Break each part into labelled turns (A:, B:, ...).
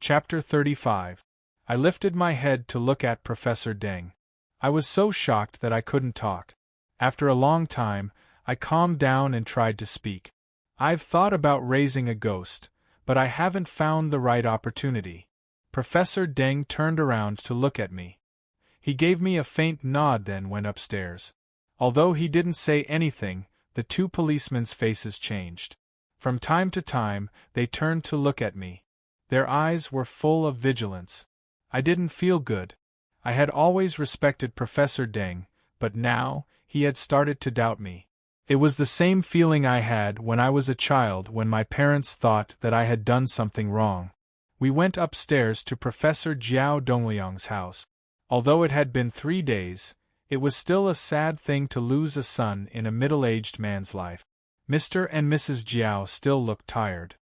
A: Chapter 35. I lifted my head to look at Professor Deng. I was so shocked that I couldn't talk. After a long time, I calmed down and tried to speak. I've thought about raising a ghost, but I haven't found the right opportunity. Professor Deng turned around to look at me. He gave me a faint nod, then went upstairs. Although he didn't say anything, the two policemen's faces changed. From time to time, they turned to look at me. Their eyes were full of vigilance. I didn't feel good. I had always respected Professor Deng, but now, he had started to doubt me. It was the same feeling I had when I was a child, when my parents thought that I had done something wrong. We went upstairs to Professor Jiao Dongliang's house. Although it had been 3 days, it was still a sad thing to lose a son in a middle-aged man's life. Mr. and Mrs. Jiao still looked tired.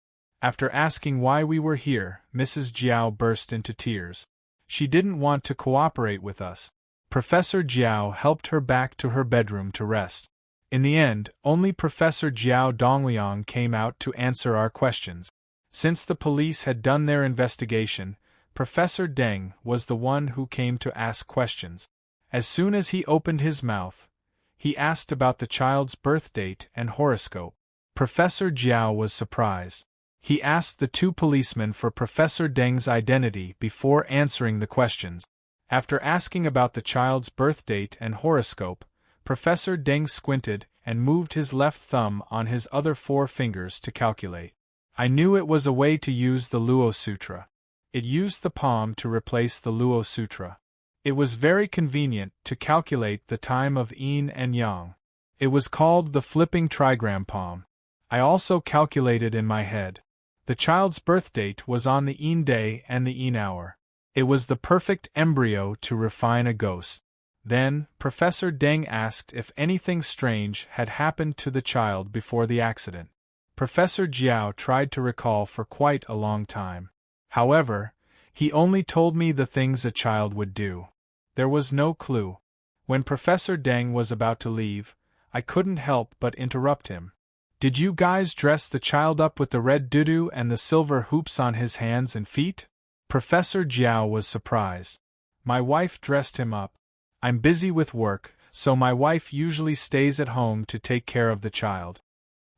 A: After asking why we were here, Mrs. Jiao burst into tears. She didn't want to cooperate with us. Professor Jiao helped her back to her bedroom to rest. In the end, only Professor Jiao Dongliang came out to answer our questions. Since the police had done their investigation, Professor Deng was the one who came to ask questions. As soon as he opened his mouth, he asked about the child's birth date and horoscope. Professor Jiao was surprised. He asked the two policemen for Professor Deng's identity before answering the questions. After asking about the child's birth date and horoscope, Professor Deng squinted and moved his left thumb on his other 4 fingers to calculate. I knew it was a way to use the Luo Sutra. It used the palm to replace the Luo Sutra. It was very convenient to calculate the time of yin and yang. It was called the flipping trigram palm. I also calculated in my head. The child's birth date was on the yin day and the yin hour. It was the perfect embryo to refine a ghost. Then, Professor Deng asked if anything strange had happened to the child before the accident. Professor Jiao tried to recall for quite a long time. However, he only told me the things a child would do. There was no clue. When Professor Deng was about to leave, I couldn't help but interrupt him. "Did you guys dress the child up with the red doo-doo and the silver hoops on his hands and feet?" Professor Jiao was surprised. "My wife dressed him up. I'm busy with work, so my wife usually stays at home to take care of the child."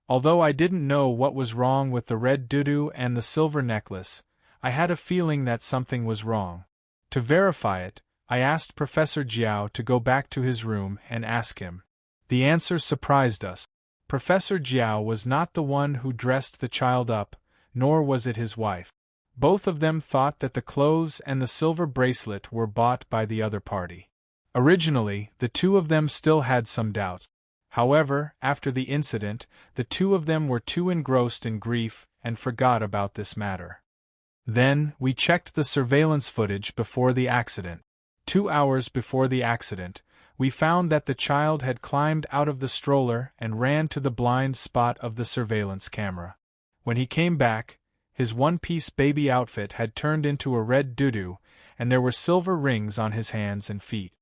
A: Although I didn't know what was wrong with the red doo-doo and the silver necklace, I had a feeling that something was wrong. To verify it, I asked Professor Jiao to go back to his room and ask him. The answer surprised us. Professor Jiao was not the one who dressed the child up, nor was it his wife. Both of them thought that the clothes and the silver bracelet were bought by the other party. Originally, the two of them still had some doubts. However, after the incident, the two of them were too engrossed in grief and forgot about this matter. Then, we checked the surveillance footage before the accident. 2 hours before the accident, we found that the child had climbed out of the stroller and ran to the blind spot of the surveillance camera. When he came back, his one-piece baby outfit had turned into a red doo-doo, and there were silver rings on his hands and feet.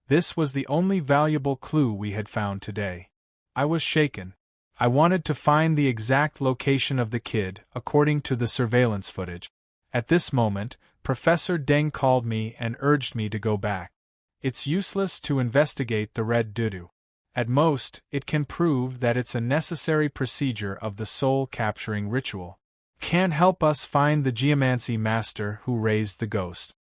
A: This was the only valuable clue we had found today. I was shaken. I wanted to find the exact location of the kid, according to the surveillance footage. At this moment, Professor Deng called me and urged me to go back. It's useless to investigate the red doo-doo. At most, it can prove that it's a necessary procedure of the soul-capturing ritual. Can help us find the geomancy master who raised the ghost.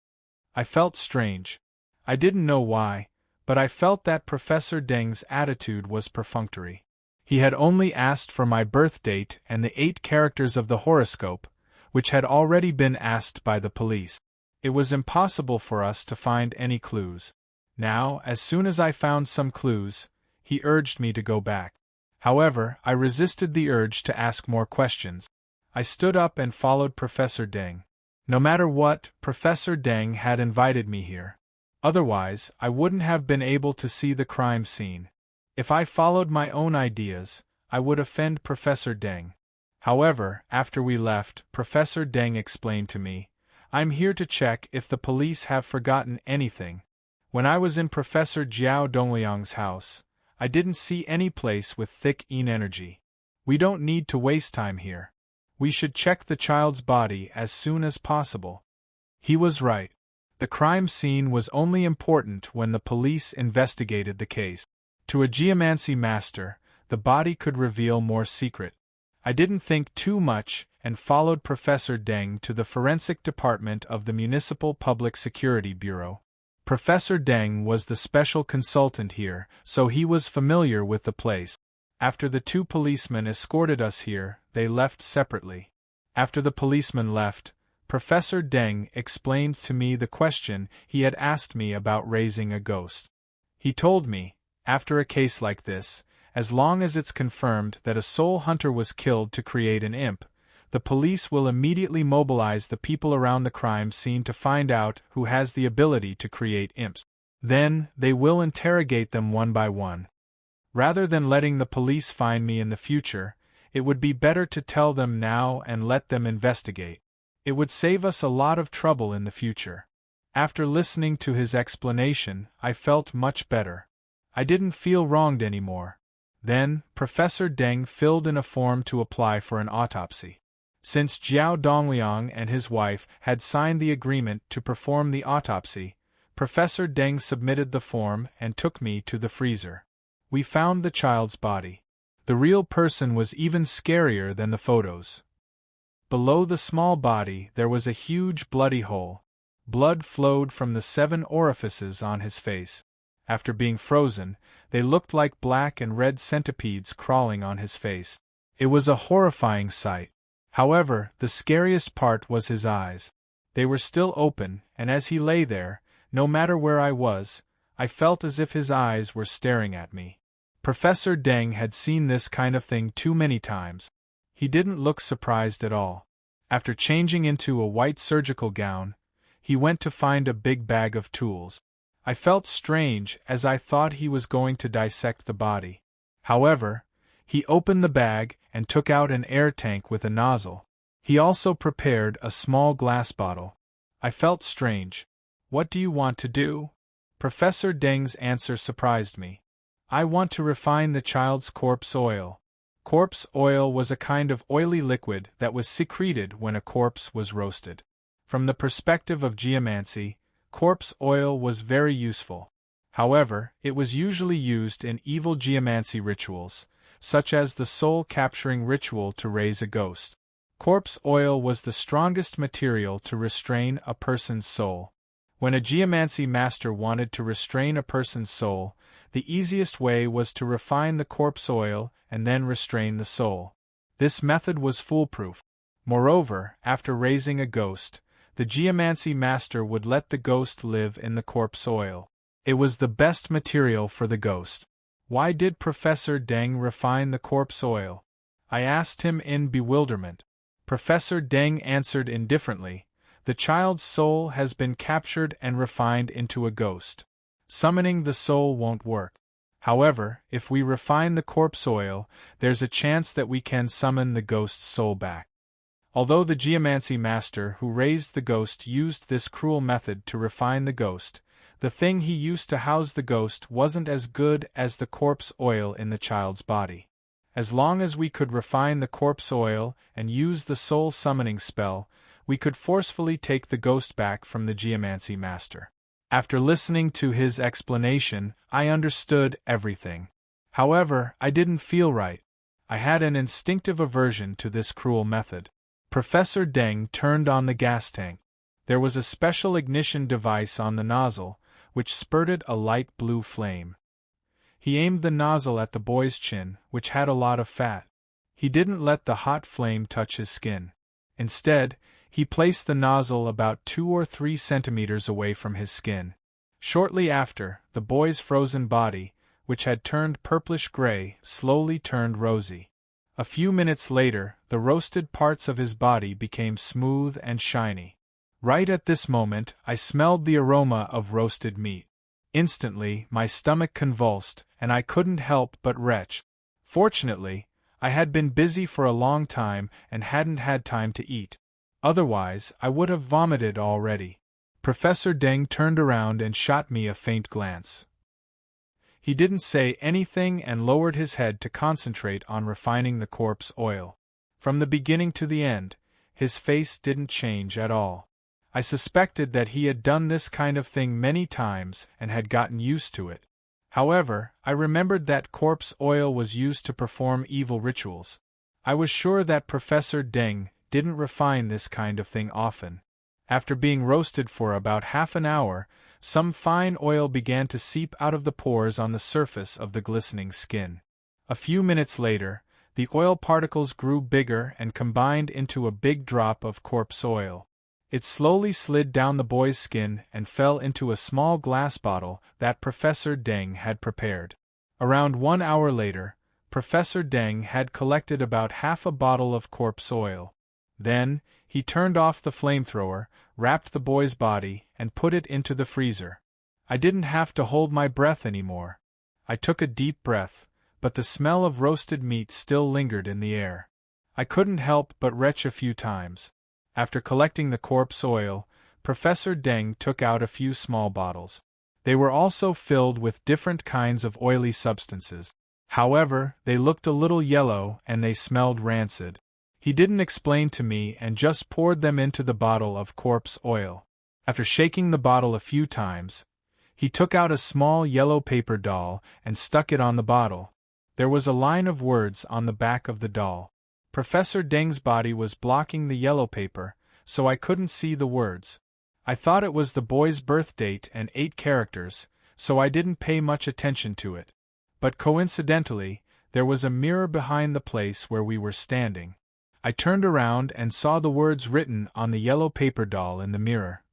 A: I felt strange. I didn't know why, but I felt that Professor Deng's attitude was perfunctory. He had only asked for my birth date and the 8 characters of the horoscope, which had already been asked by the police. It was impossible for us to find any clues. Now, as soon as I found some clues, he urged me to go back. However, I resisted the urge to ask more questions. I stood up and followed Professor Deng. No matter what, Professor Deng had invited me here. Otherwise, I wouldn't have been able to see the crime scene. If I followed my own ideas, I would offend Professor Deng. However, after we left, Professor Deng explained to me, "I'm here to check if the police have forgotten anything. When I was in Professor Jiao Dongliang's house, I didn't see any place with thick yin energy. We don't need to waste time here. We should check the child's body as soon as possible." He was right. The crime scene was only important when the police investigated the case. To a geomancy master, the body could reveal more secret. I didn't think too much and followed Professor Deng to the forensic department of the Municipal Public Security Bureau. Professor Deng was the special consultant here, so he was familiar with the place. After the two policemen escorted us here, they left separately. After the policemen left, Professor Deng explained to me the question he had asked me about raising a ghost. He told me, after a case like this, as long as it's confirmed that a soul hunter was killed to create an imp, the police will immediately mobilize the people around the crime scene to find out who has the ability to create imps. Then, they will interrogate them one by one. Rather than letting the police find me in the future, it would be better to tell them now and let them investigate. It would save us a lot of trouble in the future. After listening to his explanation, I felt much better. I didn't feel wronged anymore. Then, Professor Deng filled in a form to apply for an autopsy. Since Jiao Dongliang and his wife had signed the agreement to perform the autopsy, Professor Deng submitted the form and took me to the freezer. We found the child's body. The real person was even scarier than the photos. Below the small body there was a huge bloody hole. Blood flowed from the 7 orifices on his face. After being frozen, they looked like black and red centipedes crawling on his face. It was a horrifying sight. However, the scariest part was his eyes. They were still open, and as he lay there, no matter where I was, I felt as if his eyes were staring at me. Professor Deng had seen this kind of thing too many times. He didn't look surprised at all. After changing into a white surgical gown, he went to find a big bag of tools. I felt strange as I thought he was going to dissect the body. However, he opened the bag and took out an air tank with a nozzle. He also prepared a small glass bottle. I felt strange. What do you want to do? Professor Deng's answer surprised me. I want to refine the child's corpse oil. Corpse oil was a kind of oily liquid that was secreted when a corpse was roasted. From the perspective of geomancy, corpse oil was very useful. However, it was usually used in evil geomancy rituals, such as the soul-capturing ritual to raise a ghost. Corpse oil was the strongest material to restrain a person's soul. When a geomancy master wanted to restrain a person's soul, the easiest way was to refine the corpse oil and then restrain the soul. This method was foolproof. Moreover, after raising a ghost, the geomancy master would let the ghost live in the corpse oil. It was the best material for the ghost. Why did Professor Deng refine the corpse oil? I asked him in bewilderment. Professor Deng answered indifferently, "The child's soul has been captured and refined into a ghost. Summoning the soul won't work. However, if we refine the corpse oil, there's a chance that we can summon the ghost's soul back." Although the geomancy master who raised the ghost used this cruel method to refine the ghost, the thing he used to house the ghost wasn't as good as the corpse oil in the child's body. As long as we could refine the corpse oil and use the soul summoning spell, we could forcefully take the ghost back from the geomancy master. After listening to his explanation, I understood everything. However, I didn't feel right. I had an instinctive aversion to this cruel method. Professor Deng turned on the gas tank. There was a special ignition device on the nozzle, which spurted a light blue flame. He aimed the nozzle at the boy's chin, which had a lot of fat. He didn't let the hot flame touch his skin. Instead, he placed the nozzle about 2 or 3 centimeters away from his skin. Shortly after, the boy's frozen body, which had turned purplish-gray, slowly turned rosy. A few minutes later, the roasted parts of his body became smooth and shiny. Right at this moment, I smelled the aroma of roasted meat. Instantly, my stomach convulsed, and I couldn't help but retch. Fortunately, I had been busy for a long time and hadn't had time to eat. Otherwise, I would have vomited already. Professor Deng turned around and shot me a faint glance. He didn't say anything and lowered his head to concentrate on refining the corpse oil. From the beginning to the end, his face didn't change at all. I suspected that he had done this kind of thing many times and had gotten used to it. However, I remembered that corpse oil was used to perform evil rituals. I was sure that Professor Deng didn't refine this kind of thing often. After being roasted for about half an hour, some fine oil began to seep out of the pores on the surface of the glistening skin. A few minutes later, the oil particles grew bigger and combined into a big drop of corpse oil. It slowly slid down the boy's skin and fell into a small glass bottle that Professor Deng had prepared. Around 1 hour later, Professor Deng had collected about half a bottle of corpse oil. Then, he turned off the flamethrower, wrapped the boy's body, and put it into the freezer. I didn't have to hold my breath anymore. I took a deep breath, but the smell of roasted meat still lingered in the air. I couldn't help but retch a few times. After collecting the corpse oil, Professor Deng took out a few small bottles. They were also filled with different kinds of oily substances. However, they looked a little yellow and they smelled rancid. He didn't explain to me and just poured them into the bottle of corpse oil. After shaking the bottle a few times, he took out a small yellow paper doll and stuck it on the bottle. There was a line of words on the back of the doll. Professor Deng's body was blocking the yellow paper, so I couldn't see the words. I thought it was the boy's birth date and 8 characters, so I didn't pay much attention to it. But coincidentally, there was a mirror behind the place where we were standing. I turned around and saw the words written on the yellow paper doll in the mirror.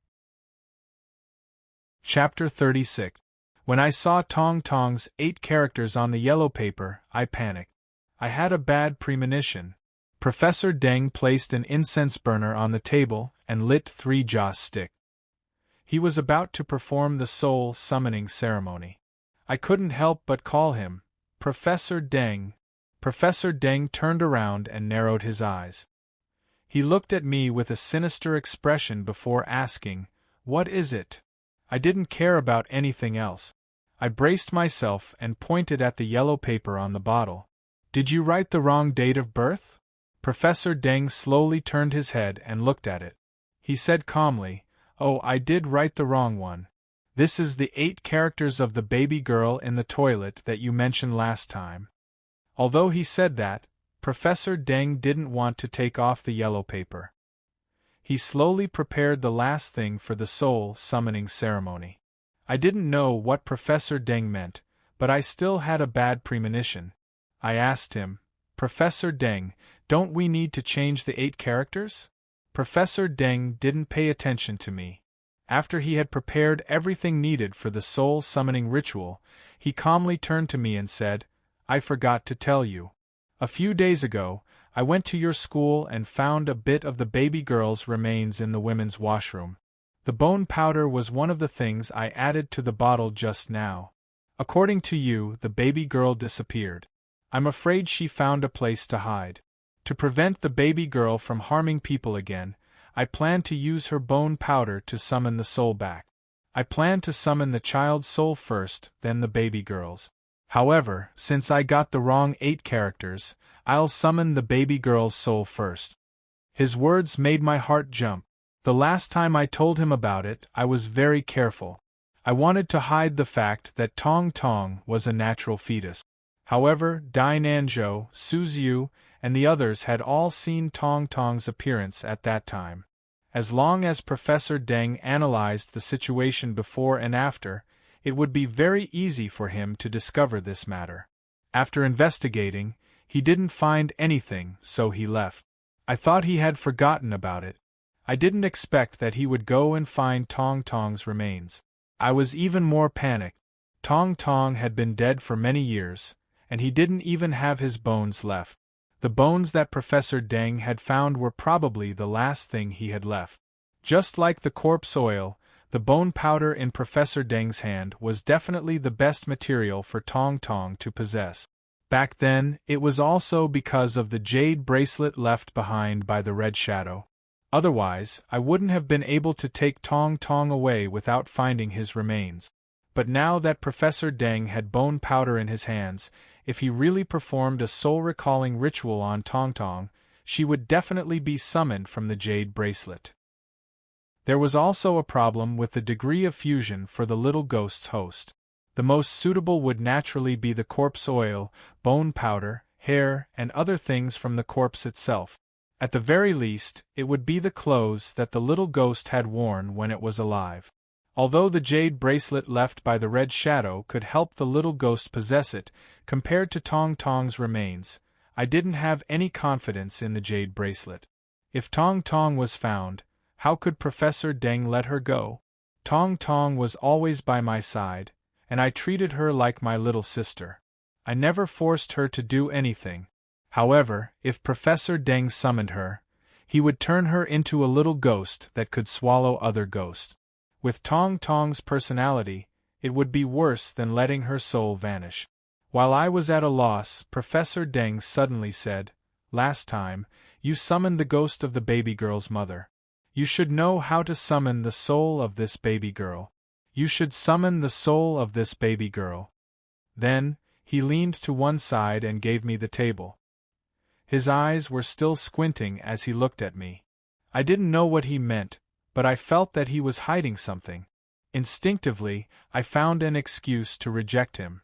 A: Chapter 36. When I saw Tong Tong's 8 characters on the yellow paper, I panicked. I had a bad premonition. Professor Deng placed an incense burner on the table and lit 3 joss sticks. He was about to perform the soul summoning ceremony. I couldn't help but call him Professor Deng. Professor Deng turned around and narrowed his eyes. He looked at me with a sinister expression before asking, "What is it?" I didn't care about anything else. I braced myself and pointed at the yellow paper on the bottle. "Did you write the wrong date of birth?" Professor Deng slowly turned his head and looked at it. He said calmly, "Oh, I did write the wrong one. This is the 8 characters of the baby girl in the toilet that you mentioned last time." Although he said that, Professor Deng didn't want to take off the yellow paper. He slowly prepared the last thing for the soul summoning ceremony. I didn't know what Professor Deng meant, but I still had a bad premonition. I asked him, "Professor Deng, don't we need to change the 8 characters?" Professor Deng didn't pay attention to me. After he had prepared everything needed for the soul summoning ritual, he calmly turned to me and said, "I forgot to tell you. A few days ago, I went to your school and found a bit of the baby girl's remains in the women's washroom. The bone powder was one of the things I added to the bottle just now. According to you, the baby girl disappeared. I'm afraid she found a place to hide. To prevent the baby girl from harming people again, I plan to use her bone powder to summon the soul back. I plan to summon the child's soul first, then the baby girl's. However, since I got the wrong 8 characters, I'll summon the baby girl's soul first." His words made my heart jump. The last time I told him about it, I was very careful. I wanted to hide the fact that Tong Tong was a natural fetus. However, Dai Nanzhou, Su Xiu, and the others had all seen Tong Tong's appearance at that time. As long as Professor Deng analyzed the situation before and after, it would be very easy for him to discover this matter. After investigating, he didn't find anything, so he left. I thought he had forgotten about it. I didn't expect that he would go and find Tong Tong's remains. I was even more panicked. Tong Tong had been dead for many years, and he didn't even have his bones left. The bones that Professor Deng had found were probably the last thing he had left. Just like the corpse oil, the bone powder in Professor Deng's hand was definitely the best material for Tong Tong to possess. Back then, it was also because of the jade bracelet left behind by the Red Shadow. Otherwise, I wouldn't have been able to take Tong Tong away without finding his remains. But now that Professor Deng had bone powder in his hands, if he really performed a soul-recalling ritual on Tong Tong, she would definitely be summoned from the jade bracelet. There was also a problem with the degree of fusion for the little ghost's host. The most suitable would naturally be the corpse oil, bone powder, hair, and other things from the corpse itself. At the very least, it would be the clothes that the little ghost had worn when it was alive. Although the jade bracelet left by the red shadow could help the little ghost possess it, compared to Tong Tong's remains, I didn't have any confidence in the jade bracelet. If Tong Tong was found, how could Professor Deng let her go? Tong Tong was always by my side, and I treated her like my little sister. I never forced her to do anything. However, if Professor Deng summoned her, he would turn her into a little ghost that could swallow other ghosts. With Tong Tong's personality, it would be worse than letting her soul vanish. While I was at a loss, Professor Deng suddenly said, "Last time, you summoned the ghost of the baby girl's mother. You should know how to summon the soul of this baby girl. You should summon the soul of this baby girl." Then, he leaned to one side and gave me the table. His eyes were still squinting as he looked at me. I didn't know what he meant, but I felt that he was hiding something. Instinctively, I found an excuse to reject him.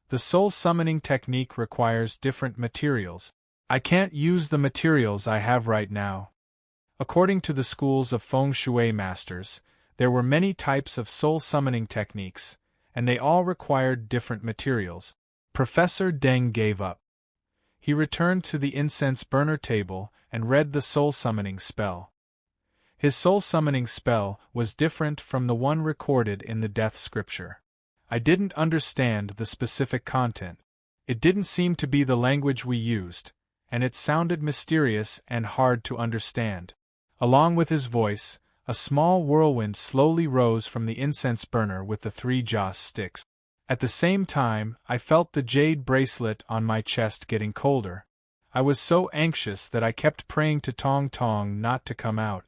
A: The soul summoning technique requires different materials. I can't use the materials I have right now. According to the schools of feng shui masters, there were many types of soul summoning techniques, and they all required different materials. Professor Deng gave up. He returned to the incense burner table and read the soul summoning spell. His soul summoning spell was different from the one recorded in the death scripture. I didn't understand the specific content. It didn't seem to be the language we used, and it sounded mysterious and hard to understand. Along with his voice, a small whirlwind slowly rose from the incense burner with the 3 joss sticks. At the same time, I felt the jade bracelet on my chest getting colder. I was so anxious that I kept praying to Tong Tong not to come out.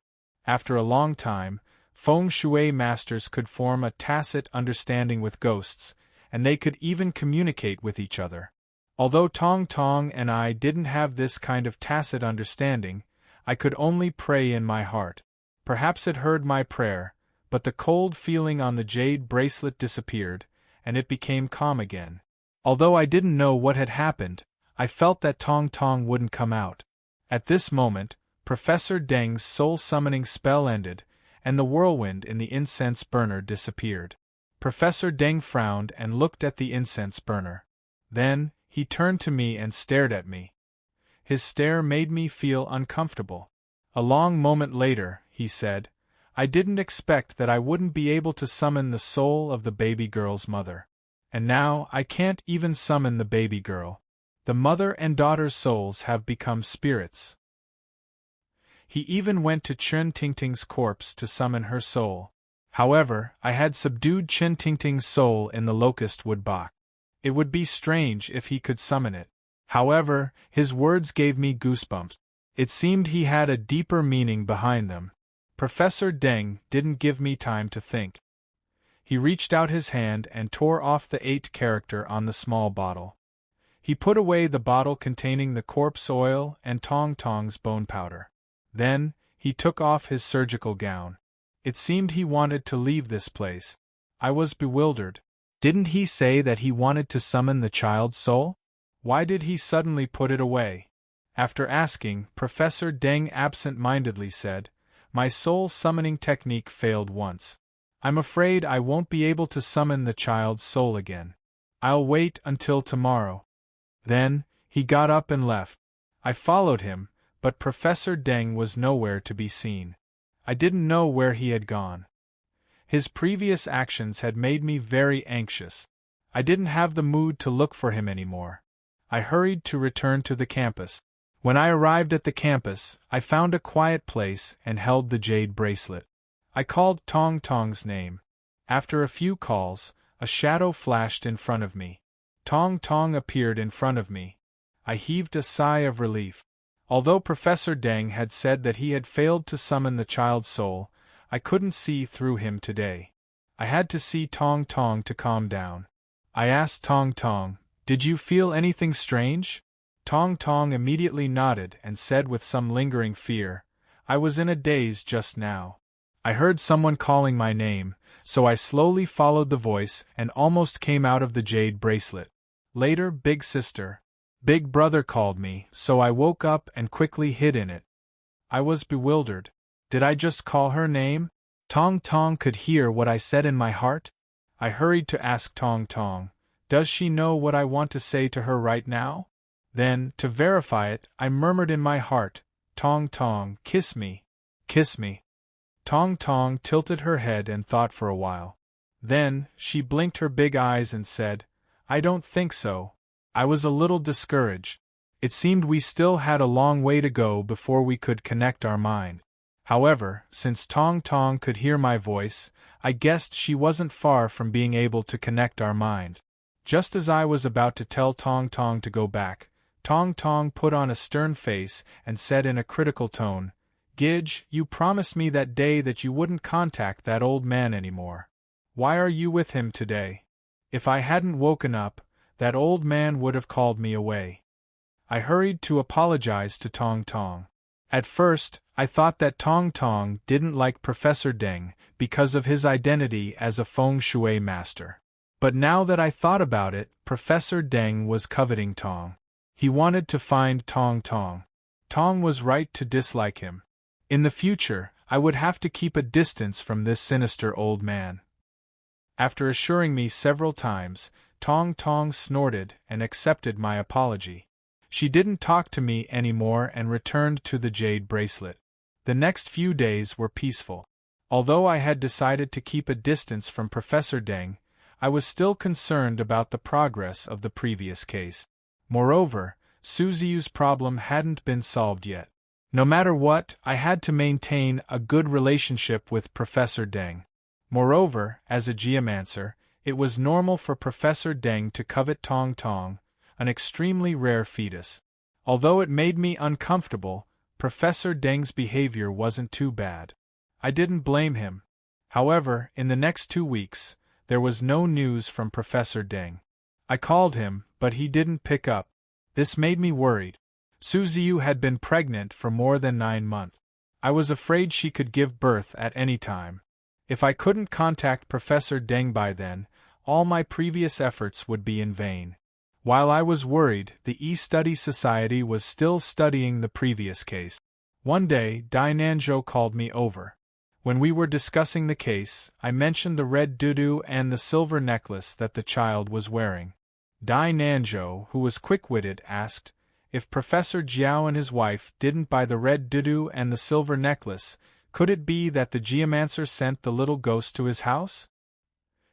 A: After a long time, feng shui masters could form a tacit understanding with ghosts, and they could even communicate with each other. Although Tong Tong and I didn't have this kind of tacit understanding, I could only pray in my heart. Perhaps it heard my prayer, but the cold feeling on the jade bracelet disappeared, and it became calm again. Although I didn't know what had happened, I felt that Tong Tong wouldn't come out. At this moment, Professor Deng's soul-summoning spell ended, and the whirlwind in the incense burner disappeared. Professor Deng frowned and looked at the incense burner. Then, he turned to me and stared at me. His stare made me feel uncomfortable. A long moment later, he said, "I didn't expect that I wouldn't be able to summon the soul of the baby girl's mother. And now I can't even summon the baby girl. The mother and daughter's souls have become spirits." He even went to Chen Tingting's corpse to summon her soul. However, I had subdued Chen Tingting's soul in the locust wood box. It would be strange if he could summon it. However, his words gave me goosebumps. It seemed he had a deeper meaning behind them. Professor Deng didn't give me time to think. He reached out his hand and tore off the 8 character on the small bottle. He put away the bottle containing the corpse oil and Tong Tong's bone powder. Then, he took off his surgical gown. It seemed he wanted to leave this place. I was bewildered. Didn't he say that he wanted to summon the child's soul? Why did he suddenly put it away? After asking, Professor Deng absent-mindedly said, "My soul-summoning technique failed once. I'm afraid I won't be able to summon the child's soul again. I'll wait until tomorrow." Then, he got up and left. I followed him, but Professor Deng was nowhere to be seen. I didn't know where he had gone. His previous actions had made me very anxious. I didn't have the mood to look for him anymore. I hurried to return to the campus. When I arrived at the campus, I found a quiet place and held the jade bracelet. I called Tong Tong's name. After a few calls, a shadow flashed in front of me. Tong Tong appeared in front of me. I heaved a sigh of relief. Although Professor Deng had said that he had failed to summon the child's soul, I couldn't see through him today. I had to see Tong Tong to calm down. I asked Tong Tong, "Did you feel anything strange?" Tong Tong immediately nodded and said with some lingering fear, "I was in a daze just now. I heard someone calling my name, so I slowly followed the voice and almost came out of the jade bracelet. Later, Big Sister, Big Brother called me, so I woke up and quickly hid in it. I was bewildered. Did I just call her name? Tong Tong could hear what I said in my heart? I hurried to ask Tong Tong, does she know what I want to say to her right now? Then, to verify it, I murmured in my heart, Tong Tong, kiss me. Kiss me. Tong Tong tilted her head and thought for a while. Then, she blinked her big eyes and said, I don't think so. I was a little discouraged. It seemed we still had a long way to go before we could connect our mind. However, since Tong Tong could hear my voice, I guessed she wasn't far from being able to connect our mind. Just as I was about to tell Tong Tong to go back, Tong Tong put on a stern face and said in a critical tone, Gidge, you promised me that day that you wouldn't contact that old man anymore. Why are you with him today? If I hadn't woken up, that old man would have called me away. I hurried to apologize to Tong Tong. At first, I thought that Tong Tong didn't like Professor Deng because of his identity as a feng shui master. But now that I thought about it, Professor Deng was coveting Tong. He wanted to find Tong Tong. Tong was right to dislike him. In the future, I would have to keep a distance from this sinister old man. After assuring me several times, Tong Tong snorted and accepted my apology. She didn't talk to me anymore and returned to the jade bracelet. The next few days were peaceful. Although I had decided to keep a distance from Professor Deng, I was still concerned about the progress of the previous case. Moreover, Suziu's problem hadn't been solved yet. No matter what, I had to maintain a good relationship with Professor Deng. Moreover, as a geomancer, it was normal for Professor Deng to covet Tong Tong, an extremely rare fetus. Although it made me uncomfortable, Professor Deng's behavior wasn't too bad. I didn't blame him. However, in the next 2 weeks, there was no news from Professor Deng. I called him, but he didn't pick up. This made me worried. Suziu had been pregnant for more than 9 months. I was afraid she could give birth at any time. If I couldn't contact Professor Deng by then, all my previous efforts would be in vain. While I was worried, the E-Study Society was still studying the previous case. One day, Dai Nanzhou called me over. When we were discussing the case, I mentioned the red doudou and the silver necklace that the child was wearing. Dai Nanzhou, who was quick-witted, asked, if Professor Jiao and his wife didn't buy the red doudou and the silver necklace, could it be that the geomancer sent the little ghost to his house?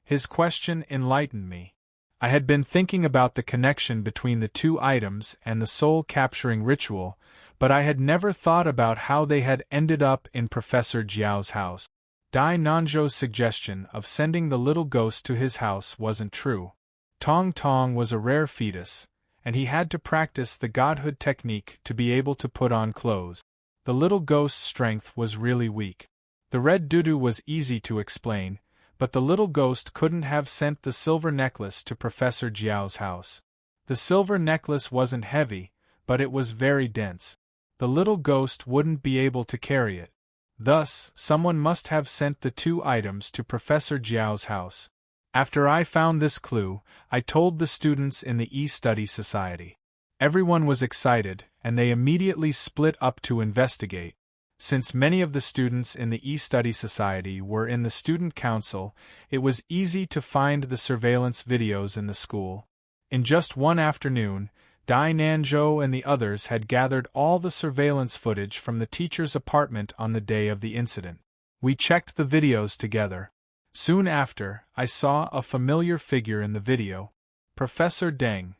A: His question enlightened me. I had been thinking about the connection between the two items and the soul-capturing ritual, but I had never thought about how they had ended up in Professor Jiao's house. Dai Nanzhou's suggestion of sending the little ghost to his house wasn't true. Tong Tong was a rare fetus, and he had to practice the godhood technique to be able to put on clothes. The little ghost's strength was really weak. The red doudou was easy to explain, but the little ghost couldn't have sent the silver necklace to Professor Jiao's house. The silver necklace wasn't heavy, but it was very dense. The little ghost wouldn't be able to carry it. Thus, someone must have sent the two items to Professor Jiao's house. After I found this clue, I told the students in the E-Study Society. Everyone was excited, and they immediately split up to investigate. Since many of the students in the E-Study Society were in the student council, it was easy to find the surveillance videos in the school. In just one afternoon, Dai Nanzhou and the others had gathered all the surveillance footage from the teacher's apartment on the day of the incident. We checked the videos together. Soon after, I saw a familiar figure in the video. Professor Deng.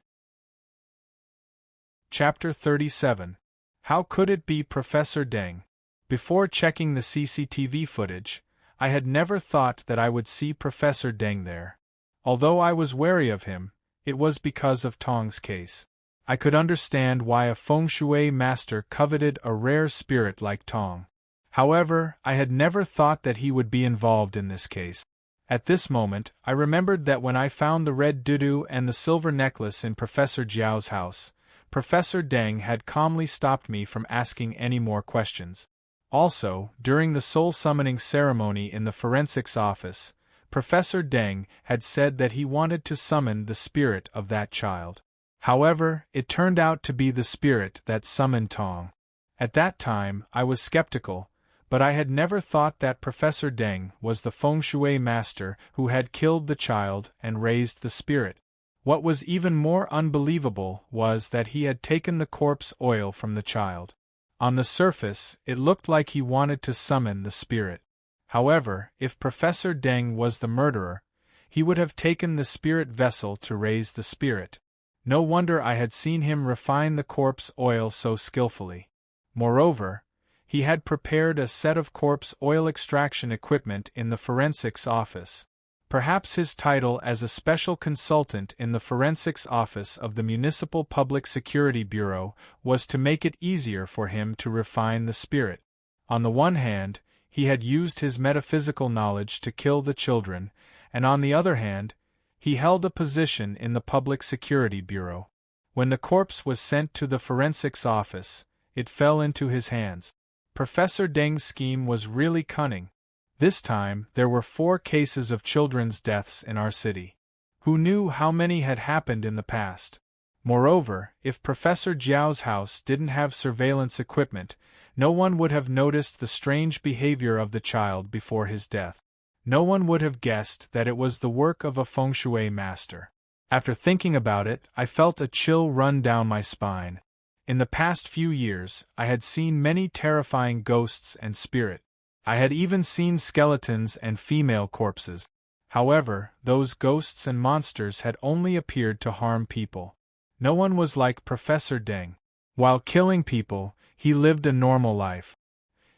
A: Chapter 37. How could it be Professor Deng? Before checking the CCTV footage, I had never thought that I would see Professor Deng there. Although I was wary of him, it was because of Tong's case. I could understand why a feng shui master coveted a rare spirit like Tong. However, I had never thought that he would be involved in this case. At this moment, I remembered that when I found the red doudou and the silver necklace in Professor Jiao's house, Professor Deng had calmly stopped me from asking any more questions. Also, during the soul-summoning ceremony in the forensics office, Professor Deng had said that he wanted to summon the spirit of that child. However, it turned out to be the spirit that summoned Tong. At that time, I was skeptical, but I had never thought that Professor Deng was the feng shui master who had killed the child and raised the spirit. What was even more unbelievable was that he had taken the corpse oil from the child. On the surface, it looked like he wanted to summon the spirit. However, if Professor Deng was the murderer, he would have taken the spirit vessel to raise the spirit. No wonder I had seen him refine the corpse oil so skillfully. Moreover, he had prepared a set of corpse oil extraction equipment in the forensics office. Perhaps his title as a special consultant in the forensics office of the Municipal Public Security Bureau was to make it easier for him to refine the spirit. On the one hand, he had used his metaphysical knowledge to kill the children, and on the other hand, he held a position in the Public Security Bureau. When the corpse was sent to the forensics office, it fell into his hands. Professor Deng's scheme was really cunning. This time, there were 4 cases of children's deaths in our city. Who knew how many had happened in the past? Moreover, if Professor Jiao's house didn't have surveillance equipment, no one would have noticed the strange behavior of the child before his death. No one would have guessed that it was the work of a feng shui master. After thinking about it, I felt a chill run down my spine. In the past few years, I had seen many terrifying ghosts and spirits. I had even seen skeletons and female corpses. However, those ghosts and monsters had only appeared to harm people. No one was like Professor Deng. While killing people, he lived a normal life.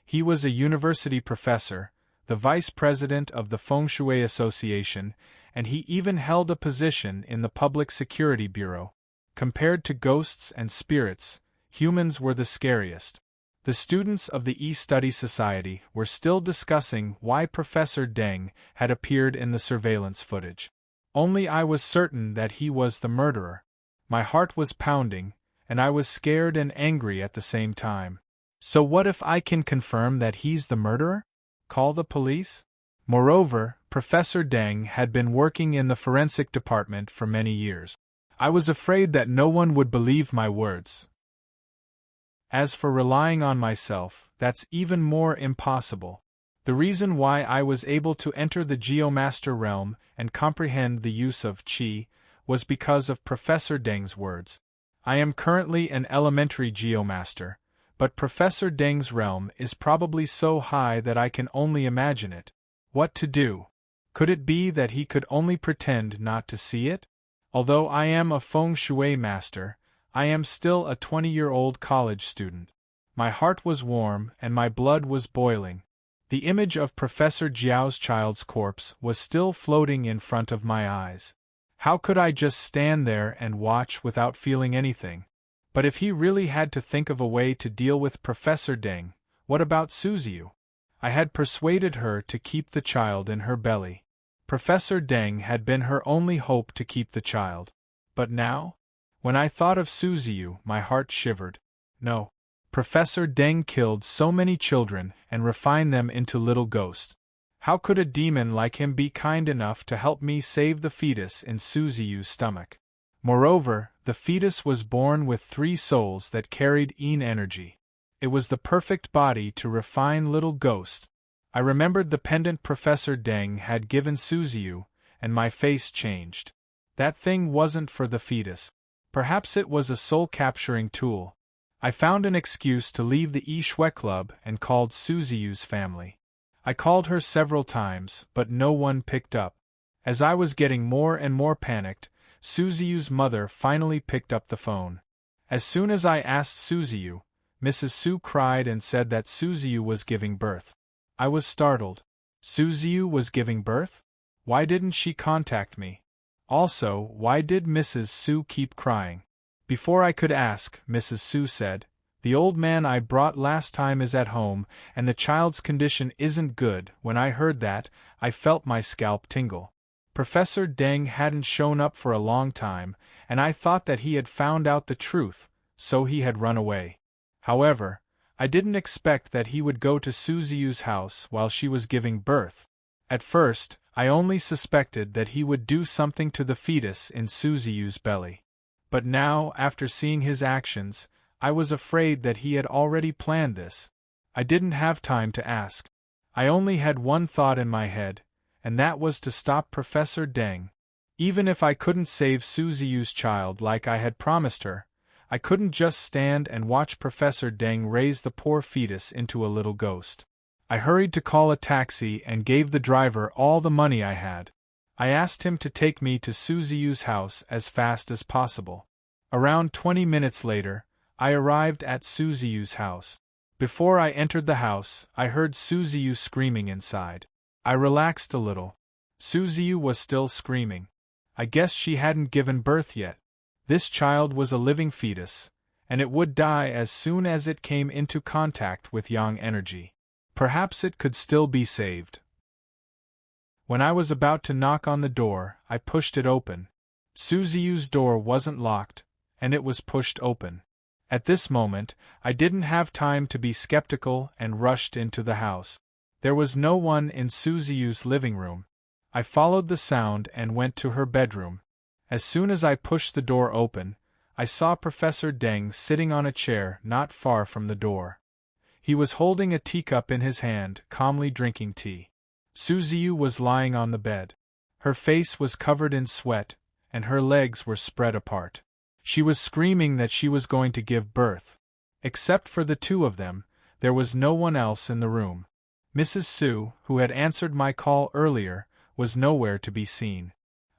A: He was a university professor, the vice president of the Feng Shui Association, and he even held a position in the Public Security Bureau. Compared to ghosts and spirits, humans were the scariest. The students of the E-Study Society were still discussing why Professor Deng had appeared in the surveillance footage. Only I was certain that he was the murderer. My heart was pounding, and I was scared and angry at the same time. So what if I can confirm that he's the murderer? Call the police? Moreover, Professor Deng had been working in the forensic department for many years. I was afraid that no one would believe my words. As for relying on myself, that's even more impossible. The reason why I was able to enter the Geomaster realm and comprehend the use of Qi was because of Professor Deng's words. I am currently an elementary Geomaster, but Professor Deng's realm is probably so high that I can only imagine it. What to do? Could it be that he could only pretend not to see it? Although I am a feng shui master, I am still a 20-year-old college student. My heart was warm and my blood was boiling. The image of Professor Jiao's child's corpse was still floating in front of my eyes. How could I just stand there and watch without feeling anything? But if he really had to think of a way to deal with Professor Deng, what about Suziu? I had persuaded her to keep the child in her belly. Professor Deng had been her only hope to keep the child. But now? When I thought of Suziu, my heart shivered. No. Professor Deng killed so many children and refined them into little ghosts. How could a demon like him be kind enough to help me save the fetus in Suziu's stomach? Moreover, the fetus was born with 3 souls that carried Yin energy. It was the perfect body to refine little ghosts. I remembered the pendant Professor Deng had given Suziu, and my face changed. That thing wasn't for the fetus. Perhaps it was a soul-capturing tool. I found an excuse to leave the Yi-Shui Club and called Suziu's family. I called her several times, but no one picked up. As I was getting more and more panicked, Suziu's mother finally picked up the phone. As soon as I asked Suziu, Mrs. Su cried and said that Suziu was giving birth. I was startled. Suziu was giving birth? Why didn't she contact me? Also, why did Mrs. Su keep crying? Before I could ask, Mrs. Su said, "The old man I brought last time is at home, and the child's condition isn't good." When I heard that, I felt my scalp tingle. Professor Deng hadn't shown up for a long time, and I thought that he had found out the truth, so he had run away. However, I didn't expect that he would go to Suziu's house while she was giving birth. At first, I only suspected that he would do something to the fetus in Suziu's belly. But now, after seeing his actions, I was afraid that he had already planned this. I didn't have time to ask. I only had one thought in my head, and that was to stop Professor Deng. Even if I couldn't save Suziu's child like I had promised her, I couldn't just stand and watch Professor Deng raise the poor fetus into a little ghost. I hurried to call a taxi and gave the driver all the money I had. I asked him to take me to Suziu's house as fast as possible. Around 20 minutes later, I arrived at Suziu's house. Before I entered the house, I heard Suziu screaming inside. I relaxed a little. Suziu was still screaming. I guess she hadn't given birth yet. This child was a living fetus, and it would die as soon as it came into contact with yang energy. Perhaps it could still be saved. When I was about to knock on the door, I pushed it open. Suziu's door wasn't locked, and it was pushed open. At this moment, I didn't have time to be skeptical and rushed into the house. There was no one in Suziu's living room. I followed the sound and went to her bedroom. As soon as I pushed the door open, I saw Professor Deng sitting on a chair not far from the door. He was holding a teacup in his hand, calmly drinking tea. Suziu was lying on the bed. Her face was covered in sweat, and her legs were spread apart. She was screaming that she was going to give birth. Except for the two of them, there was no one else in the room. Mrs. Su, who had answered my call earlier, was nowhere to be seen.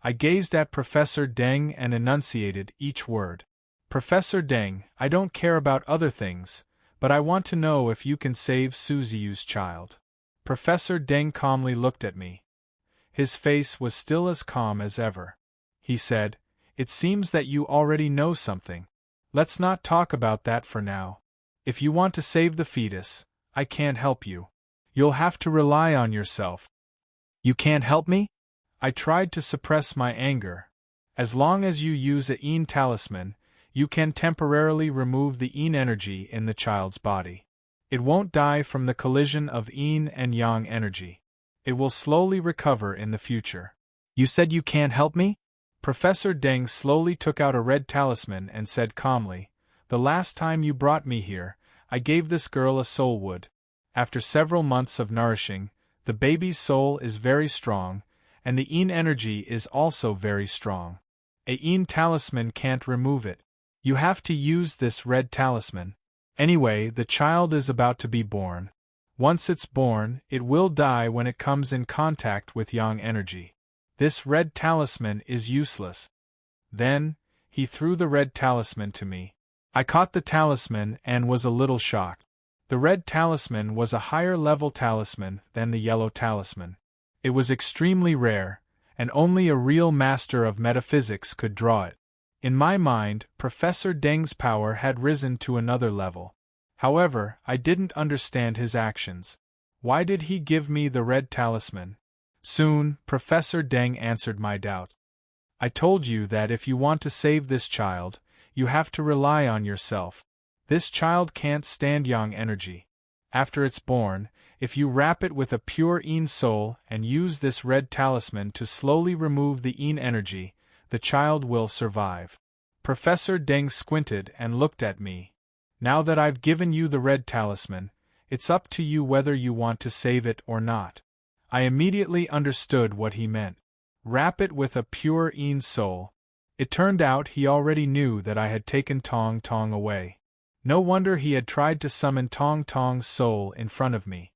A: I gazed at Professor Deng and enunciated each word. Professor Deng, I don't care about other things, but I want to know if you can save Suziu's child. Professor Deng calmly looked at me. His face was still as calm as ever. He said, "It seems that you already know something. Let's not talk about that for now. If you want to save the fetus, I can't help you. You'll have to rely on yourself." "You can't help me?" I tried to suppress my anger. As long as you use a Yin talisman, you can temporarily remove the Yin energy in the child's body. It won't die from the collision of Yin and Yang energy. It will slowly recover in the future.
B: "You said you can't help me?"
A: Professor Deng slowly took out a red talisman and said calmly, "The last time you brought me here, I gave this girl a soul wood. After several months of nourishing, the baby's soul is very strong, and the Yin energy is also very strong. A Yin talisman can't remove it. You have to use this red talisman. Anyway, the child is about to be born. Once it's born, it will die when it comes in contact with Yang energy. This red talisman is useless." Then, he threw the red talisman to me. I caught the talisman and was a little shocked. The red talisman was a higher-level talisman than the yellow talisman. It was extremely rare, and only a real master of metaphysics could draw it. In my mind, Professor Deng's power had risen to another level. However, I didn't understand his actions. Why did he give me the red talisman? Soon, Professor Deng answered my doubt. "I told you that if you want to save this child, you have to rely on yourself. This child can't stand Yang energy. After it's born, if you wrap it with a pure Yin soul and use this red talisman to slowly remove the Yin energy, the child will survive." Professor Deng squinted and looked at me. "Now that I've given you the red talisman, it's up to you whether you want to save it or not." I immediately understood what he meant. Wrap it with a pure Yin soul. It turned out he already knew that I had taken Tong Tong away. No wonder he had tried to summon Tong Tong's soul in front of me.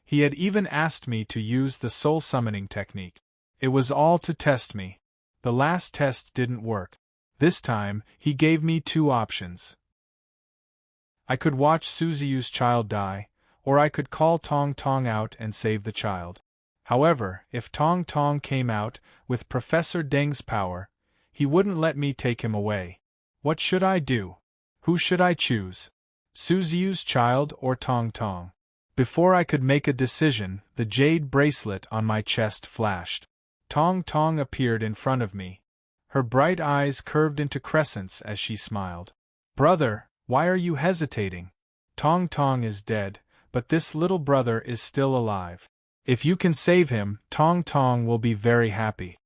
A: He had even asked me to use the soul summoning technique. It was all to test me. The last test didn't work. This time, he gave me two options. I could watch Suziu's child die, or I could call Tong Tong out and save the child. However, if Tong Tong came out, with Professor Deng's power, he wouldn't let me take him away. What should I do? Who should I choose? Suziu's child or Tong Tong? Before I could make a decision, the jade bracelet on my chest flashed. Tong Tong appeared in front of me. Her bright eyes curved into crescents as she smiled. "Brother, why are you hesitating? Tong Tong is dead, but this little brother is still alive. If you can save him, Tong Tong will be very happy."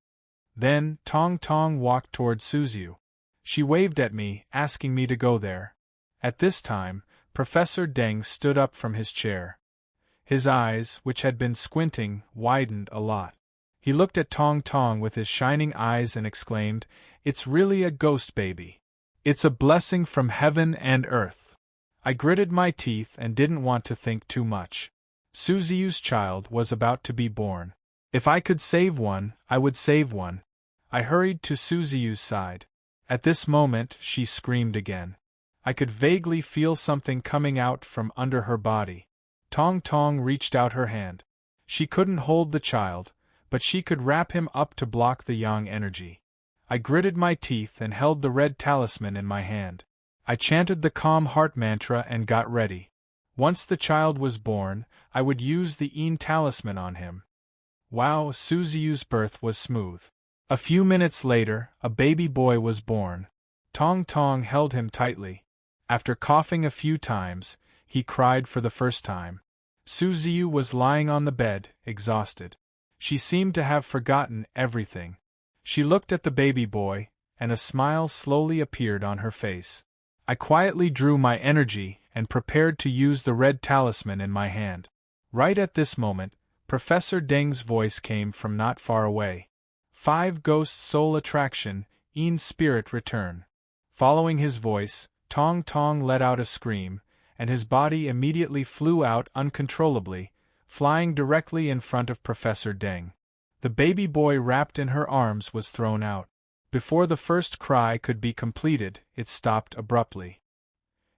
A: Then, Tong Tong walked toward Suzu. She waved at me, asking me to go there. At this time, Professor Deng stood up from his chair. His eyes, which had been squinting, widened a lot. He looked at Tong Tong with his shining eyes and exclaimed, "It's really a ghost baby. It's a blessing from heaven and earth." I gritted my teeth and didn't want to think too much. Suzu's child was about to be born. If I could save one, I would save one. I hurried to Suzu's side. At this moment, she screamed again. I could vaguely feel something coming out from under her body. Tong Tong reached out her hand. She couldn't hold the child, but she could wrap him up to block the yang energy. I gritted my teeth and held the red talisman in my hand. I chanted the calm heart mantra and got ready. Once the child was born, I would use the Yin talisman on him. Wow, Suzu's birth was smooth. A few minutes later, a baby boy was born. Tong Tong held him tightly. After coughing a few times, he cried for the first time. Suzu was lying on the bed, exhausted. She seemed to have forgotten everything. She looked at the baby boy, and a smile slowly appeared on her face. I quietly drew my energy and prepared to use the red talisman in my hand. Right at this moment, Professor Deng's voice came from not far away. 5 Ghost Soul Attraction, Yin Spirit Return. Following his voice, Tong Tong let out a scream, and his body immediately flew out uncontrollably, flying directly in front of Professor Deng. The baby boy wrapped in her arms was thrown out. Before the first cry could be completed, it stopped abruptly.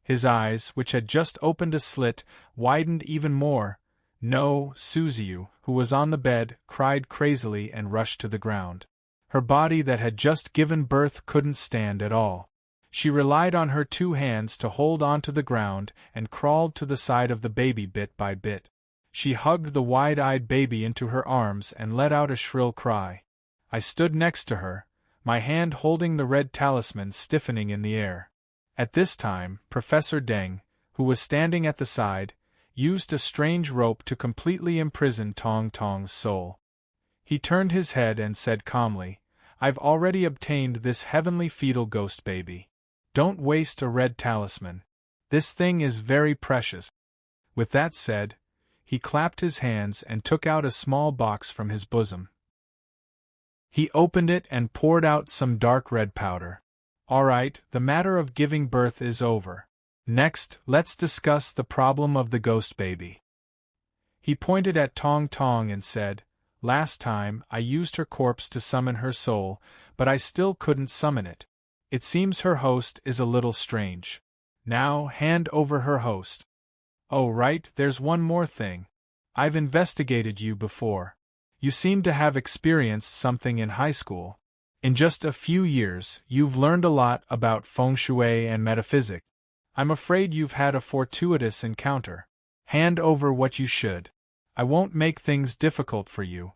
A: His eyes, which had just opened a slit, widened even more. No, Suzu, who was on the bed, cried crazily and rushed to the ground. Her body that had just given birth couldn't stand at all. She relied on her 2 hands to hold onto the ground and crawled to the side of the baby bit by bit. She hugged the wide-eyed baby into her arms and let out a shrill cry. I stood next to her, my hand holding the red talisman stiffening in the air. At this time, Professor Deng, who was standing at the side, used a strange rope to completely imprison Tong Tong's soul. He turned his head and said calmly, "I've already obtained this heavenly fetal ghost baby. Don't waste a red talisman. This thing is very precious." With that said, he clapped his hands and took out a small box from his bosom. He opened it and poured out some dark red powder. "All right, the matter of giving birth is over. Next, let's discuss the problem of the ghost baby." He pointed at Tong Tong and said, "Last time, I used her corpse to summon her soul, but I still couldn't summon it. It seems her host is a little strange. Now, hand over her host. Oh right, there's one more thing. I've investigated you before. You seem to have experienced something in high school. In just a few years, you've learned a lot about feng shui and metaphysics. I'm afraid you've had a fortuitous encounter. Hand over what you should. I won't make things difficult for you."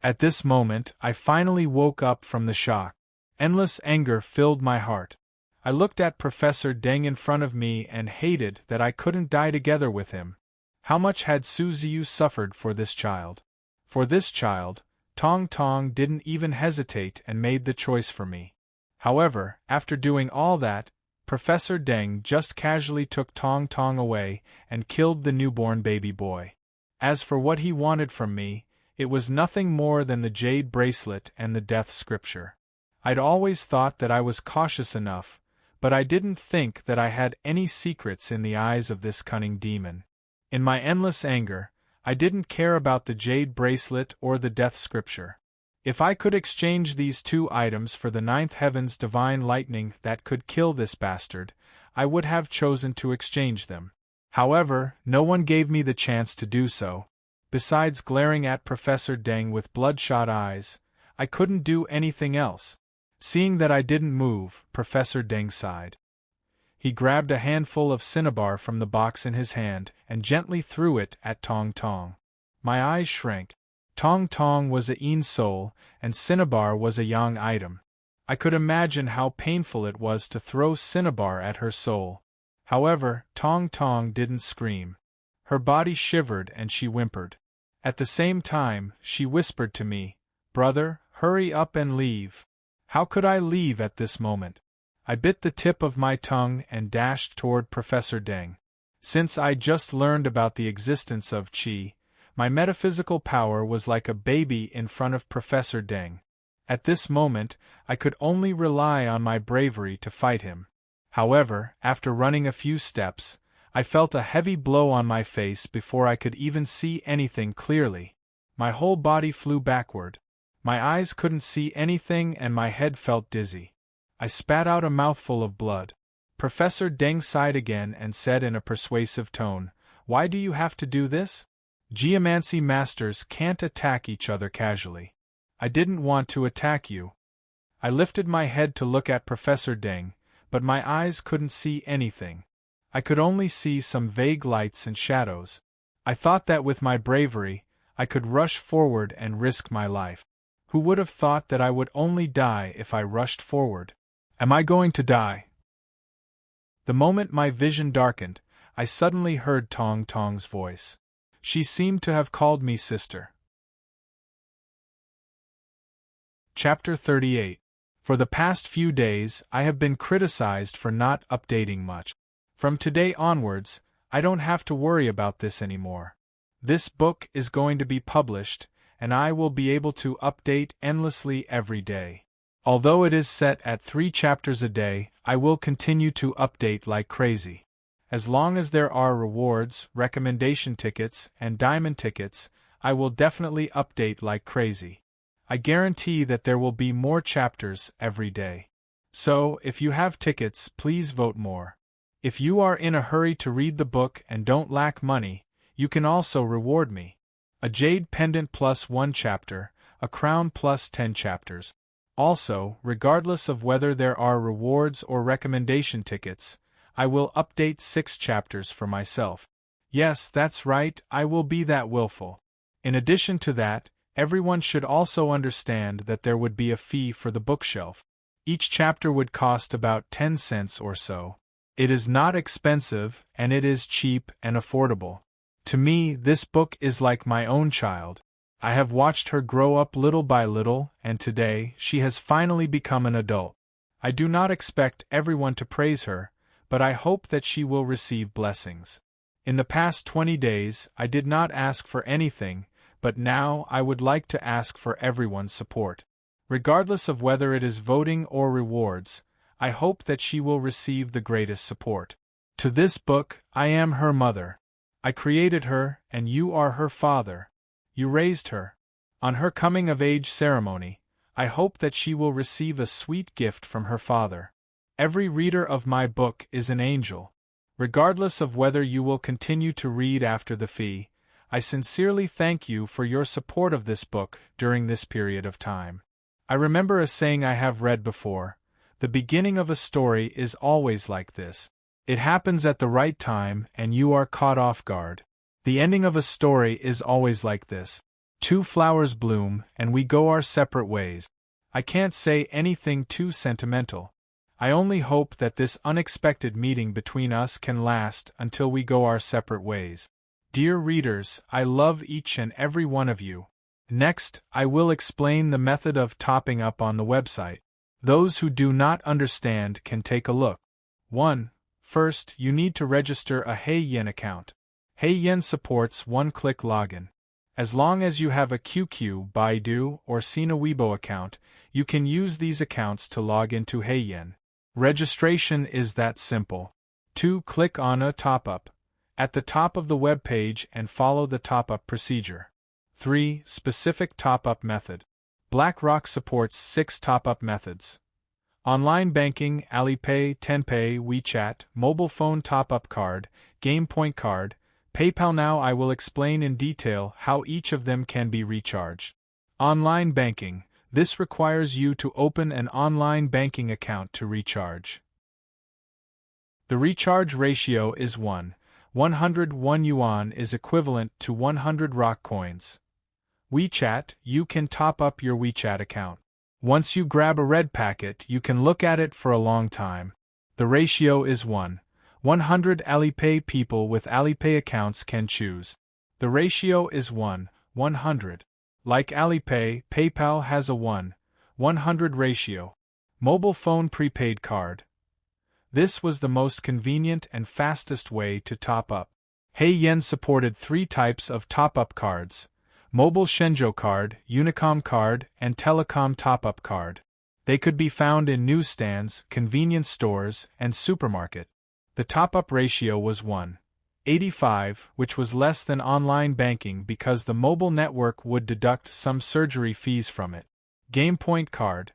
A: At this moment, I finally woke up from the shock. Endless anger filled my heart. I looked at Professor Deng in front of me and hated that I couldn't die together with him. How much had Suzu suffered for this child? For this child, Tong Tong didn't even hesitate and made the choice for me. However, after doing all that, Professor Deng just casually took Tong Tong away and killed the newborn baby boy. As for what he wanted from me, it was nothing more than the jade bracelet and the death scripture. I'd always thought that I was cautious enough, but I didn't think that I had any secrets in the eyes of this cunning demon. In my endless anger, I didn't care about the jade bracelet or the death scripture. If I could exchange these 2 items for the 9th heaven's divine lightning that could kill this bastard, I would have chosen to exchange them. However, no one gave me the chance to do so. Besides glaring at Professor Deng with bloodshot eyes, I couldn't do anything else. Seeing that I didn't move, Professor Deng sighed. He grabbed a handful of cinnabar from the box in his hand and gently threw it at Tong Tong. My eyes shrank. Tong Tong was a Yin soul, and cinnabar was a Yang item. I could imagine how painful it was to throw cinnabar at her soul. However, Tong Tong didn't scream. Her body shivered and she whimpered. At the same time, she whispered to me, "Brother, hurry up and leave." How could I leave at this moment? I bit the tip of my tongue and dashed toward Professor Deng. Since I just learned about the existence of Qi, my metaphysical power was like a baby in front of Professor Deng. At this moment, I could only rely on my bravery to fight him. However, after running a few steps, I felt a heavy blow on my face before I could even see anything clearly. My whole body flew backward. My eyes couldn't see anything and my head felt dizzy. I spat out a mouthful of blood. Professor Deng sighed again and said in a persuasive tone, "Why do you have to do this? Geomancy masters can't attack each other casually." "I didn't want to attack you." I lifted my head to look at Professor Deng, but my eyes couldn't see anything. I could only see some vague lights and shadows. I thought that with my bravery, I could rush forward and risk my life. Who would have thought that I would only die if I rushed forward? Am I going to die? The moment my vision darkened, I suddenly heard Tong Tong's voice. She seemed to have called me sister. Chapter 38. For the past few days, I have been criticized for not updating much. From today onwards, I don't have to worry about this anymore. This book is going to be published, and I will be able to update endlessly every day. Although it is set at 3 chapters a day, I will continue to update like crazy. As long as there are rewards, recommendation tickets, and diamond tickets, I will definitely update like crazy. I guarantee that there will be more chapters every day. So, if you have tickets, please vote more. If you are in a hurry to read the book and don't lack money, you can also reward me. A jade pendant plus 1 chapter, a crown plus 10 chapters. Also, regardless of whether there are rewards or recommendation tickets, I will update 6 chapters for myself. Yes, that's right, I will be that willful. In addition to that, everyone should also understand that there would be a fee for the bookshelf. Each chapter would cost about 10 cents or so. It is not expensive, and it is cheap and affordable. To me, this book is like my own child. I have watched her grow up little by little, and today, she has finally become an adult. I do not expect everyone to praise her, but I hope that she will receive blessings. In the past 20 days, I did not ask for anything, but now I would like to ask for everyone's support. Regardless of whether it is voting or rewards, I hope that she will receive the greatest support. To this book, I am her mother. I created her, and you are her father. You raised her. On her coming-of-age ceremony, I hope that she will receive a sweet gift from her father. Every reader of my book is an angel. Regardless of whether you will continue to read after the fee, I sincerely thank you for your support of this book during this period of time. I remember a saying I have read before: the beginning of a story is always like this. It happens at the right time and you are caught off guard. The ending of a story is always like this. 2 flowers bloom and we go our separate ways. I can't say anything too sentimental. I only hope that this unexpected meeting between us can last until we go our separate ways. Dear readers, I love each and every one of you. Next, I will explain the method of topping up on the website. Those who do not understand can take a look. 1. First, you need to register a HeyYen account. HeyYen supports one-click login. As long as you have a QQ, Baidu, or Sina Weibo account, you can use these accounts to log into HeyYen. Registration is that simple. 2. Click on a top-up at the top of the web page and follow the top-up procedure. 3. Specific top-up method. BlackRock supports 6 top-up methods. Online banking, Alipay, Tenpay, WeChat, mobile phone top-up card, GamePoint card, PayPal. Now I will explain in detail how each of them can be recharged. Online banking. This requires you to open an online banking account to recharge. The recharge ratio is 1. 101 yuan is equivalent to 100 rock coins. WeChat, you can top up your WeChat account. Once you grab a red packet, you can look at it for a long time. The ratio is 1. 100 Alipay people with Alipay accounts can choose. The ratio is 1:100. Like Alipay, PayPal has a 1:100 ratio. Mobile phone prepaid card. This was the most convenient and fastest way to top up. Hey Yen supported 3 types of top-up cards: Mobile Shenzhou card, Unicom card, and Telecom top-up card. They could be found in newsstands, convenience stores, and supermarket. The top-up ratio was 1:85, which was less than online banking because the mobile network would deduct some surgery fees from it. Game Point card.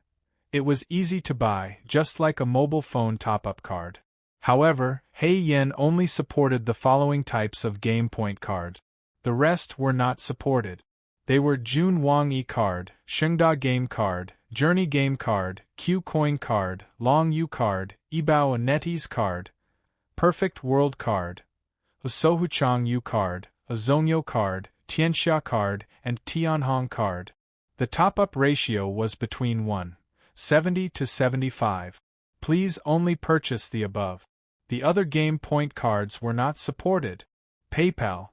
A: It was easy to buy, just like a mobile phone top-up card. However, Hey Yen only supported the following types of Game Point cards. The rest were not supported. They were Jun Wang E card, Shengda Game card, Journey Game card, Q Coin card, Long Yu card, Ibao NetEase card, Perfect World card, a Sohuchang Yu card, a Zhongyo card, Tianxia card, and Tianhong card. The top-up ratio was between 1:70 to 75. Please only purchase the above. The other Game Point cards were not supported. PayPal.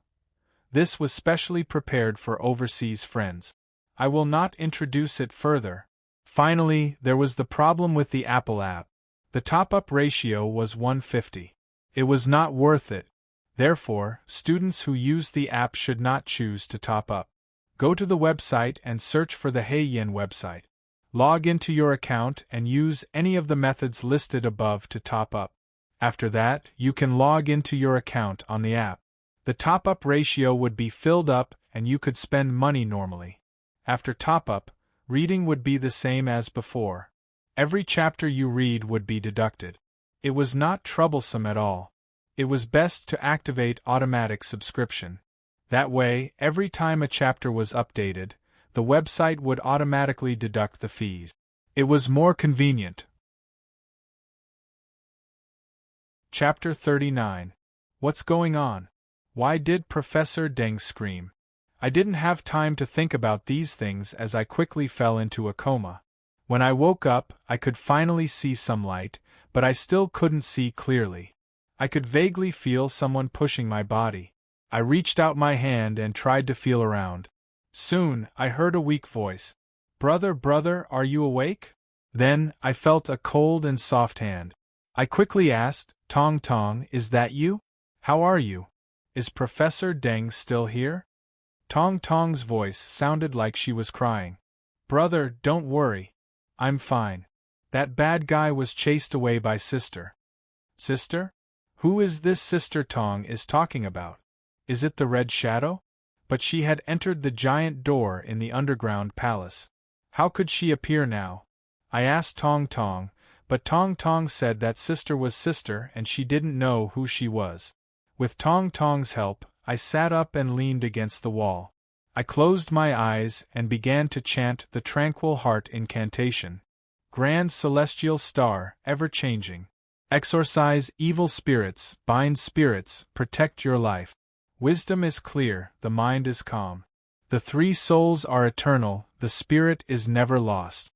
A: This was specially prepared for overseas friends. I will not introduce it further. Finally, there was the problem with the Apple app. The top-up ratio was 1:50. It was not worth it. Therefore, students who use the app should not choose to top up. Go to the website and search for the Hey Yen website. Log into your account and use any of the methods listed above to top up. After that, you can log into your account on the app. The top-up ratio would be filled up and you could spend money normally. After top-up, reading would be the same as before. Every chapter you read would be deducted. It was not troublesome at all. It was best to activate automatic subscription. That way, every time a chapter was updated, the website would automatically deduct the fees. It was more convenient. Chapter 39. What's going on? Why did Professor Deng scream? I didn't have time to think about these things as I quickly fell into a coma. When I woke up, I could finally see some light, but I still couldn't see clearly. I could vaguely feel someone pushing my body. I reached out my hand and tried to feel around. Soon, I heard a weak voice. "Brother, brother, are you awake?" Then, I felt a cold and soft hand. I quickly asked, "Tong Tong, is that you? How are you? Is Professor Deng still here?" Tong Tong's voice sounded like she was crying. "Brother, don't worry. I'm fine. That bad guy was chased away by Sister." "Sister? Who is this Sister Tong is talking about? Is it the Red Shadow?" But she had entered the giant door in the underground palace. How could she appear now? I asked Tong Tong, but Tong Tong said that Sister was Sister and she didn't know who she was. With Tong Tong's help, I sat up and leaned against the wall. I closed my eyes and began to chant the Tranquil Heart incantation. Grand Celestial Star, ever-changing. Exorcise evil spirits, bind spirits, protect your life. Wisdom is clear, the mind is calm. The 3 souls are eternal, the spirit is never lost.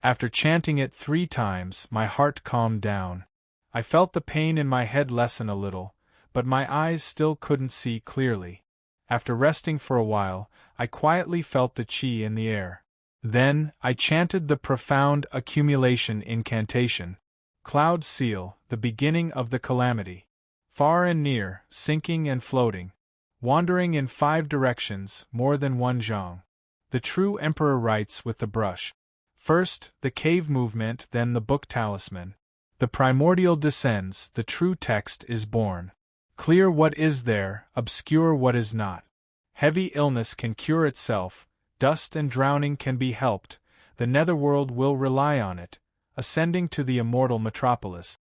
A: After chanting it 3 times, my heart calmed down. I felt the pain in my head lessen a little, but my eyes still couldn't see clearly. After resting for a while, I quietly felt the qi in the air. Then, I chanted the profound accumulation incantation. Cloud seal, the beginning of the calamity. Far and near, sinking and floating. Wandering in 5 directions, more than one zhang. The true emperor writes with the brush. First, the cave movement, then the book talisman. The primordial descends, the true text is born. Clear what is there, obscure what is not. Heavy illness can cure itself, dust and drowning can be helped, the netherworld will rely on it, ascending to the immortal metropolis.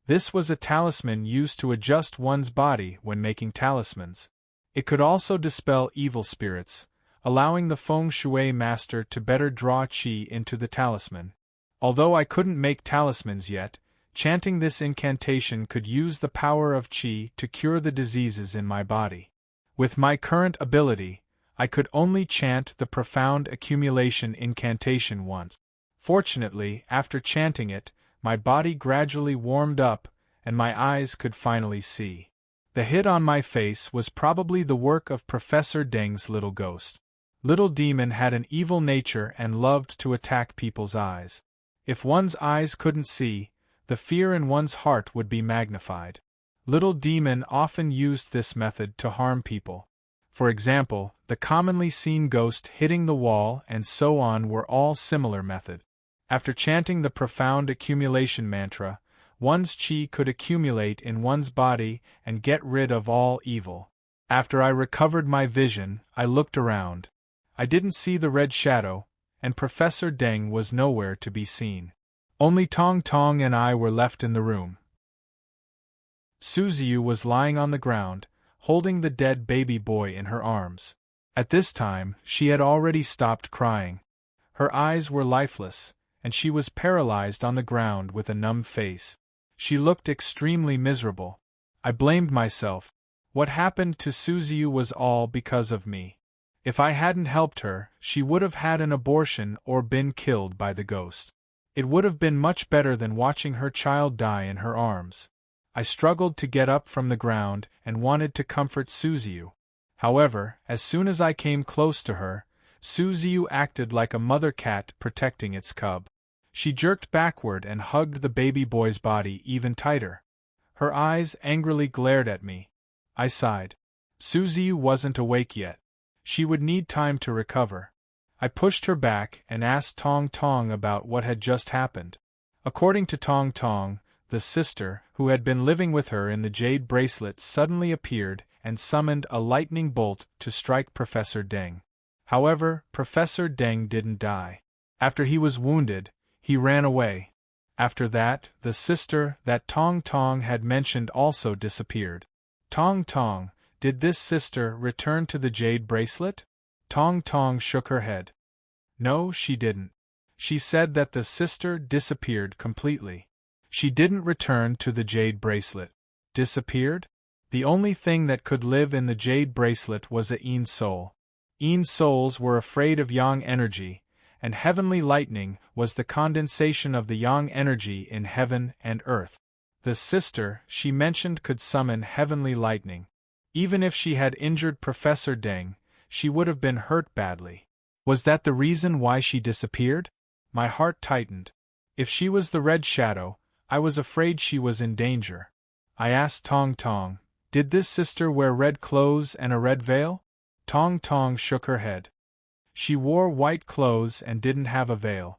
A: This was a talisman used to adjust one's body when making talismans. It could also dispel evil spirits, allowing the feng shui master to better draw qi into the talisman. Although I couldn't make talismans yet, chanting this incantation could use the power of qi to cure the diseases in my body. With my current ability, I could only chant the profound accumulation incantation once. Fortunately, after chanting it, my body gradually warmed up, and my eyes could finally see. The hit on my face was probably the work of Professor Deng's little ghost. Little demon had an evil nature and loved to attack people's eyes. If one's eyes couldn't see, the fear in one's heart would be magnified. Little demon often used this method to harm people. For example, the commonly seen ghost hitting the wall and so on were all similar method. After chanting the profound accumulation mantra, one's chi could accumulate in one's body and get rid of all evil. After I recovered my vision, I looked around. I didn't see the red shadow, and Professor Deng was nowhere to be seen. Only Tong Tong and I were left in the room. Suziu was lying on the ground, holding the dead baby boy in her arms. At this time, she had already stopped crying. Her eyes were lifeless, and she was paralyzed on the ground with a numb face. She looked extremely miserable. I blamed myself. What happened to Suziu was all because of me. If I hadn't helped her, she would have had an abortion or been killed by the ghost. It would have been much better than watching her child die in her arms. I struggled to get up from the ground and wanted to comfort Suziu. However, as soon as I came close to her, Suziu acted like a mother cat protecting its cub. She jerked backward and hugged the baby boy's body even tighter. Her eyes angrily glared at me. I sighed. Suziu wasn't awake yet. She would need time to recover. I pushed her back and asked Tong Tong about what had just happened. According to Tong Tong, the sister, who had been living with her in the jade bracelet, suddenly appeared and summoned a lightning bolt to strike Professor Deng. However, Professor Deng didn't die. After he was wounded, he ran away. After that, the sister that Tong Tong had mentioned also disappeared. Tong Tong, did this sister return to the jade bracelet? Tong Tong shook her head. No, she didn't. She said that the sister disappeared completely. She didn't return to the jade bracelet. Disappeared? The only thing that could live in the jade bracelet was a Yin soul. Yin souls were afraid of yang energy, and heavenly lightning was the condensation of the yang energy in heaven and earth. The sister she mentioned could summon heavenly lightning. Even if she had injured Professor Deng, she would have been hurt badly. Was that the reason why she disappeared? My heart tightened. If she was the Red Shadow, I was afraid she was in danger. I asked Tong Tong, did this sister wear red clothes and a red veil? Tong Tong shook her head. She wore white clothes and didn't have a veil.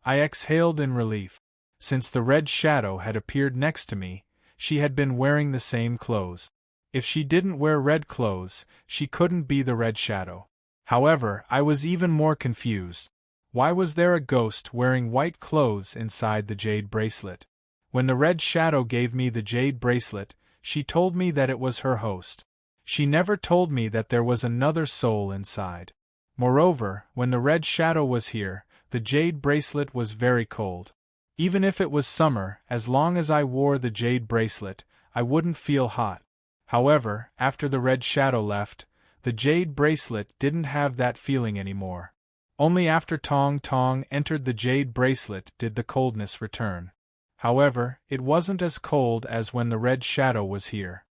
A: I exhaled in relief. Since the Red Shadow had appeared next to me, she had been wearing the same clothes. If she didn't wear red clothes, she couldn't be the Red Shadow. However, I was even more confused. Why was there a ghost wearing white clothes inside the jade bracelet? When the Red Shadow gave me the jade bracelet, she told me that it was her host. She never told me that there was another soul inside. Moreover, when the Red Shadow was here, the jade bracelet was very cold. Even if it was summer, as long as I wore the jade bracelet, I wouldn't feel hot. However, after the Red Shadow left, the jade bracelet didn't have that feeling anymore. Only after Tong Tong entered the jade bracelet did the coldness return. However, it wasn't as cold as when the Red Shadow was here.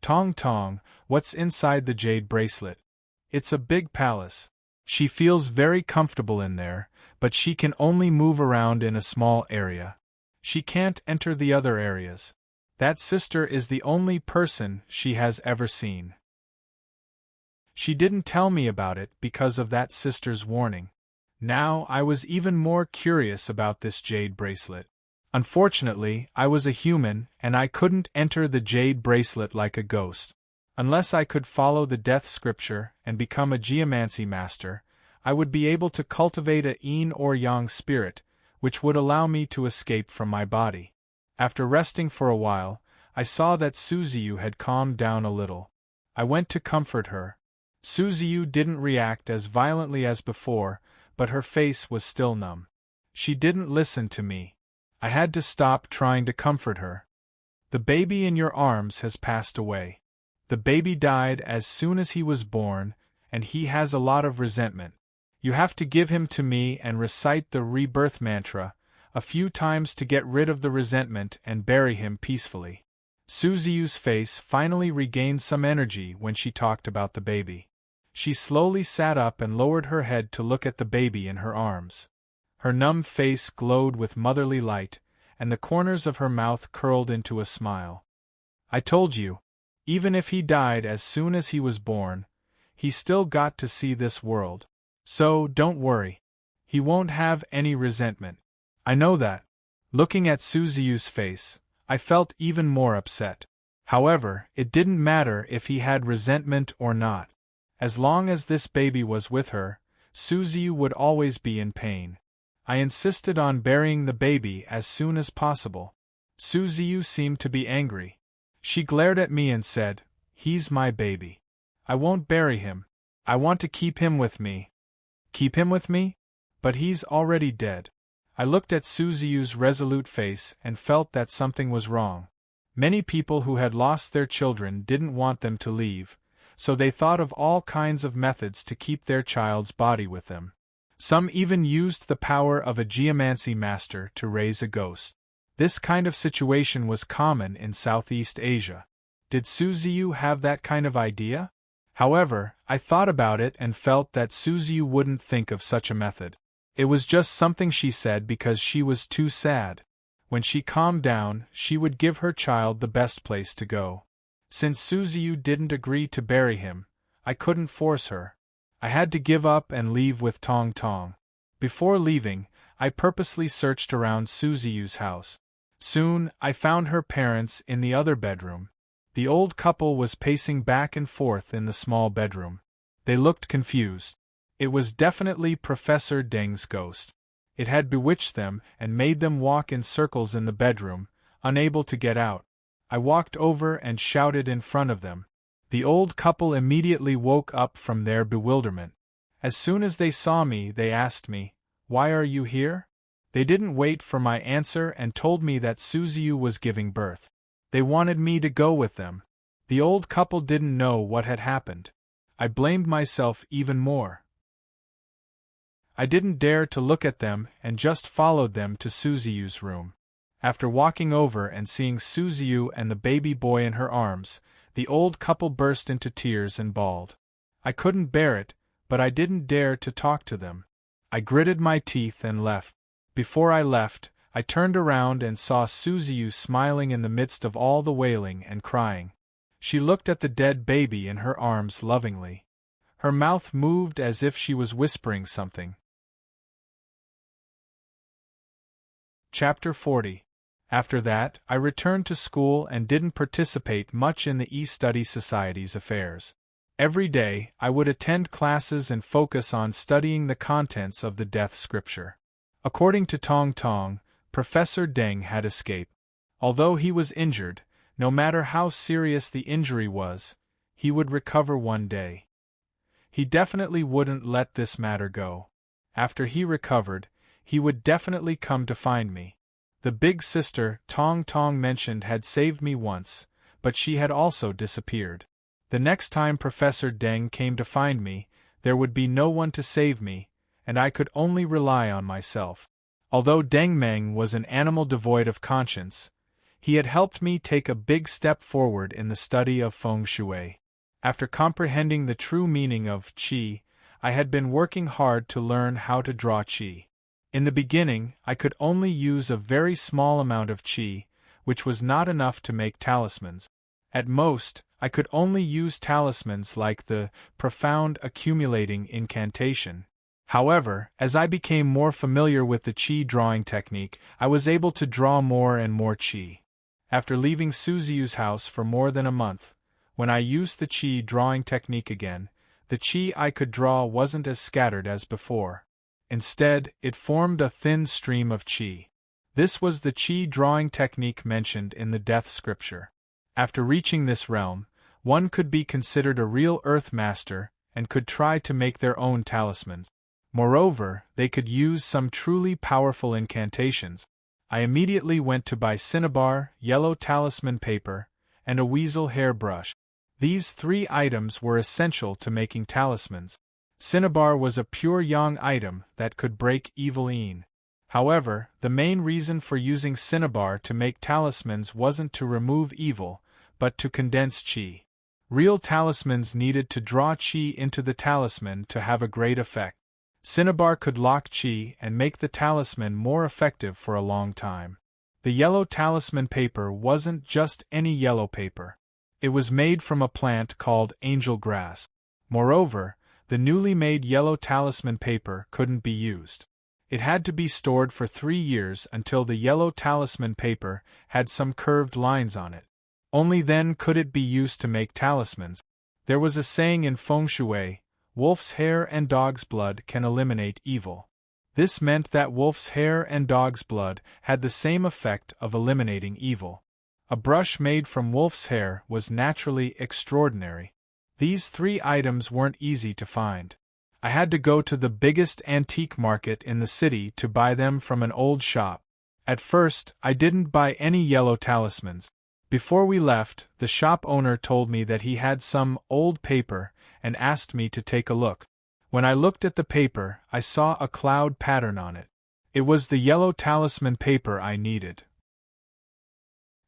A: Tong Tong, what's inside the jade bracelet? It's a big palace. She feels very comfortable in there, but she can only move around in a small area. She can't enter the other areas. That sister is the only person she has ever seen. She didn't tell me about it because of that sister's warning. Now I was even more curious about this jade bracelet. Unfortunately, I was a human, and I couldn't enter the jade bracelet like a ghost. Unless I could follow the death scripture and become a geomancy master, I would be able to cultivate a yin or yang spirit, which would allow me to escape from my body. After resting for a while, I saw that Suziu had calmed down a little. I went to comfort her. Suziu didn't react as violently as before, but her face was still numb. She didn't listen to me. I had to stop trying to comfort her. The baby in your arms has passed away. The baby died as soon as he was born, and he has a lot of resentment. You have to give him to me and recite the rebirth mantra, a few times to get rid of the resentment and bury him peacefully. Suziu's face finally regained some energy when she talked about the baby. She slowly sat up and lowered her head to look at the baby in her arms. Her numb face glowed with motherly light, and the corners of her mouth curled into a smile. I told you, even if he died as soon as he was born, he still got to see this world. So, don't worry. He won't have any resentment. I know that. Looking at Suziu's face, I felt even more upset. However, it didn't matter if he had resentment or not. As long as this baby was with her, Suziu would always be in pain. I insisted on burying the baby as soon as possible. Suziu seemed to be angry. She glared at me and said, "He's my baby. I won't bury him. I want to keep him with me." Keep him with me? But he's already dead. I looked at Suziu's resolute face and felt that something was wrong. Many people who had lost their children didn't want them to leave, so they thought of all kinds of methods to keep their child's body with them. Some even used the power of a geomancy master to raise a ghost. This kind of situation was common in Southeast Asia. Did Suziu have that kind of idea? However, I thought about it and felt that Suziu wouldn't think of such a method. It was just something she said because she was too sad. When she calmed down, she would give her child the best place to go. Since Suziu didn't agree to bury him, I couldn't force her. I had to give up and leave with Tong Tong. Before leaving, I purposely searched around Suziu's house. Soon, I found her parents in the other bedroom. The old couple was pacing back and forth in the small bedroom. They looked confused. It was definitely Professor Deng's ghost. It had bewitched them and made them walk in circles in the bedroom, unable to get out. I walked over and shouted in front of them. The old couple immediately woke up from their bewilderment. As soon as they saw me, they asked me, "Why are you here?" They didn't wait for my answer and told me that Suziu was giving birth. They wanted me to go with them. The old couple didn't know what had happened. I blamed myself even more. I didn't dare to look at them and just followed them to Suziu's room. After walking over and seeing Suziu and the baby boy in her arms, the old couple burst into tears and bawled. I couldn't bear it, but I didn't dare to talk to them. I gritted my teeth and left. Before I left, I turned around and saw Suziu smiling in the midst of all the wailing and crying. She looked at the dead baby in her arms lovingly. Her mouth moved as if she was whispering something. Chapter 40. After that, I returned to school and didn't participate much in the E-Study Society's affairs. Every day, I would attend classes and focus on studying the contents of the Death Scripture. According to Tong Tong, Professor Deng had escaped. Although he was injured, no matter how serious the injury was, he would recover one day. He definitely wouldn't let this matter go. After he recovered, he would definitely come to find me. The big sister Tong Tong mentioned had saved me once, but she had also disappeared. The next time Professor Deng came to find me, there would be no one to save me, and I could only rely on myself. Although Deng Meng was an animal devoid of conscience, he had helped me take a big step forward in the study of feng shui. After comprehending the true meaning of qi, I had been working hard to learn how to draw qi. In the beginning, I could only use a very small amount of qi, which was not enough to make talismans. At most, I could only use talismans like the profound accumulating incantation. However, as I became more familiar with the qi drawing technique, I was able to draw more and more qi. After leaving Suziu's house for more than a month, when I used the qi drawing technique again, the qi I could draw wasn't as scattered as before. Instead, it formed a thin stream of qi. This was the qi drawing technique mentioned in the Death Scripture. After reaching this realm, one could be considered a real Earth Master and could try to make their own talismans. Moreover, they could use some truly powerful incantations. I immediately went to buy cinnabar, yellow talisman paper, and a weasel hair brush. These 3 items were essential to making talismans. Cinnabar was a pure yang item that could break evil een. However, the main reason for using cinnabar to make talismans wasn't to remove evil, but to condense chi. Real talismans needed to draw chi into the talisman to have a great effect. Cinnabar could lock chi and make the talisman more effective for a long time. The yellow talisman paper wasn't just any yellow paper. It was made from a plant called angel grass. Moreover, the newly made yellow talisman paper couldn't be used. It had to be stored for 3 years until the yellow talisman paper had some curved lines on it. Only then could it be used to make talismans. There was a saying in feng shui, wolf's hair and dog's blood can eliminate evil. This meant that wolf's hair and dog's blood had the same effect of eliminating evil. A brush made from wolf's hair was naturally extraordinary. These 3 items weren't easy to find. I had to go to the biggest antique market in the city to buy them from an old shop. At first, I didn't buy any yellow talismans. Before we left, the shop owner told me that he had some old paper and asked me to take a look. When I looked at the paper, I saw a cloud pattern on it. It was the yellow talisman paper I needed.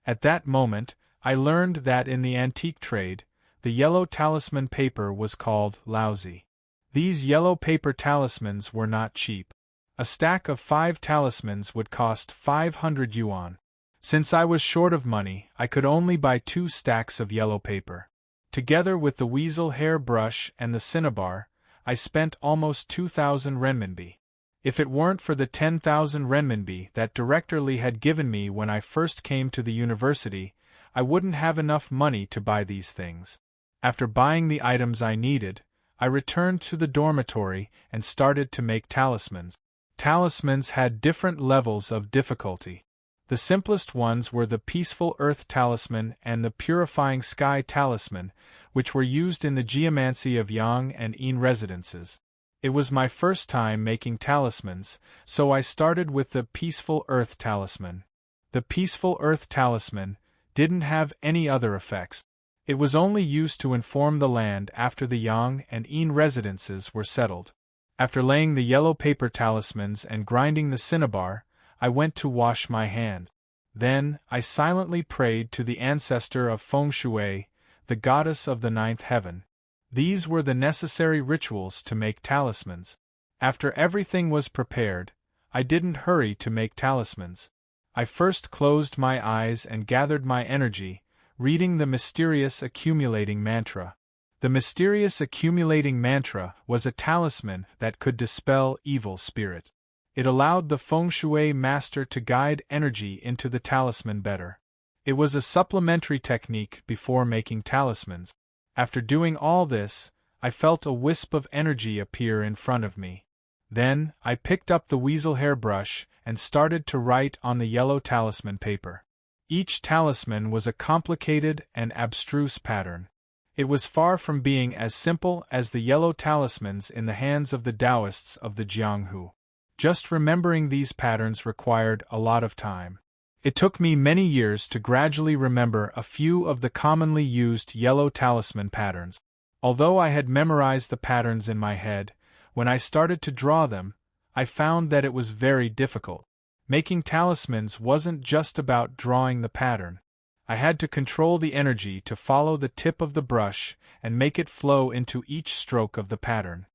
A: At that moment, I learned that in the antique trade, the yellow talisman paper was called lousy. These yellow paper talismans were not cheap. A stack of 5 talismans would cost 500 yuan. Since I was short of money, I could only buy 2 stacks of yellow paper. Together with the weasel hair brush and the cinnabar, I spent almost 2,000 renminbi. If it weren't for the 10,000 renminbi that Director Li had given me when I first came to the university, I wouldn't have enough money to buy these things. After buying the items I needed, I returned to the dormitory and started to make talismans. Talismans had different levels of difficulty. The simplest ones were the Peaceful Earth Talisman and the Purifying Sky Talisman, which were used in the geomancy of Yang and Yin residences. It was my first time making talismans, so I started with the Peaceful Earth Talisman. The Peaceful Earth Talisman didn't have any other effects. It was only used to inform the land after the Yang and Yin residences were settled. After laying the yellow paper talismans and grinding the cinnabar, I went to wash my hand. Then, I silently prayed to the ancestor of feng shui, the goddess of the 9th heaven. These were the necessary rituals to make talismans. After everything was prepared, I didn't hurry to make talismans. I first closed my eyes and gathered my energy, reading the mysterious accumulating mantra. The mysterious accumulating mantra was a talisman that could dispel evil spirits. It allowed the feng shui master to guide energy into the talisman better. It was a supplementary technique before making talismans. After doing all this, I felt a wisp of energy appear in front of me. Then, I picked up the weasel hair brush and started to write on the yellow talisman paper. Each talisman was a complicated and abstruse pattern. It was far from being as simple as the yellow talismans in the hands of the Taoists of the Jianghu. Just remembering these patterns required a lot of time. It took me many years to gradually remember a few of the commonly used yellow talisman patterns. Although I had memorized the patterns in my head, when I started to draw them, I found that it was very difficult. Making talismans wasn't just about drawing the pattern. I had to control the energy to follow the tip of the brush and make it flow into each stroke of the pattern.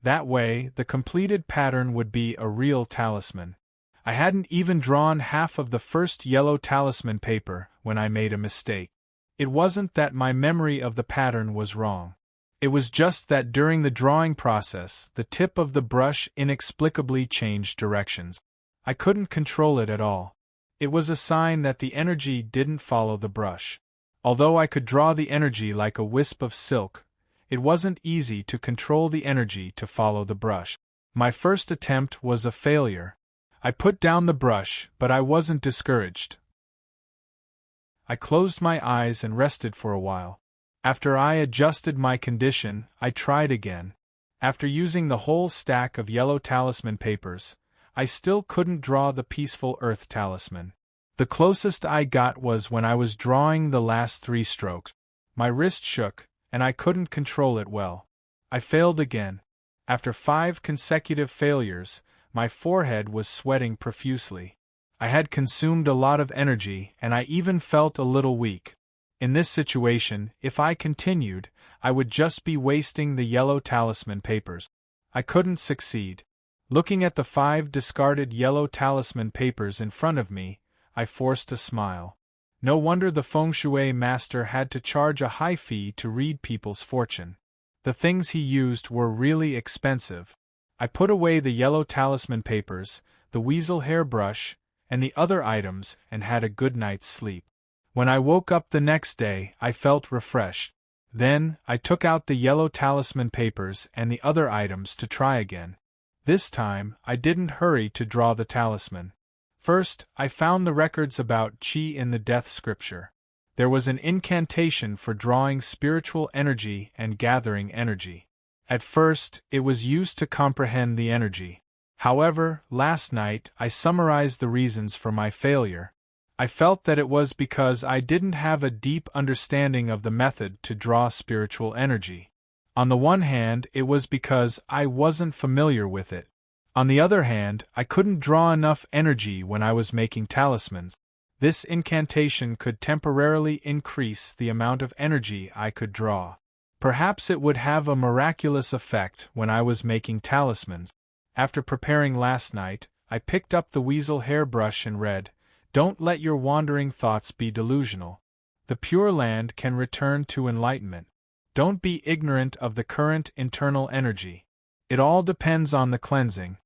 A: That way, the completed pattern would be a real talisman. I hadn't even drawn half of the first yellow talisman paper when I made a mistake. It wasn't that my memory of the pattern was wrong. It was just that during the drawing process, the tip of the brush inexplicably changed directions. I couldn't control it at all. It was a sign that the energy didn't follow the brush. Although I could draw the energy like a wisp of silk, it wasn't easy to control the energy to follow the brush. My first attempt was a failure. I put down the brush, but I wasn't discouraged. I closed my eyes and rested for a while. After I adjusted my condition, I tried again. After using the whole stack of yellow talisman papers, I still couldn't draw the Peaceful Earth Talisman. The closest I got was when I was drawing the last 3 strokes. My wrist shook, and I couldn't control it well. I failed again. After 5 consecutive failures, My forehead was sweating profusely. I had consumed a lot of energy, and I even felt a little weak. In this situation, if I continued, I would just be wasting the yellow talisman papers. I couldn't succeed. Looking at the 5 discarded yellow talisman papers in front of me, I forced a smile. No wonder the feng shui master had to charge a high fee to read people's fortune. The things he used were really expensive. I put away the yellow talisman papers, the weasel hairbrush, and the other items and had a good night's sleep. When I woke up the next day, I felt refreshed. Then, I took out the yellow talisman papers and the other items to try again. This time, I didn't hurry to draw the talisman. First, I found the records about qi in the death scripture. There was an incantation for drawing spiritual energy and gathering energy. At first, it was used to comprehend the energy. However, last night I summarized the reasons for my failure. I felt that it was because I didn't have a deep understanding of the method to draw spiritual energy. On the one hand, it was because I wasn't familiar with it. On the other hand, I couldn't draw enough energy when I was making talismans. This incantation could temporarily increase the amount of energy I could draw. Perhaps it would have a miraculous effect when I was making talismans. After preparing last night, I picked up the weasel hairbrush and read, "Don't let your wandering thoughts be delusional. The Pure Land can return to enlightenment. Don't be ignorant of the current internal energy. It all depends on the cleansing."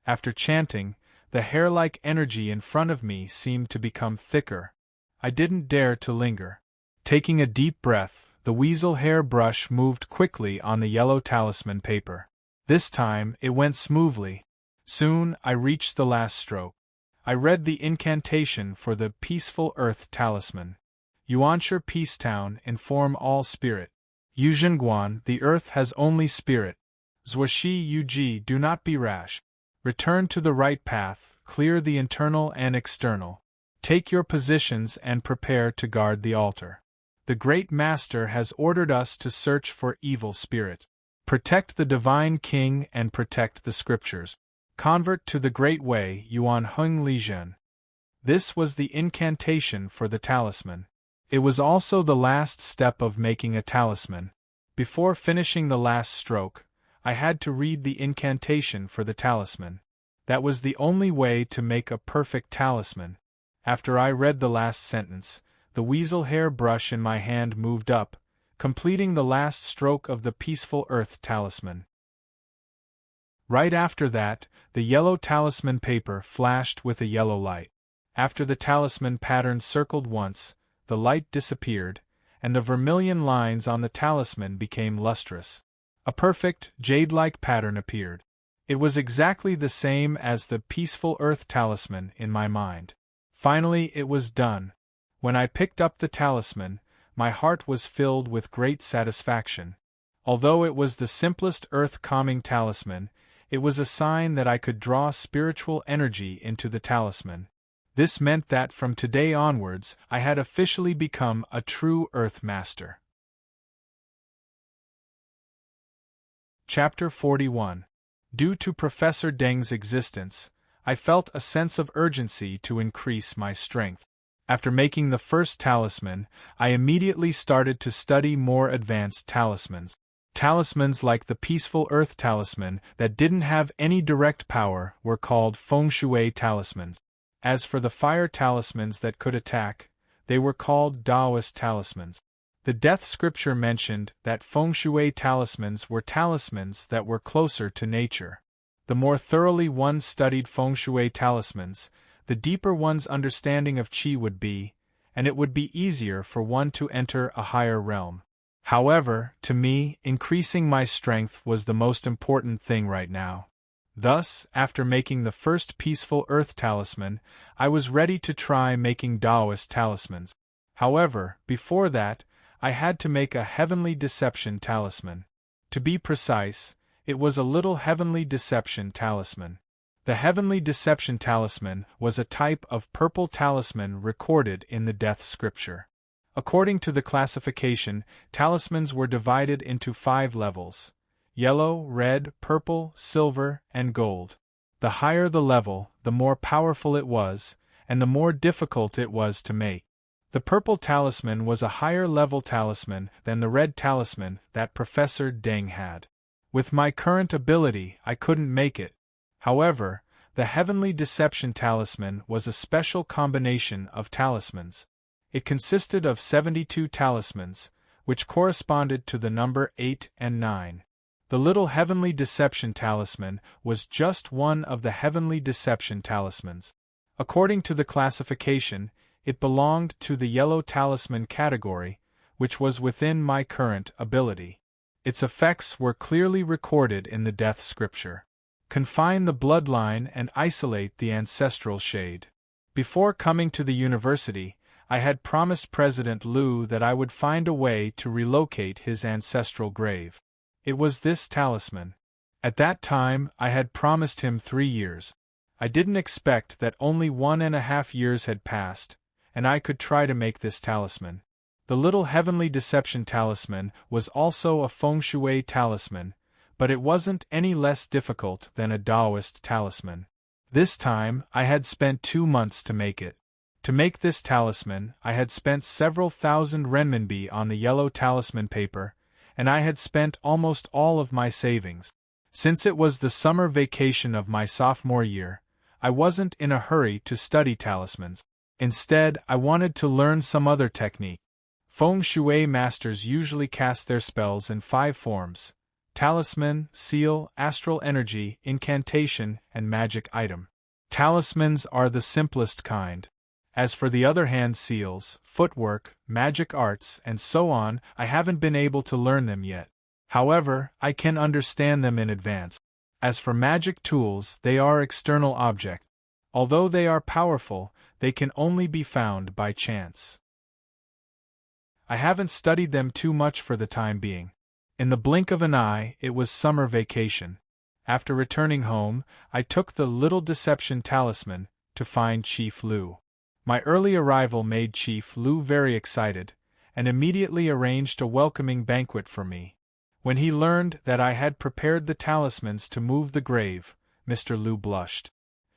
A: After chanting, the hair-like energy in front of me seemed to become thicker. I didn't dare to linger. Taking a deep breath, the weasel hairbrush moved quickly on the yellow talisman paper. This time, it went smoothly. Soon, I reached the last stroke. I read the incantation for the Peaceful Earth Talisman. Yuansher Peacetown, inform all spirit. Yuzhenguan, the earth has only spirit. Zhuashi Yuji, do not be rash. Return to the right path, clear the internal and external. Take your positions and prepare to guard the altar. The Great Master has ordered us to search for evil spirits. Protect the Divine King and protect the Scriptures. Convert to the Great Way, Yuan Heng Lijian. This was the incantation for the talisman. It was also the last step of making a talisman. Before finishing the last stroke, I had to read the incantation for the talisman. That was the only way to make a perfect talisman. After I read the last sentence, the weasel hair brush in my hand moved up, completing the last stroke of the Peaceful Earth Talisman. Right after that, the yellow talisman paper flashed with a yellow light. After the talisman pattern circled once, the light disappeared, and the vermilion lines on the talisman became lustrous. A perfect, jade-like pattern appeared. It was exactly the same as the Peaceful Earth Talisman in my mind. Finally, it was done. When I picked up the talisman, my heart was filled with great satisfaction. Although it was the simplest earth-calming talisman, it was a sign that I could draw spiritual energy into the talisman. This meant that from today onwards, I had officially become a true Earth Master. Chapter 41. Due to Professor Deng's existence, I felt a sense of urgency to increase my strength. After making the first talisman, I immediately started to study more advanced talismans. Talismans like the Peaceful Earth Talisman that didn't have any direct power were called feng shui talismans. As for the fire talismans that could attack, they were called Taoist talismans. The death scripture mentioned that feng shui talismans were talismans that were closer to nature. The more thoroughly one studied feng shui talismans, the deeper one's understanding of qi would be, and it would be easier for one to enter a higher realm. However, to me, increasing my strength was the most important thing right now. Thus, after making the first Peaceful Earth Talisman, I was ready to try making Taoist talismans. However, before that, I had to make a Heavenly Deception Talisman. To be precise, it was a little Heavenly Deception Talisman. The Heavenly Deception Talisman was a type of purple talisman recorded in the Death Scripture. According to the classification, talismans were divided into 5 levels: yellow, red, purple, silver, and gold. The higher the level, the more powerful it was, and the more difficult it was to make. The purple talisman was a higher level talisman than the red talisman that Professor Deng had. With my current ability, I couldn't make it. However, the Heavenly Deception Talisman was a special combination of talismans. It consisted of 72 talismans, which corresponded to the number 8 and 9. The little Heavenly Deception Talisman was just one of the Heavenly Deception Talismans. According to the classification, it belonged to the yellow talisman category, which was within my current ability. Its effects were clearly recorded in the death scripture. Confine the bloodline and isolate the ancestral shade. Before coming to the university, I had promised President Liu that I would find a way to relocate his ancestral grave. It was this talisman. At that time, I had promised him 3 years. I didn't expect that only 1.5 years had passed, and I could try to make this talisman. The little Heavenly Deception Talisman was also a feng shui talisman, but it wasn't any less difficult than a Taoist talisman. This time, I had spent 2 months to make it. To make this talisman, I had spent several thousand renminbi on the yellow talisman paper, and I had spent almost all of my savings. Since it was the summer vacation of my sophomore year, I wasn't in a hurry to study talismans. Instead, I wanted to learn some other technique. Feng shui masters usually cast their spells in 5 forms: talisman, seal, astral energy, incantation, and magic item. Talismans are the simplest kind. As for the other hand seals, footwork, magic arts, and so on, I haven't been able to learn them yet. However, I can understand them in advance. As for magic tools, they are external objects. Although they are powerful, they can only be found by chance. I haven't studied them too much for the time being. In the blink of an eye, it was summer vacation. After returning home, I took the little deception talisman to find Chief Liu. My early arrival made Chief Liu very excited, and immediately arranged a welcoming banquet for me. When he learned that I had prepared the talismans to move the grave, Mr. Liu blushed.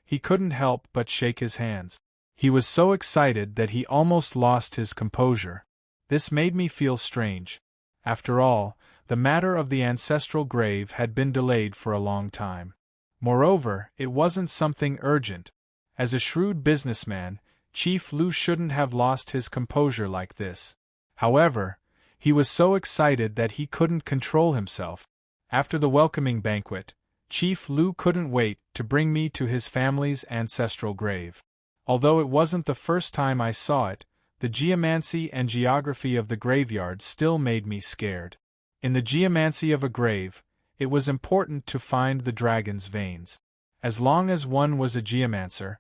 A: He couldn't help but shake his hands. He was so excited that he almost lost his composure. This made me feel strange. After all, the matter of the ancestral grave had been delayed for a long time. Moreover, it wasn't something urgent. As a shrewd businessman, Chief Liu shouldn't have lost his composure like this. However, he was so excited that he couldn't control himself. After the welcoming banquet, Chief Liu couldn't wait to bring me to his family's ancestral grave. Although it wasn't the first time I saw it, the geomancy and geography of the graveyard still made me scared. In the geomancy of a grave, it was important to find the dragon's veins. As long as one was a geomancer,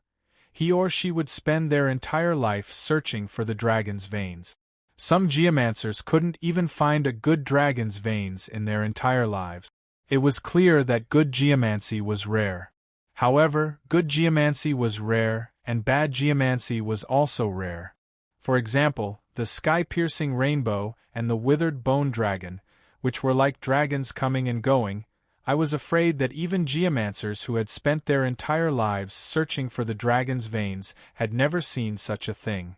A: he or she would spend their entire life searching for the dragon's veins. Some geomancers couldn't even find a good dragon's veins in their entire lives. It was clear that good geomancy was rare. However, good geomancy was rare, and bad geomancy was also rare. For example, the sky-piercing rainbow and the withered bone dragon, which were like dragons coming and going. I was afraid that even geomancers who had spent their entire lives searching for the dragon's veins had never seen such a thing.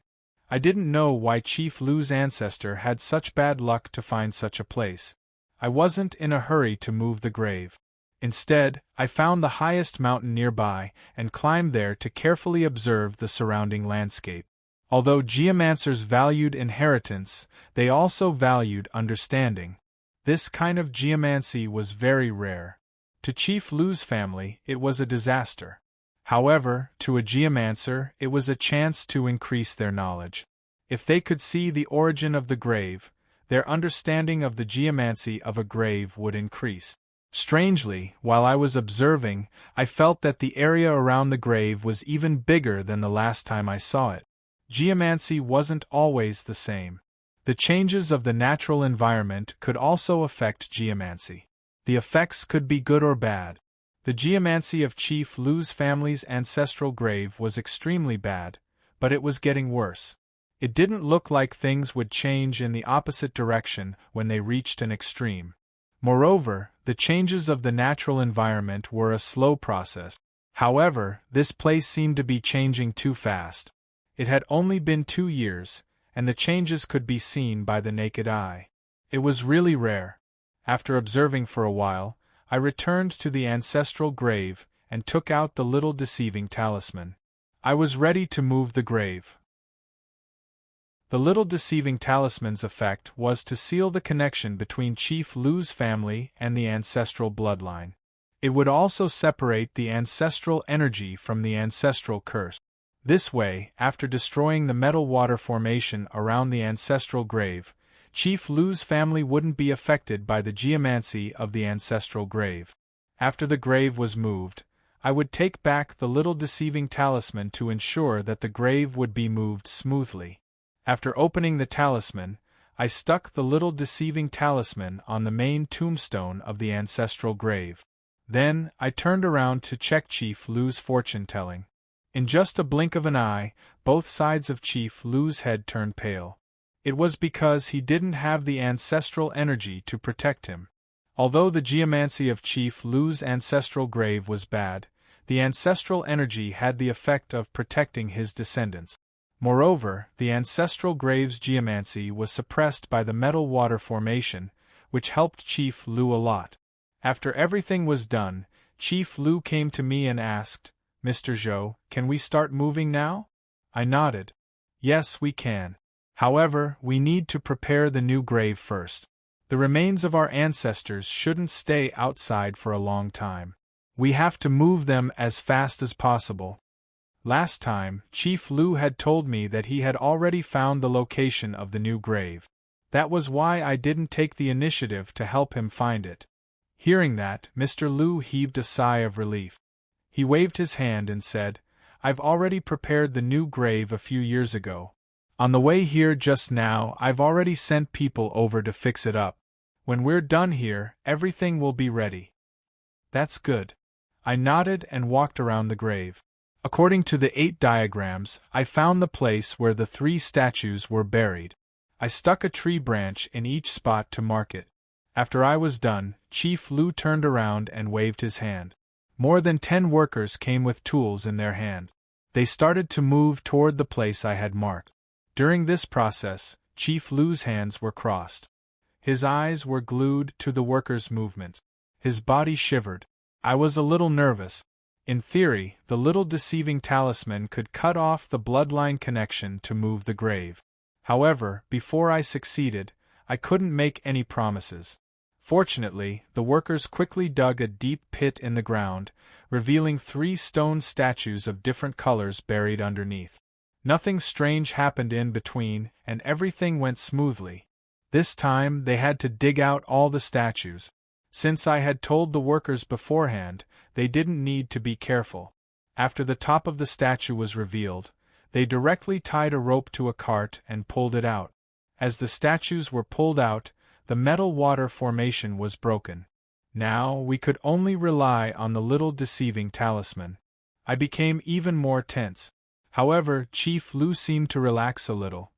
A: I didn't know why Chief Liu's ancestor had such bad luck to find such a place. I wasn't in a hurry to move the grave. Instead, I found the highest mountain nearby and climbed there to carefully observe the surrounding landscape. Although geomancers valued inheritance, they also valued understanding. This kind of geomancy was very rare. To Chief Liu's family, it was a disaster. However, to a geomancer, it was a chance to increase their knowledge. If they could see the origin of the grave, their understanding of the geomancy of a grave would increase. Strangely, while I was observing, I felt that the area around the grave was even bigger than the last time I saw it. Geomancy wasn't always the same. The changes of the natural environment could also affect geomancy. The effects could be good or bad. The geomancy of Chief Liu's family's ancestral grave was extremely bad, but it was getting worse. It didn't look like things would change in the opposite direction when they reached an extreme. Moreover, the changes of the natural environment were a slow process. However, this place seemed to be changing too fast. It had only been 2 years, and the changes could be seen by the naked eye. It was really rare. After observing for a while, I returned to the ancestral grave and took out the little deceiving talisman. I was ready to move the grave. The little deceiving talisman's effect was to seal the connection between Chief Lu's family and the ancestral bloodline. It would also separate the ancestral energy from the ancestral curse. This way, after destroying the metal water formation around the ancestral grave, Chief Lu's family wouldn't be affected by the geomancy of the ancestral grave. After the grave was moved, I would take back the little deceiving talisman to ensure that the grave would be moved smoothly. After opening the talisman, I stuck the little deceiving talisman on the main tombstone of the ancestral grave. Then, I turned around to check Chief Lu's fortune-telling. In just a blink of an eye, both sides of Chief Lu's head turned pale. It was because he didn't have the ancestral energy to protect him. Although the geomancy of Chief Lu's ancestral grave was bad, the ancestral energy had the effect of protecting his descendants. Moreover, the ancestral grave's geomancy was suppressed by the metal water formation, which helped Chief Lu a lot. After everything was done, Chief Lu came to me and asked, "Mr. Zhou, can we start moving now?" I nodded. "Yes, we can. However, we need to prepare the new grave first. The remains of our ancestors shouldn't stay outside for a long time. We have to move them as fast as possible." Last time, Chief Lu had told me that he had already found the location of the new grave. That was why I didn't take the initiative to help him find it. Hearing that, Mr. Lu heaved a sigh of relief. He waved his hand and said, "I've already prepared the new grave a few years ago. On the way here just now, I've already sent people over to fix it up. When we're done here, everything will be ready." "That's good." I nodded and walked around the grave. According to the 8 diagrams, I found the place where the 3 statues were buried. I stuck a tree branch in each spot to mark it. After I was done, Chief Lu turned around and waved his hand. More than 10 workers came with tools in their hand. They started to move toward the place I had marked. During this process, Chief Lu's hands were crossed. His eyes were glued to the workers' movement. His body shivered. I was a little nervous. In theory, the little deceiving talisman could cut off the bloodline connection to move the grave. However, before I succeeded, I couldn't make any promises. Fortunately, the workers quickly dug a deep pit in the ground, revealing 3 stone statues of different colors buried underneath. Nothing strange happened in between, and everything went smoothly. This time, they had to dig out all the statues. Since I had told the workers beforehand, they didn't need to be careful. After the top of the statue was revealed, they directly tied a rope to a cart and pulled it out. As the statues were pulled out, the metal water formation was broken. Now we could only rely on the little deceiving talisman. I became even more tense. However, Chief Lu seemed to relax a little.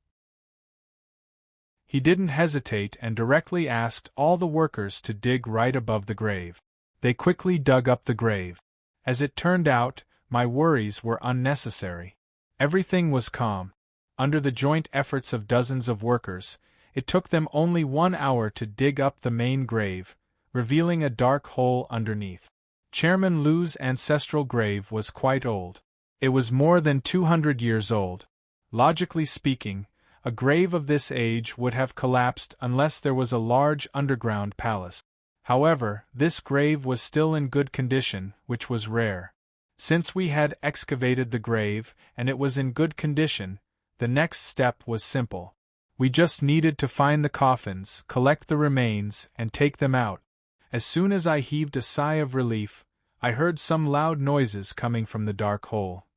A: He didn't hesitate and directly asked all the workers to dig right above the grave. They quickly dug up the grave. As it turned out, my worries were unnecessary. Everything was calm. Under the joint efforts of dozens of workers, it took them only 1 hour to dig up the main grave, revealing a dark hole underneath. Chairman Lu's ancestral grave was quite old. It was more than 200 years old. Logically speaking, a grave of this age would have collapsed unless there was a large underground palace. However, this grave was still in good condition, which was rare. Since we had excavated the grave and it was in good condition, the next step was simple. We just needed to find the coffins, collect the remains, and take them out. As soon as I heaved a sigh of relief, I heard some loud noises coming from the dark hole.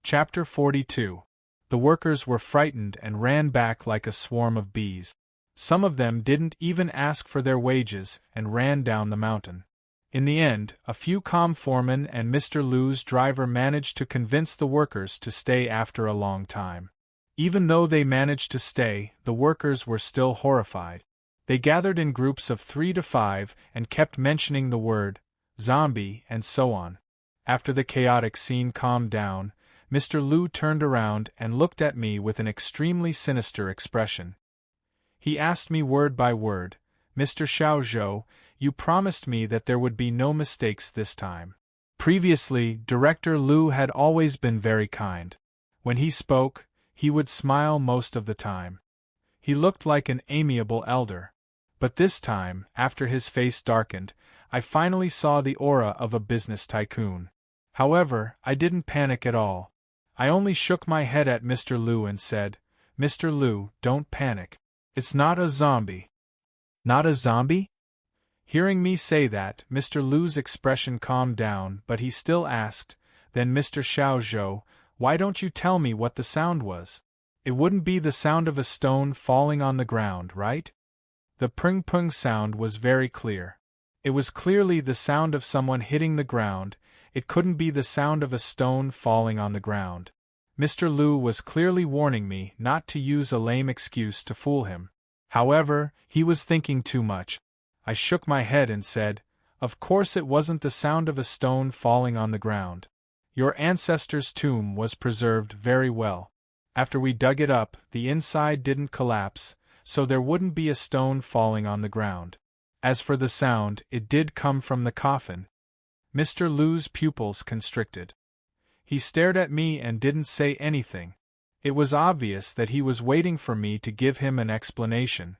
A: Chapter 42. The workers were frightened and ran back like a swarm of bees. Some of them didn't even ask for their wages and ran down the mountain. In the end, a few calm foremen and Mr. Lu's driver managed to convince the workers to stay after a long time. Even though they managed to stay, the workers were still horrified. They gathered in groups of 3 to 5 and kept mentioning the word zombie and so on. After the chaotic scene calmed down, Mr. Lu turned around and looked at me with an extremely sinister expression. He asked me word by word, "Mr. Xiaozhou, you promised me that there would be no mistakes this time." Previously, Director Lu had always been very kind. When he spoke, he would smile most of the time. He looked like an amiable elder. But this time, after his face darkened, I finally saw the aura of a business tycoon. However, I didn't panic at all. I only shook my head at Mr. Lu and said, "Mr. Lu, don't panic. It's not a zombie."
B: Not a zombie?
A: Hearing me say that, Mr. Lu's expression calmed down, but he still asked, "Then Mr. Xiaozhou, why don't you tell me what the sound was? It wouldn't be the sound of a stone falling on the ground, right?" The pung-pung sound was very clear. It was clearly the sound of someone hitting the ground. It couldn't be the sound of a stone falling on the ground. Mr. Lu was clearly warning me not to use a lame excuse to fool him. However, he was thinking too much. I shook my head and said, "Of course it wasn't the sound of a stone falling on the ground. Your ancestor's tomb was preserved very well. After we dug it up, the inside didn't collapse, so there wouldn't be a stone falling on the ground. As for the sound, it did come from the coffin." Mr. Lu's pupils constricted. He stared at me and didn't say anything. It was obvious that he was waiting for me to give him an explanation.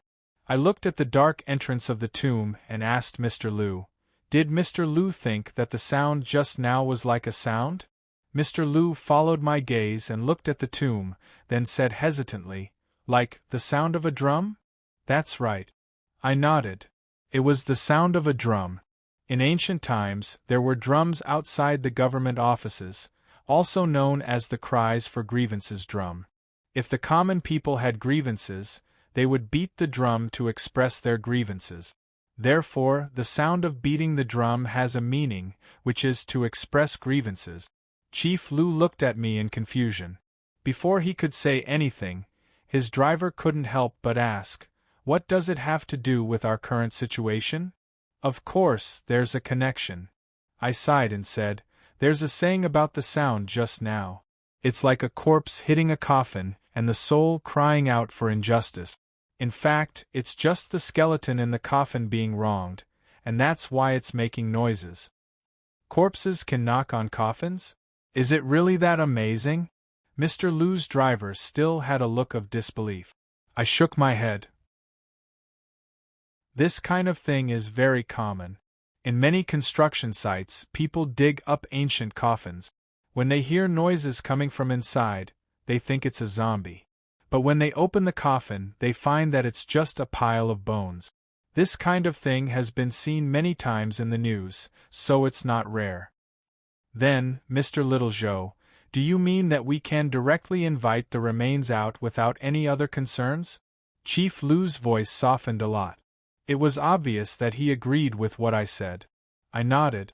A: I looked at the dark entrance of the tomb and asked Mr. Lu, "Did Mr. Lu think that the sound just now was like a sound?" Mr. Lu followed my gaze and looked at the tomb, then said hesitantly, "Like the sound of a drum?" "That's right." I nodded. It was the sound of a drum. In ancient times, there were drums outside the government offices, also known as the cries for grievances drum. If the common people had grievances, they would beat the drum to express their grievances. Therefore, the sound of beating the drum has a meaning, which is to express grievances. Chief Lu looked at me in confusion. Before he could say anything, his driver couldn't help but ask, "What does it have to do with our current situation?" "Of course, there's a connection." I sighed and said, "There's a saying about the sound just now. It's like a corpse hitting a coffin and the soul crying out for injustice. In fact, it's just the skeleton in the coffin being wronged, and that's why it's making noises." Corpses can knock on coffins? Is it really that amazing? Mr. Lu's driver still had a look of disbelief. I shook my head. This kind of thing is very common. In many construction sites, people dig up ancient coffins. When they hear noises coming from inside, they think it's a zombie. But when they open the coffin, they find that it's just a pile of bones. This kind of thing has been seen many times in the news, so it's not rare. Then, Mr. Littlezhou, do you mean that we can directly invite the remains out without any other concerns? Chief Lu's voice softened a lot. It was obvious that he agreed with what I said. I nodded.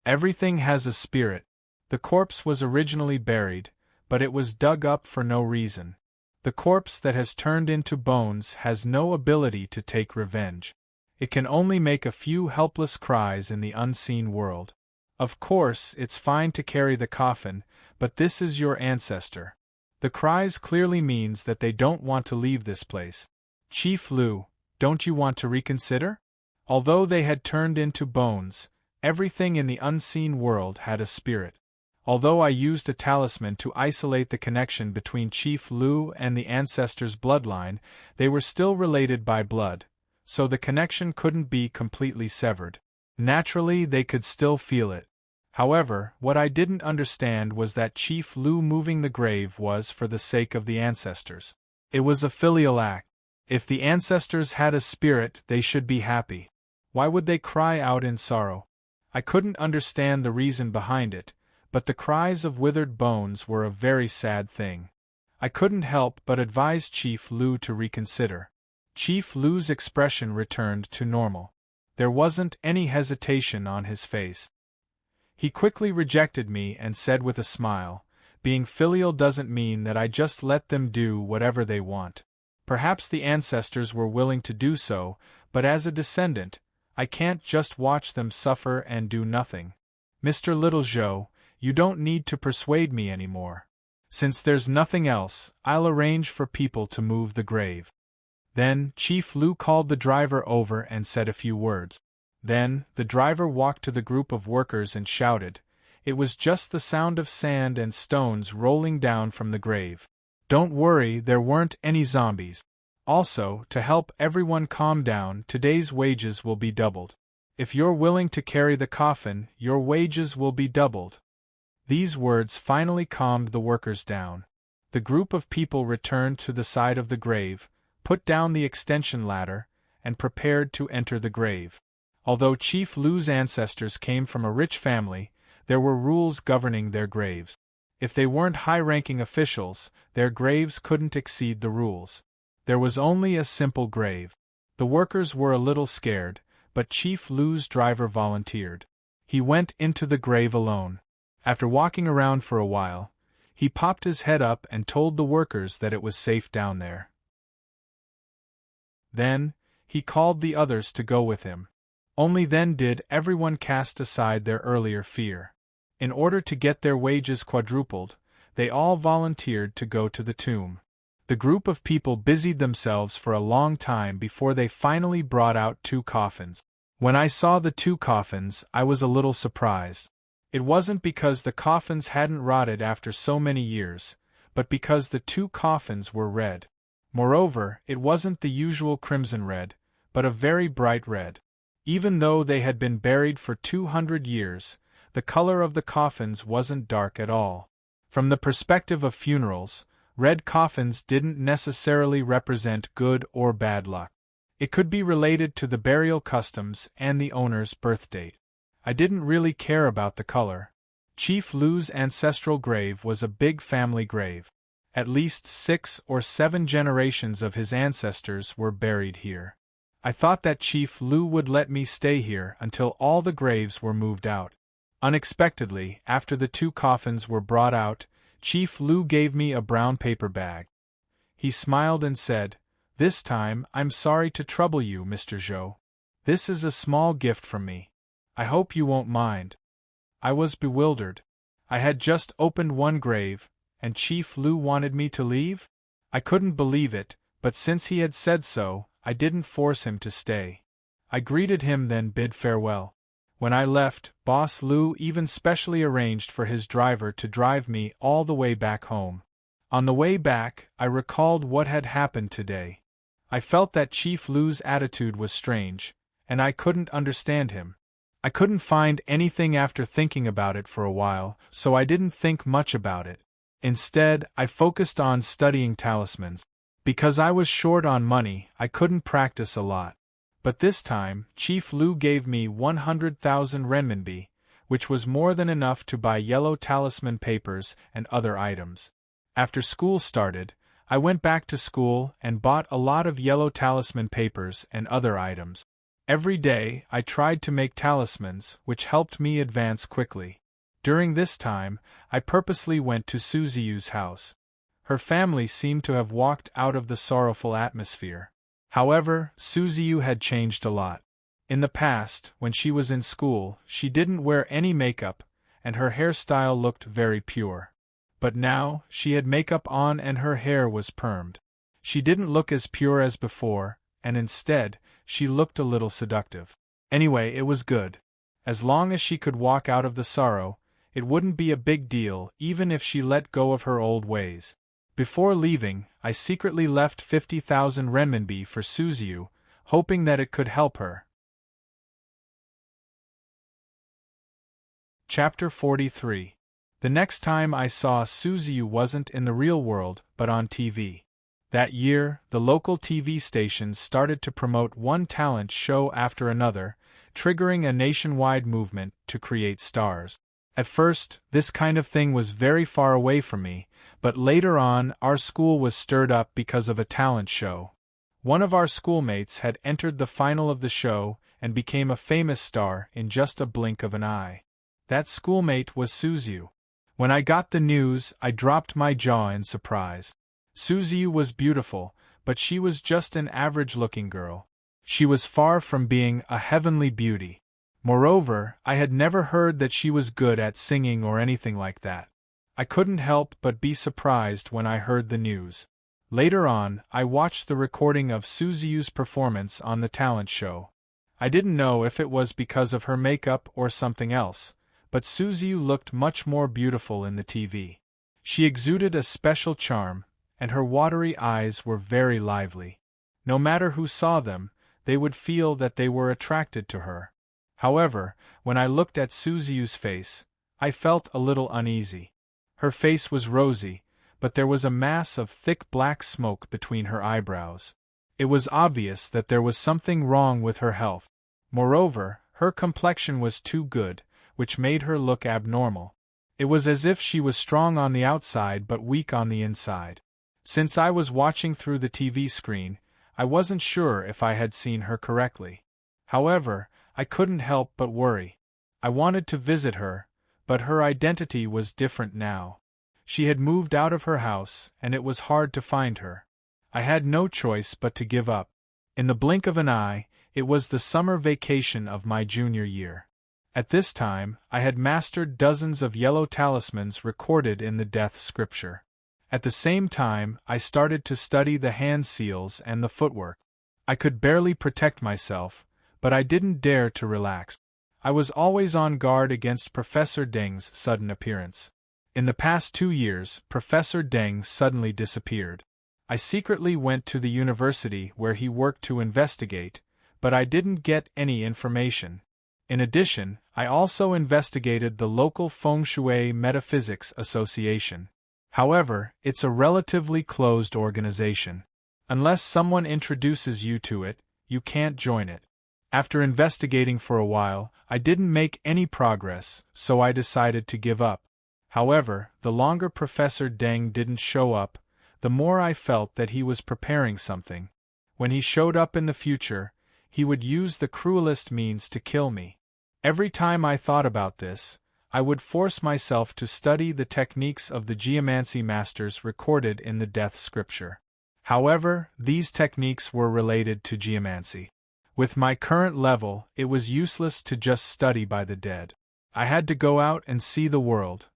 A: Everything has a spirit. The corpse was originally buried, but it was dug up for no reason. The corpse that has turned into bones has no ability to take revenge. It can only make a few helpless cries in the unseen world. Of course, it's fine to carry the coffin, but this is your ancestor. The cries clearly means that they don't want to leave this place. Chief Lu, don't you want to reconsider? Although they had turned into bones, everything in the unseen world had a spirit. Although I used a talisman to isolate the connection between Chief Lu and the ancestor's bloodline, they were still related by blood, so the connection couldn't be completely severed. Naturally, they could still feel it. However, what I didn't understand was that Chief Lu moving the grave was for the sake of the ancestors. It was a filial act. If the ancestors had a spirit, they should be happy. Why would they cry out in sorrow? I couldn't understand the reason behind it, but the cries of withered bones were a very sad thing. I couldn't help but advise Chief Lu to reconsider. Chief Lu's expression returned to normal. There wasn't any hesitation on his face. He quickly rejected me and said with a smile, "Being filial doesn't mean that I just let them do whatever they want. Perhaps the ancestors were willing to do so, but as a descendant, I can't just watch them suffer and do nothing. Mr. Littlejoe, you don't need to persuade me anymore. Since there's nothing else, I'll arrange for people to move the grave. Then Chief Lu called the driver over and said a few words. Then the driver walked to the group of workers and shouted. It was just the sound of sand and stones rolling down from the grave. Don't worry, there weren't any zombies. Also, to help everyone calm down, today's wages will be doubled. If you're willing to carry the coffin, your wages will be doubled. These words finally calmed the workers down. The group of people returned to the side of the grave, put down the extension ladder, and prepared to enter the grave. Although Chief Lu's ancestors came from a rich family, there were rules governing their graves. If they weren't high-ranking officials, their graves couldn't exceed the rules. There was only a simple grave. The workers were a little scared, but Chief Lu's driver volunteered. He went into the grave alone. After walking around for a while, he popped his head up and told the workers that it was safe down there. Then, he called the others to go with him. Only then did everyone cast aside their earlier fear. In order to get their wages quadrupled, they all volunteered to go to the tomb. The group of people busied themselves for a long time before they finally brought out 2 coffins. When I saw the 2 coffins, I was a little surprised. It wasn't because the coffins hadn't rotted after so many years, but because the 2 coffins were red. Moreover, it wasn't the usual crimson red, but a very bright red. Even though they had been buried for 200 years, the color of the coffins wasn't dark at all. From the perspective of funerals, red coffins didn't necessarily represent good or bad luck. It could be related to the burial customs and the owner's birth date. I didn't really care about the color. Chief Lu's ancestral grave was a big family grave. At least 6 or 7 generations of his ancestors were buried here. I thought that Chief Lu would let me stay here until all the graves were moved out. Unexpectedly, after the 2 coffins were brought out, Chief Lu gave me a brown paper bag. He smiled and said, "This time, I'm sorry to trouble you, Mr. Zhou. This is a small gift from me. I hope you won't mind." I was bewildered. I had just opened one grave, and Chief Lu wanted me to leave? I couldn't believe it, but since he had said so, I didn't force him to stay. I greeted him then bid farewell. When I left, Boss Lu even specially arranged for his driver to drive me all the way back home. On the way back, I recalled what had happened today. I felt that Chief Lu's attitude was strange, and I couldn't understand him. I couldn't find anything after thinking about it for a while, so I didn't think much about it. Instead, I focused on studying talismans. Because I was short on money, I couldn't practice a lot. But this time, Chief Lu gave me 100,000 renminbi, which was more than enough to buy yellow talisman papers and other items. After school started, I went back to school and bought a lot of yellow talisman papers and other items. Every day, I tried to make talismans, which helped me advance quickly. During this time, I purposely went to Suziu's house. Her family seemed to have walked out of the sorrowful atmosphere. However, Suziu had changed a lot. In the past, when she was in school, she didn't wear any makeup, and her hairstyle looked very pure. But now, she had makeup on and her hair was permed. She didn't look as pure as before, and instead, she looked a little seductive. Anyway, it was good. As long as she could walk out of the sorrow, it wouldn't be a big deal even if she let go of her old ways. Before leaving, I secretly left 50,000 renminbi for Suziu, hoping that it could help her. Chapter 43. The next time I saw Suziu wasn't in the real world, but on TV. That year, the local TV stations started to promote one talent show after another, triggering a nationwide movement to create stars. At first, this kind of thing was very far away from me, but later on, our school was stirred up because of a talent show. One of our schoolmates had entered the final of the show and became a famous star in just a blink of an eye. That schoolmate was Suziu. When I got the news, I dropped my jaw in surprise. Suziu was beautiful, but she was just an average-looking girl. She was far from being a heavenly beauty. Moreover, I had never heard that she was good at singing or anything like that. I couldn't help but be surprised when I heard the news. Later on, I watched the recording of Suziu's performance on the talent show. I didn't know if it was because of her makeup or something else, but Suziu looked much more beautiful in the TV. She exuded a special charm, and her watery eyes were very lively. No matter who saw them, they would feel that they were attracted to her. However, when I looked at Suziu's face, I felt a little uneasy. Her face was rosy, but there was a mass of thick black smoke between her eyebrows. It was obvious that there was something wrong with her health. Moreover, her complexion was too good, which made her look abnormal. It was as if she was strong on the outside but weak on the inside. Since I was watching through the TV screen, I wasn't sure if I had seen her correctly. However, I couldn't help but worry. I wanted to visit her, but her identity was different now. She had moved out of her house, and it was hard to find her. I had no choice but to give up. In the blink of an eye, it was the summer vacation of my junior year. At this time, I had mastered dozens of yellow talismans recorded in the death scripture. At the same time, I started to study the hand seals and the footwork. I could barely protect myself, but I didn't dare to relax. I was always on guard against Professor Deng's sudden appearance. In the past 2 years, Professor Deng suddenly disappeared. I secretly went to the university where he worked to investigate, but I didn't get any information. In addition, I also investigated the local Feng Shui Metaphysics Association. However, it's a relatively closed organization. Unless someone introduces you to it, you can't join it. After investigating for a while, I didn't make any progress, so I decided to give up. However, the longer Professor Deng didn't show up, the more I felt that he was preparing something. When he showed up in the future, he would use the cruelest means to kill me. Every time I thought about this, I would force myself to study the techniques of the geomancy masters recorded in the death scripture. However, these techniques were related to geomancy. With my current level, it was useless to just study by the dead. I had to go out and see the world.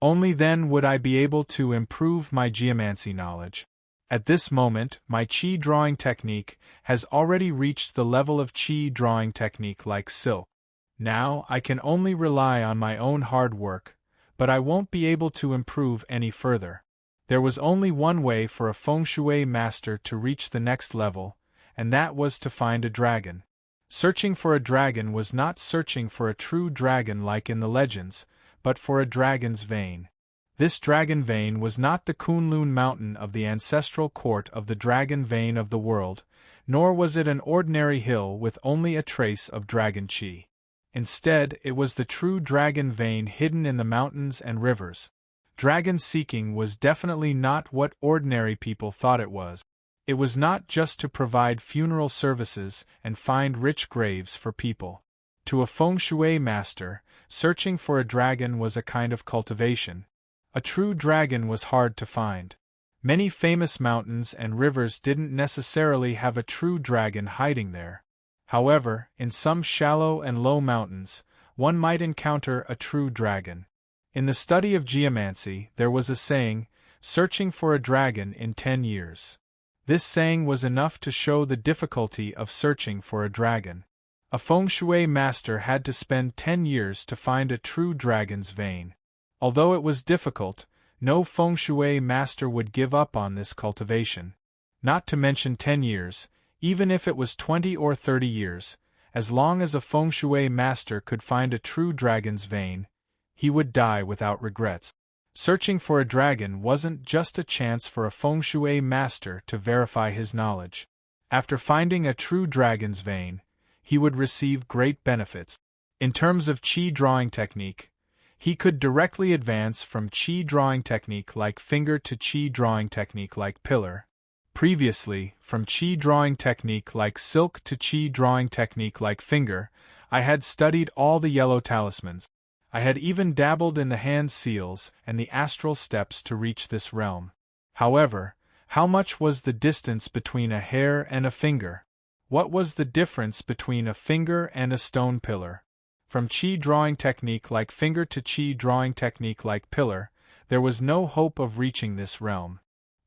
A: Only then would I be able to improve my geomancy knowledge. At this moment, my qi drawing technique has already reached the level of qi drawing technique like silk. Now, I can only rely on my own hard work, but I won't be able to improve any further. There was only one way for a Feng Shui master to reach the next level, and that was to find a dragon. Searching for a dragon was not searching for a true dragon like in the legends, but for a dragon's vein. This dragon vein was not the Kunlun mountain of the ancestral court of the dragon vein of the world, nor was it an ordinary hill with only a trace of dragon qi. Instead, it was the true dragon vein hidden in the mountains and rivers. Dragon seeking was definitely not what ordinary people thought it was. It was not just to provide funeral services and find rich graves for people. To a Feng Shui master, searching for a dragon was a kind of cultivation. A true dragon was hard to find. Many famous mountains and rivers didn't necessarily have a true dragon hiding there. However, in some shallow and low mountains, one might encounter a true dragon. In the study of geomancy, there was a saying, "Searching for a dragon in 10 years." This saying was enough to show the difficulty of searching for a dragon. A Feng Shui master had to spend 10 years to find a true dragon's vein. Although it was difficult, no Feng Shui master would give up on this cultivation. Not to mention 10 years, even if it was 20 or 30 years, as long as a Feng Shui master could find a true dragon's vein, he would die without regrets. Searching for a dragon wasn't just a chance for a Feng Shui master to verify his knowledge. After finding a true dragon's vein, he would receive great benefits. In terms of qi drawing technique, he could directly advance from qi drawing technique like finger to qi drawing technique like pillar. Previously, from qi drawing technique like silk to qi drawing technique like finger, I had studied all the yellow talismans. I had even dabbled in the hand seals and the astral steps to reach this realm. However, How much was the distance between a hair and a finger? What was the difference between a finger and a stone pillar? From chi drawing technique like finger to chi drawing technique like pillar, there was no hope of reaching this realm.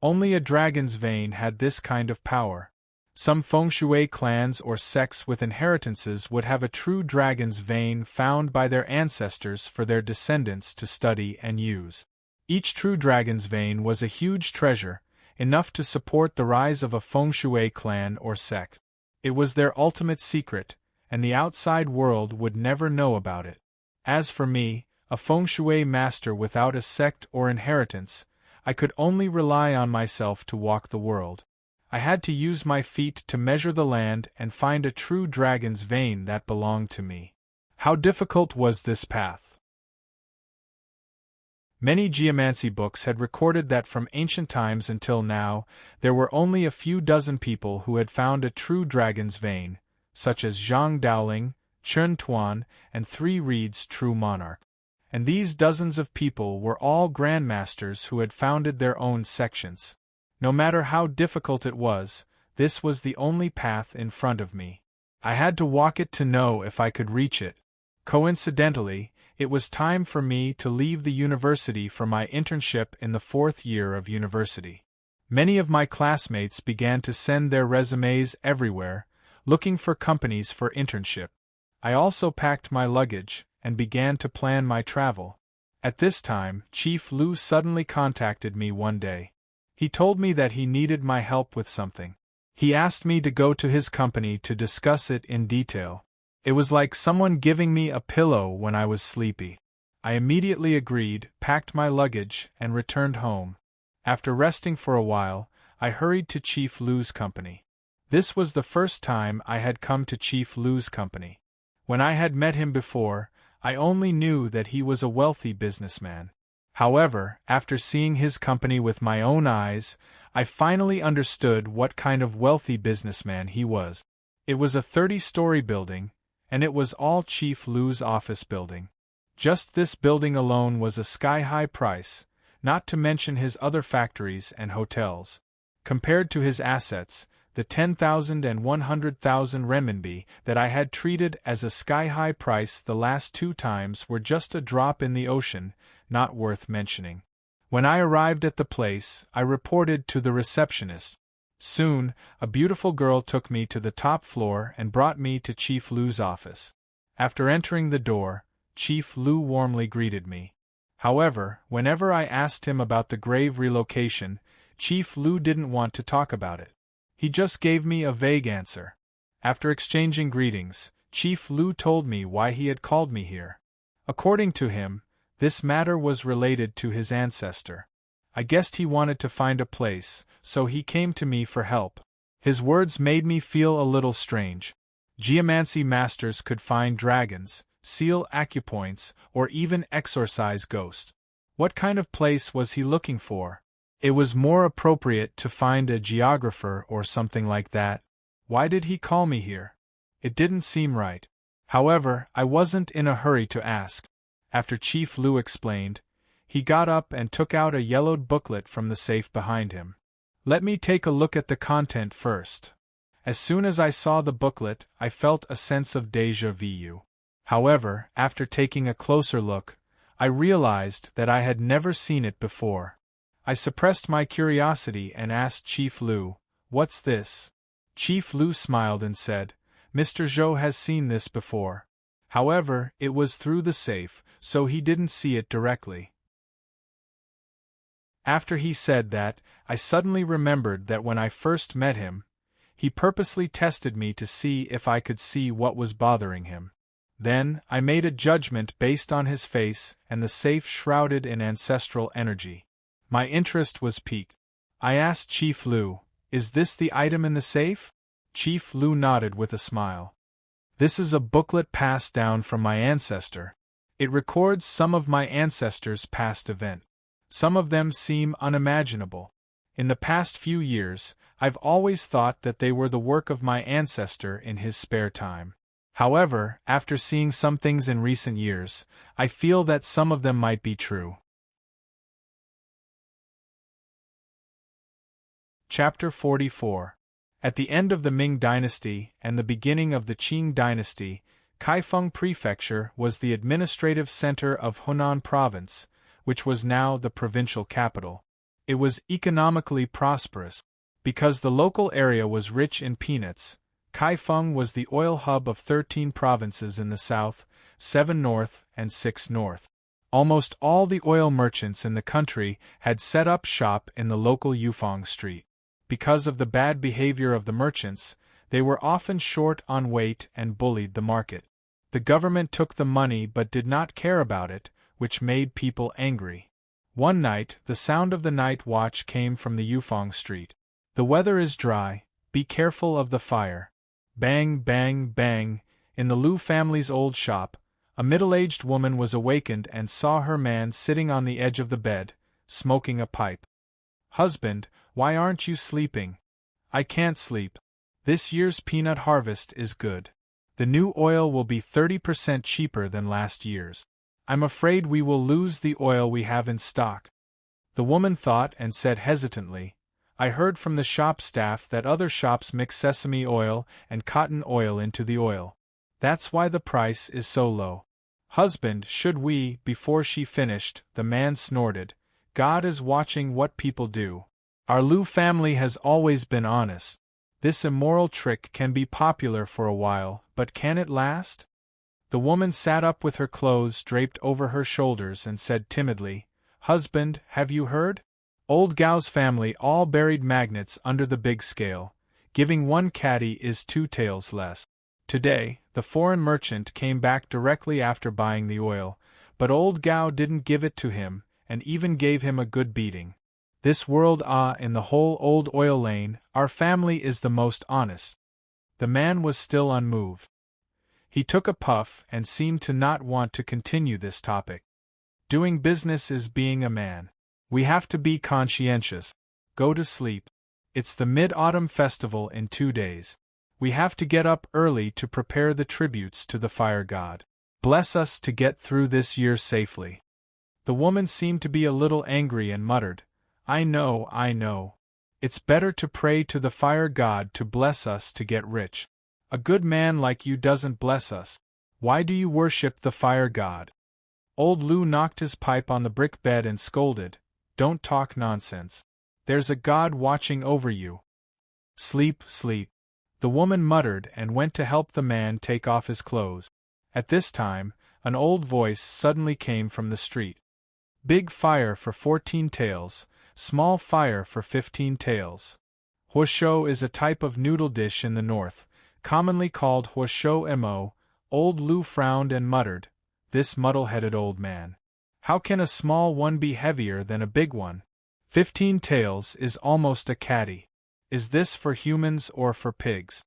A: Only a dragon's vein had this kind of power. Some feng shui clans or sects with inheritances would have a true dragon's vein found by their ancestors for their descendants to study and use. Each true dragon's vein was a huge treasure, enough to support the rise of a feng shui clan or sect. It was their ultimate secret, and the outside world would never know about it. As for me, a feng shui master without a sect or inheritance, I could only rely on myself to walk the world. I had to use my feet to measure the land and find a true dragon's vein that belonged to me. How difficult was this path? Many geomancy books had recorded that from ancient times until now, there were only a few dozen people who had found a true dragon's vein, such as Zhang Daoling, Chen Tuan, and Three Reed's true monarch. And these dozens of people were all grandmasters who had founded their own sections. No matter how difficult it was, this was the only path in front of me. I had to walk it to know if I could reach it. Coincidentally, it was time for me to leave the university for my internship in the 4th year of university. Many of my classmates began to send their resumes everywhere, looking for companies for internship. I also packed my luggage and began to plan my travel. At this time, Chief Lu suddenly contacted me one day. He told me that he needed my help with something. He asked me to go to his company to discuss it in detail. It was like someone giving me a pillow when I was sleepy. I immediately agreed, packed my luggage, and returned home. After resting for a while, I hurried to Chief Lu's company. This was the first time I had come to Chief Lu's company. When I had met him before, I only knew that he was a wealthy businessman. However, after seeing his company with my own eyes, I finally understood what kind of wealthy businessman he was. It was a 30-story building, and it was all Chief Lu's office building. Just this building alone was a sky-high price, not to mention his other factories and hotels. Compared to his assets, the 10,000 and 100,000 renminbi that I had treated as a sky-high price the last 2 times were just a drop in the ocean, not worth mentioning. When I arrived at the place, I reported to the receptionist. Soon, a beautiful girl took me to the top floor and brought me to Chief Lu's office. After entering the door, Chief Lu warmly greeted me. However, whenever I asked him about the grave relocation, Chief Lu didn't want to talk about it. He just gave me a vague answer. After exchanging greetings, Chief Lu told me why he had called me here. According to him, this matter was related to his ancestor. I guessed he wanted to find a place, so he came to me for help. His words made me feel a little strange. Geomancy masters could find dragons, seal acupoints, or even exorcise ghosts. What kind of place was he looking for? It was more appropriate to find a geographer or something like that. Why did he call me here? It didn't seem right. However, I wasn't in a hurry to ask. After Chief Lu explained, he got up and took out a yellowed booklet from the safe behind him. Let me take a look at the content first. As soon as I saw the booklet, I felt a sense of déjà vu. However, after taking a closer look, I realized that I had never seen it before. I suppressed my curiosity and asked Chief Lu, "What's this?" Chief Lu smiled and said, "Mr. Zhou has seen this before. However, it was through the safe, so he didn't see it directly." After he said that, I suddenly remembered that when I first met him, he purposely tested me to see if I could see what was bothering him. Then, I made a judgment based on his face and the safe shrouded in ancestral energy. My interest was piqued. I asked Chief Lu, "Is this the item in the safe?" Chief Lu nodded with a smile. "This is a booklet passed down from my ancestor. It records some of my ancestors' past events. Some of them seem unimaginable. In the past few years, I've always thought that they were the work of my ancestor in his spare time. However, after seeing some things in recent years, I feel that some of them might be true." Chapter 44. At the end of the Ming dynasty and the beginning of the Qing dynasty, Kaifeng Prefecture was the administrative center of Hunan Province, which was now the provincial capital. It was economically prosperous. Because the local area was rich in peanuts, Kaifeng was the oil hub of 13 provinces in the south, 7 north, and 6 north. Almost all the oil merchants in the country had set up shop in the local Yufeng Street. Because of the bad behavior of the merchants, they were often short on weight and bullied the market. The government took the money but did not care about it, which made people angry. One night, the sound of the night watch came from the Yufeng Street. The weather is dry, be careful of the fire. Bang, bang, bang. In the Liu family's old shop, a middle-aged woman was awakened and saw her man sitting on the edge of the bed, smoking a pipe. "Husband, why aren't you sleeping?" "I can't sleep. This year's peanut harvest is good. The new oil will be 30% cheaper than last year's. I'm afraid we will lose the oil we have in stock." The woman thought and said hesitantly, "I heard from the shop staff that other shops mix sesame oil and cotton oil into the oil. That's why the price is so low." "Husband, should we?" Before she finished, the man snorted, "God is watching what people do. Our Liu family has always been honest. This immoral trick can be popular for a while, but can it last?" The woman sat up with her clothes draped over her shoulders and said timidly, "Husband, have you heard? Old Gao's family all buried maggots under the big scale. Giving one caddy is 2 taels less. Today, the foreign merchant came back directly after buying the oil, but old Gao didn't give it to him, and even gave him a good beating. This world in the whole old oil lane, our family is the most honest." The man was still unmoved. He took a puff and seemed to not want to continue this topic. "Doing business is being a man. We have to be conscientious. Go to sleep. It's the Mid-Autumn Festival in 2 days. We have to get up early to prepare the tributes to the fire god. Bless us to get through this year safely." The woman seemed to be a little angry and muttered, I know. It's better to pray to the fire god to bless us to get rich. A good man like you doesn't bless us. Why do you worship the fire god?" Old Liu knocked his pipe on the brick bed and scolded, "Don't talk nonsense. There's a god watching over you. Sleep, sleep." The woman muttered and went to help the man take off his clothes. At this time, an old voice suddenly came from the street. "Big fire for 14 taels, small fire for 15 taels. Huoshou is a type of noodle dish in the north, commonly called Huoshou mo." Old Liu frowned and muttered, "This muddle-headed old man. How can a small one be heavier than a big one? 15 taels is almost a caddy. Is this for humans or for pigs?"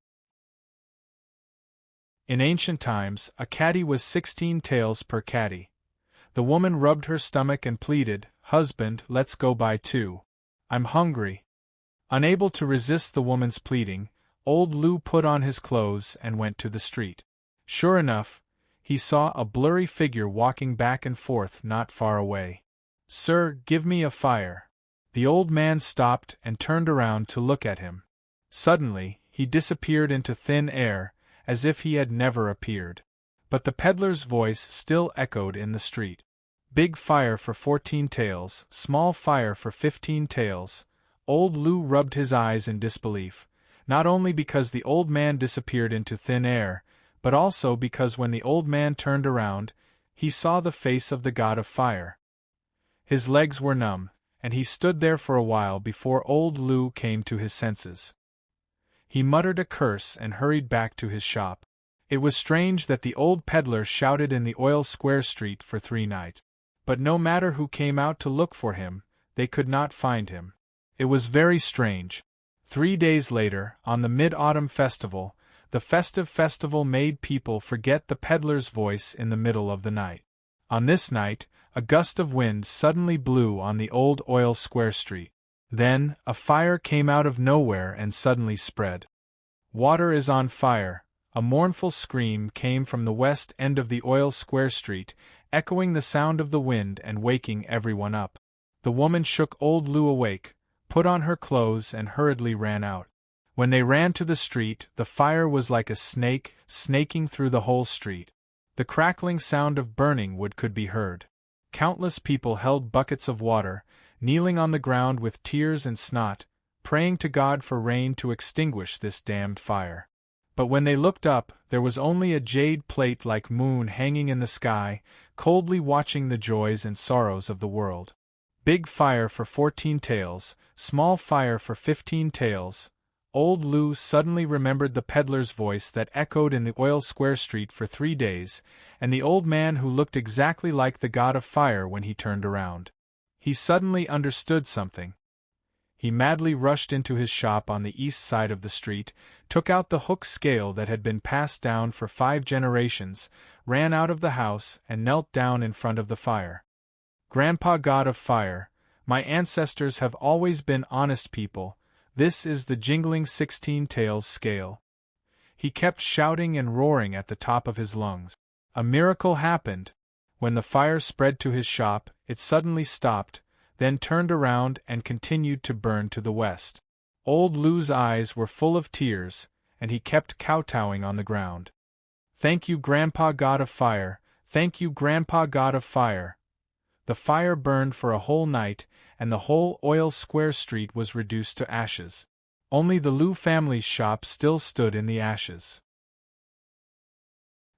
A: In ancient times, a caddy was 16 taels per caddy. The woman rubbed her stomach and pleaded, "Husband, let's go buy 2. I'm hungry." Unable to resist the woman's pleading, old Liu put on his clothes and went to the street. Sure enough, he saw a blurry figure walking back and forth not far away. "Sir, give me a fire." The old man stopped and turned around to look at him. Suddenly, he disappeared into thin air, as if he had never appeared. But the peddler's voice still echoed in the street. "Big fire for 14 taels, small fire for 15 taels." Old Liu rubbed his eyes in disbelief, not only because the old man disappeared into thin air, but also because when the old man turned around, he saw the face of the god of fire. His legs were numb, and he stood there for a while before old Liu came to his senses. He muttered a curse and hurried back to his shop. It was strange that the old peddler shouted in the oil square street for 3 nights. But no matter who came out to look for him, they could not find him. It was very strange. 3 days later, on the Mid-Autumn Festival, the festive festival made people forget the peddler's voice in the middle of the night. On this night, a gust of wind suddenly blew on the old oil square street. Then, a fire came out of nowhere and suddenly spread. "Water is on fire." A mournful scream came from the west end of the oil square street, echoing the sound of the wind and waking everyone up. The woman shook old Liu awake, put on her clothes and hurriedly ran out. When they ran to the street, the fire was like a snake, snaking through the whole street. The crackling sound of burning wood could be heard. Countless people held buckets of water, kneeling on the ground with tears and snot, praying to God for rain to extinguish this damned fire. But when they looked up, there was only a jade plate-like moon hanging in the sky, coldly watching the joys and sorrows of the world. Big fire for 14 taels, small fire for 15 taels. Old Lou suddenly remembered the peddler's voice that echoed in the oil square street for 3 days, and the old man who looked exactly like the god of fire when he turned around. He suddenly understood something. He madly rushed into his shop on the east side of the street, took out the hook scale that had been passed down for 5 generations, ran out of the house and knelt down in front of the fire. Grandpa God of Fire, my ancestors have always been honest people. This is the jingling 16 taels scale. He kept shouting and roaring at the top of his lungs. A miracle happened. When the fire spread to his shop, it suddenly stopped, then turned around and continued to burn to the west. Old Lou's eyes were full of tears, and he kept kowtowing on the ground. "Thank you, Grandpa God of Fire, thank you, Grandpa God of Fire." The fire burned for a whole night, and the whole oil square street was reduced to ashes. Only the Lou family's shop still stood in the ashes.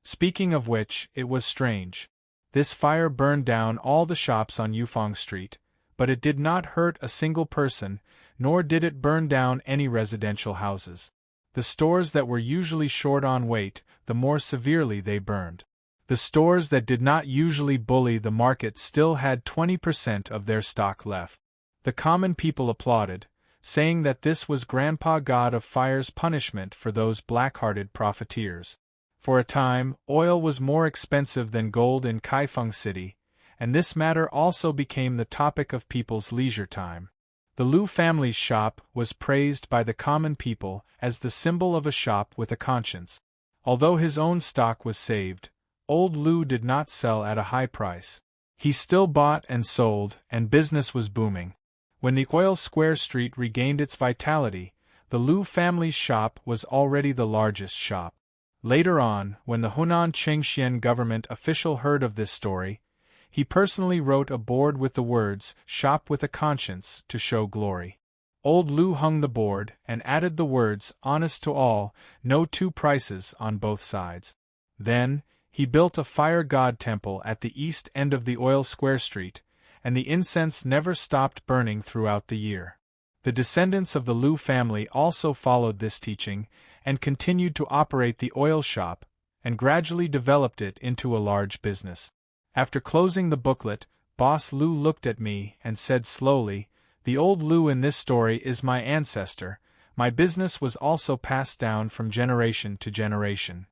A: Speaking of which, it was strange. This fire burned down all the shops on Yufeng Street, but it did not hurt a single person, nor did it burn down any residential houses. The stores that were usually short on weight, the more severely they burned. The stores that did not usually bully the market still had 20% of their stock left. The common people applauded, saying that this was Grandpa God of Fire's punishment for those black-hearted profiteers. For a time, oil was more expensive than gold in Kaifeng City, and this matter also became the topic of people's leisure time. The Lou family's shop was praised by the common people as the symbol of a shop with a conscience. Although his own stock was saved, old Lou did not sell at a high price. He still bought and sold, and business was booming. When the oil square street regained its vitality, the Lou family's shop was already the largest shop. Later on, when the Hunan Chengxian government official heard of this story, he personally wrote a board with the words, "Shop with a Conscience," to show glory. Old Lou hung the board, and added the words, "Honest to all, no 2 prices," on both sides. Then, he built a fire god temple at the east end of the oil square street, and the incense never stopped burning throughout the year. The descendants of the Lou family also followed this teaching, and continued to operate the oil shop, and gradually developed it into a large business. After closing the booklet, Boss Lou looked at me and said slowly, "The old Lou in this story is my ancestor. My business was also passed down from generation to generation."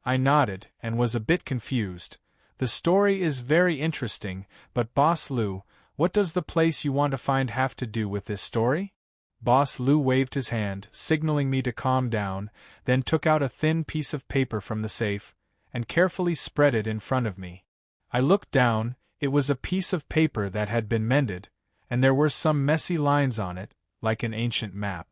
A: I nodded, and was a bit confused. "The story is very interesting, but Boss Lou, what does the place you want to find have to do with this story?" Boss Lou waved his hand, signaling me to calm down, then took out a thin piece of paper from the safe, and carefully spread it in front of me. I looked down. It was a piece of paper that had been mended, and there were some messy lines on it, like an ancient map.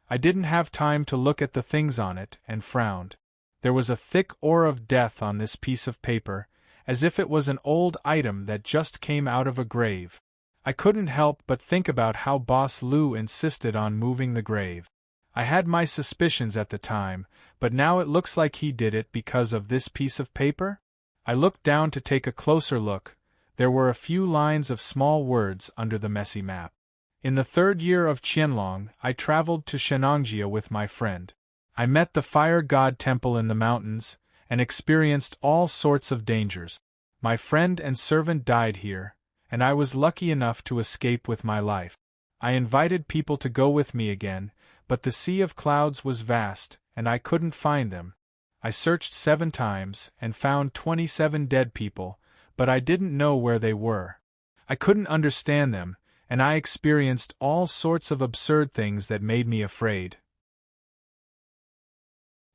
A: I didn't have time to look at the things on it, and frowned. There was a thick aura of death on this piece of paper, as if it was an old item that just came out of a grave. I couldn't help but think about how Boss Lou insisted on moving the grave. I had my suspicions at the time, but now it looks like he did it because of this piece of paper? I looked down to take a closer look. There were a few lines of small words under the messy map. In the 3rd year of Qianlong, I traveled to Shenangjia with my friend. I met the fire god temple in the mountains, and experienced all sorts of dangers. My friend and servant died here, and I was lucky enough to escape with my life. I invited people to go with me again, but the sea of clouds was vast, and I couldn't find them. I searched 7 times, and found 27 dead people, but I didn't know where they were. I couldn't understand them, and I experienced all sorts of absurd things that made me afraid.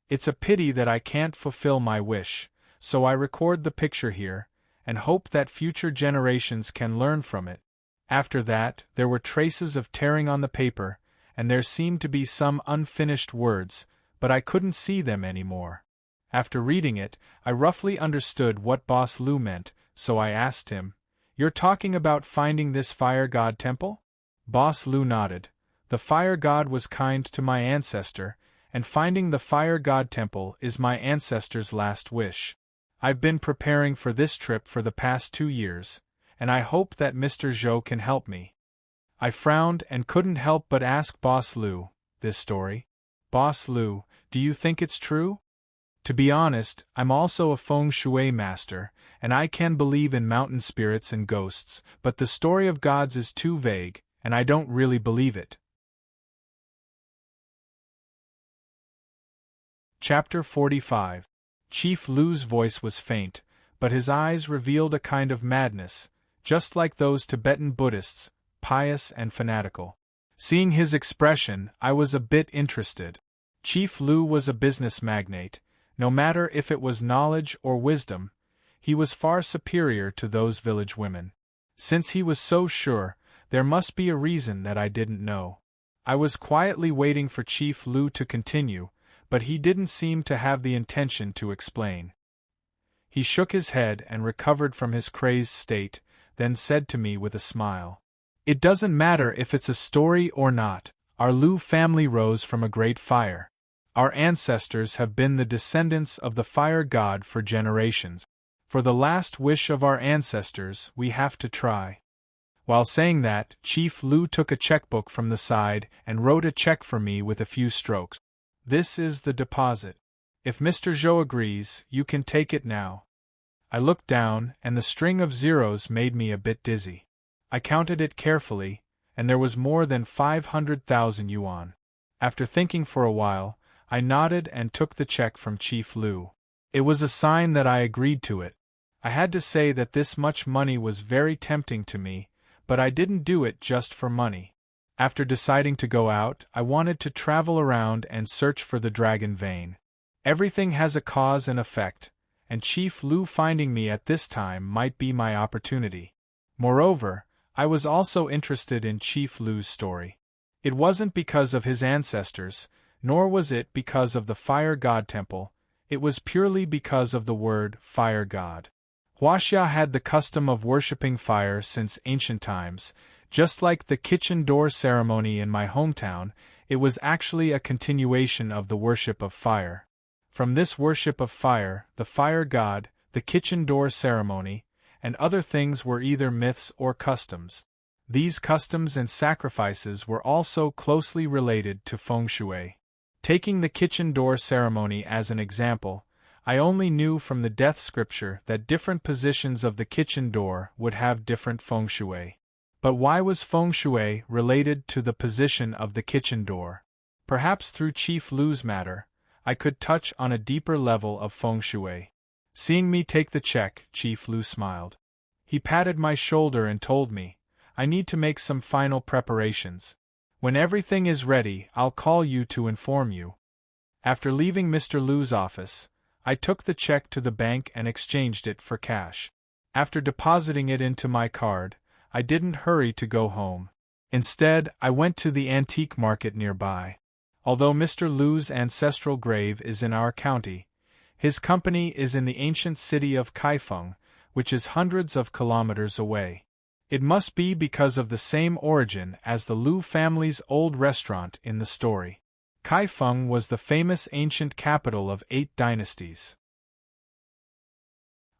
A: It's a pity that I can't fulfill my wish, so I record the picture here, and hope that future generations can learn from it. After that, there were traces of tearing on the paper, and there seemed to be some unfinished words, but I couldn't see them anymore. After reading it, I roughly understood what Boss Lou meant, so I asked him, "You're talking about finding this fire god temple?" Boss Lou nodded. The fire god was kind to my ancestor, and finding the fire god temple is my ancestor's last wish. I've been preparing for this trip for the past 2 years, and I hope that Mr. Zhou can help me. I frowned and couldn't help but ask Boss Lou, this story. Boss Lou, do you think it's true? To be honest, I'm also a feng shui master, and I can believe in mountain spirits and ghosts, but the story of gods is too vague, and I don't really believe it. Chapter 45. Chief Lu's voice was faint, but his eyes revealed a kind of madness, just like those Tibetan Buddhists, pious and fanatical. Seeing his expression, I was a bit interested. Chief Lu was a business magnate. No matter if it was knowledge or wisdom, he was far superior to those village women. Since he was so sure, there must be a reason that I didn't know. I was quietly waiting for Chief Lu to continue, but he didn't seem to have the intention to explain. He shook his head and recovered from his crazed state, then said to me with a smile, "It doesn't matter if it's a story or not, our Lu family rose from a great fire. Our ancestors have been the descendants of the fire god for generations. For the last wish of our ancestors, we have to try." While saying that, Chief Lu took a checkbook from the side and wrote a check for me with a few strokes. "This is the deposit. If Mr. Zhou agrees, you can take it now." I looked down, and the string of zeros made me a bit dizzy. I counted it carefully, and there was more than 500,000 yuan. After thinking for a while, I nodded and took the check from Chief Lu. It was a sign that I agreed to it. I had to say that this much money was very tempting to me, but I didn't do it just for money. After deciding to go out, I wanted to travel around and search for the dragon vein. Everything has a cause and effect, and Chief Lu finding me at this time might be my opportunity. Moreover, I was also interested in Chief Lu's story. It wasn't because of his ancestors, nor was it because of the fire god temple, it was purely because of the word fire god. Huaxia had the custom of worshipping fire since ancient times. Just like the kitchen door ceremony in my hometown, it was actually a continuation of the worship of fire. From this worship of fire, the fire god, the kitchen door ceremony, and other things were either myths or customs. These customs and sacrifices were also closely related to feng shui. Taking the kitchen door ceremony as an example, I only knew from the death scripture that different positions of the kitchen door would have different feng shui. But why was feng shui related to the position of the kitchen door? Perhaps through Chief Lu's matter, I could touch on a deeper level of feng shui. Seeing me take the check, Chief Lu smiled. He patted my shoulder and told me, "I need to make some final preparations. When everything is ready, I'll call you to inform you." After leaving Mr. Lu's office, I took the check to the bank and exchanged it for cash. After depositing it into my card, I didn't hurry to go home. Instead, I went to the antique market nearby. Although Mr. Lu's ancestral grave is in our county, his company is in the ancient city of Kaifeng, which is hundreds of kilometers away. It must be because of the same origin as the Lu family's old restaurant in the story. Kaifeng was the famous ancient capital of 8 dynasties.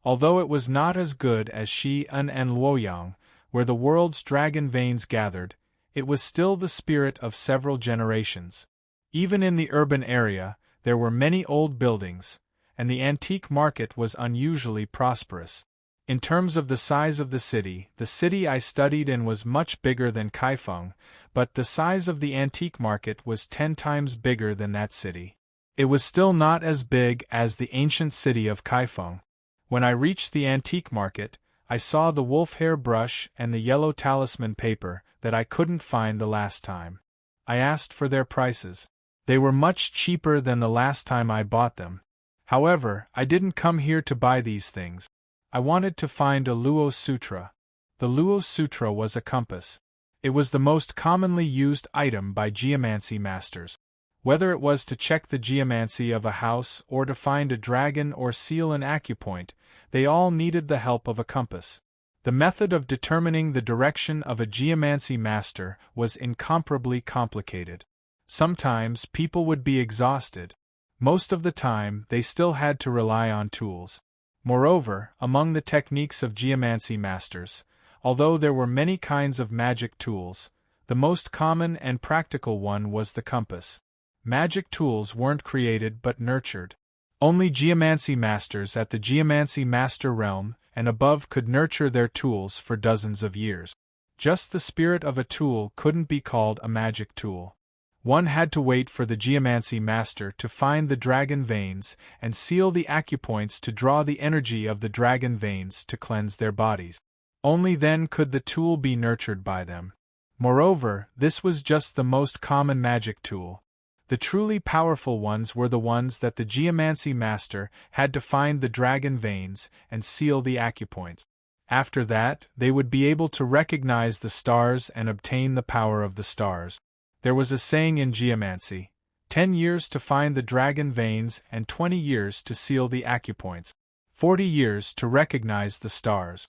A: Although it was not as good as Xi'an and Luoyang, where the world's dragon veins gathered, it was still the spirit of several generations. Even in the urban area, there were many old buildings, and the antique market was unusually prosperous. In terms of the size of the city I studied in was much bigger than Kaifeng, but the size of the antique market was 10 times bigger than that city. It was still not as big as the ancient city of Kaifeng. When I reached the antique market, I saw the wolf hair brush and the yellow talisman paper that I couldn't find the last time. I asked for their prices. They were much cheaper than the last time I bought them. However, I didn't come here to buy these things. I wanted to find a Luo Sutra. The Luo Sutra was a compass. It was the most commonly used item by geomancy masters. Whether it was to check the geomancy of a house or to find a dragon or seal an acupoint, they all needed the help of a compass. The method of determining the direction of a geomancy master was incomparably complicated. Sometimes people would be exhausted. Most of the time, they still had to rely on tools. Moreover, among the techniques of geomancy masters, although there were many kinds of magic tools, the most common and practical one was the compass. Magic tools weren't created but nurtured. Only geomancy masters at the geomancy master realm and above could nurture their tools for dozens of years. Just the spirit of a tool couldn't be called a magic tool. One had to wait for the geomancy master to find the dragon veins and seal the acupoints to draw the energy of the dragon veins to cleanse their bodies. Only then could the tool be nurtured by them. Moreover, this was just the most common magic tool. The truly powerful ones were the ones that the geomancy master had to find the dragon veins and seal the acupoints. After that, they would be able to recognize the stars and obtain the power of the stars. There was a saying in geomancy, 10 years to find the dragon veins and 20 years to seal the acupoints, 40 years to recognize the stars.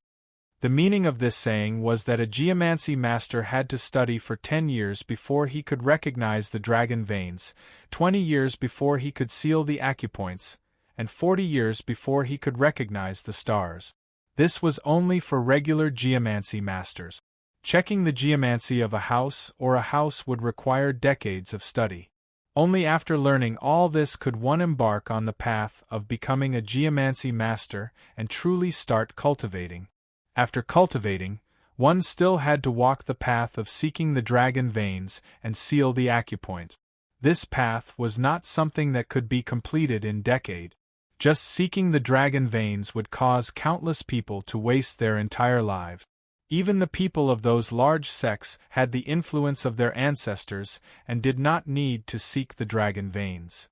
A: The meaning of this saying was that a geomancy master had to study for 10 years before he could recognize the dragon veins, 20 years before he could seal the acupoints, and 40 years before he could recognize the stars. This was only for regular geomancy masters. Checking the geomancy of a house or a house would require decades of study. Only after learning all this could one embark on the path of becoming a geomancy master and truly start cultivating. After cultivating, one still had to walk the path of seeking the dragon veins and seal the acupoints. This path was not something that could be completed in decades. Just seeking the dragon veins would cause countless people to waste their entire lives. Even the people of those large sects had the influence of their ancestors and did not need to seek the dragon veins.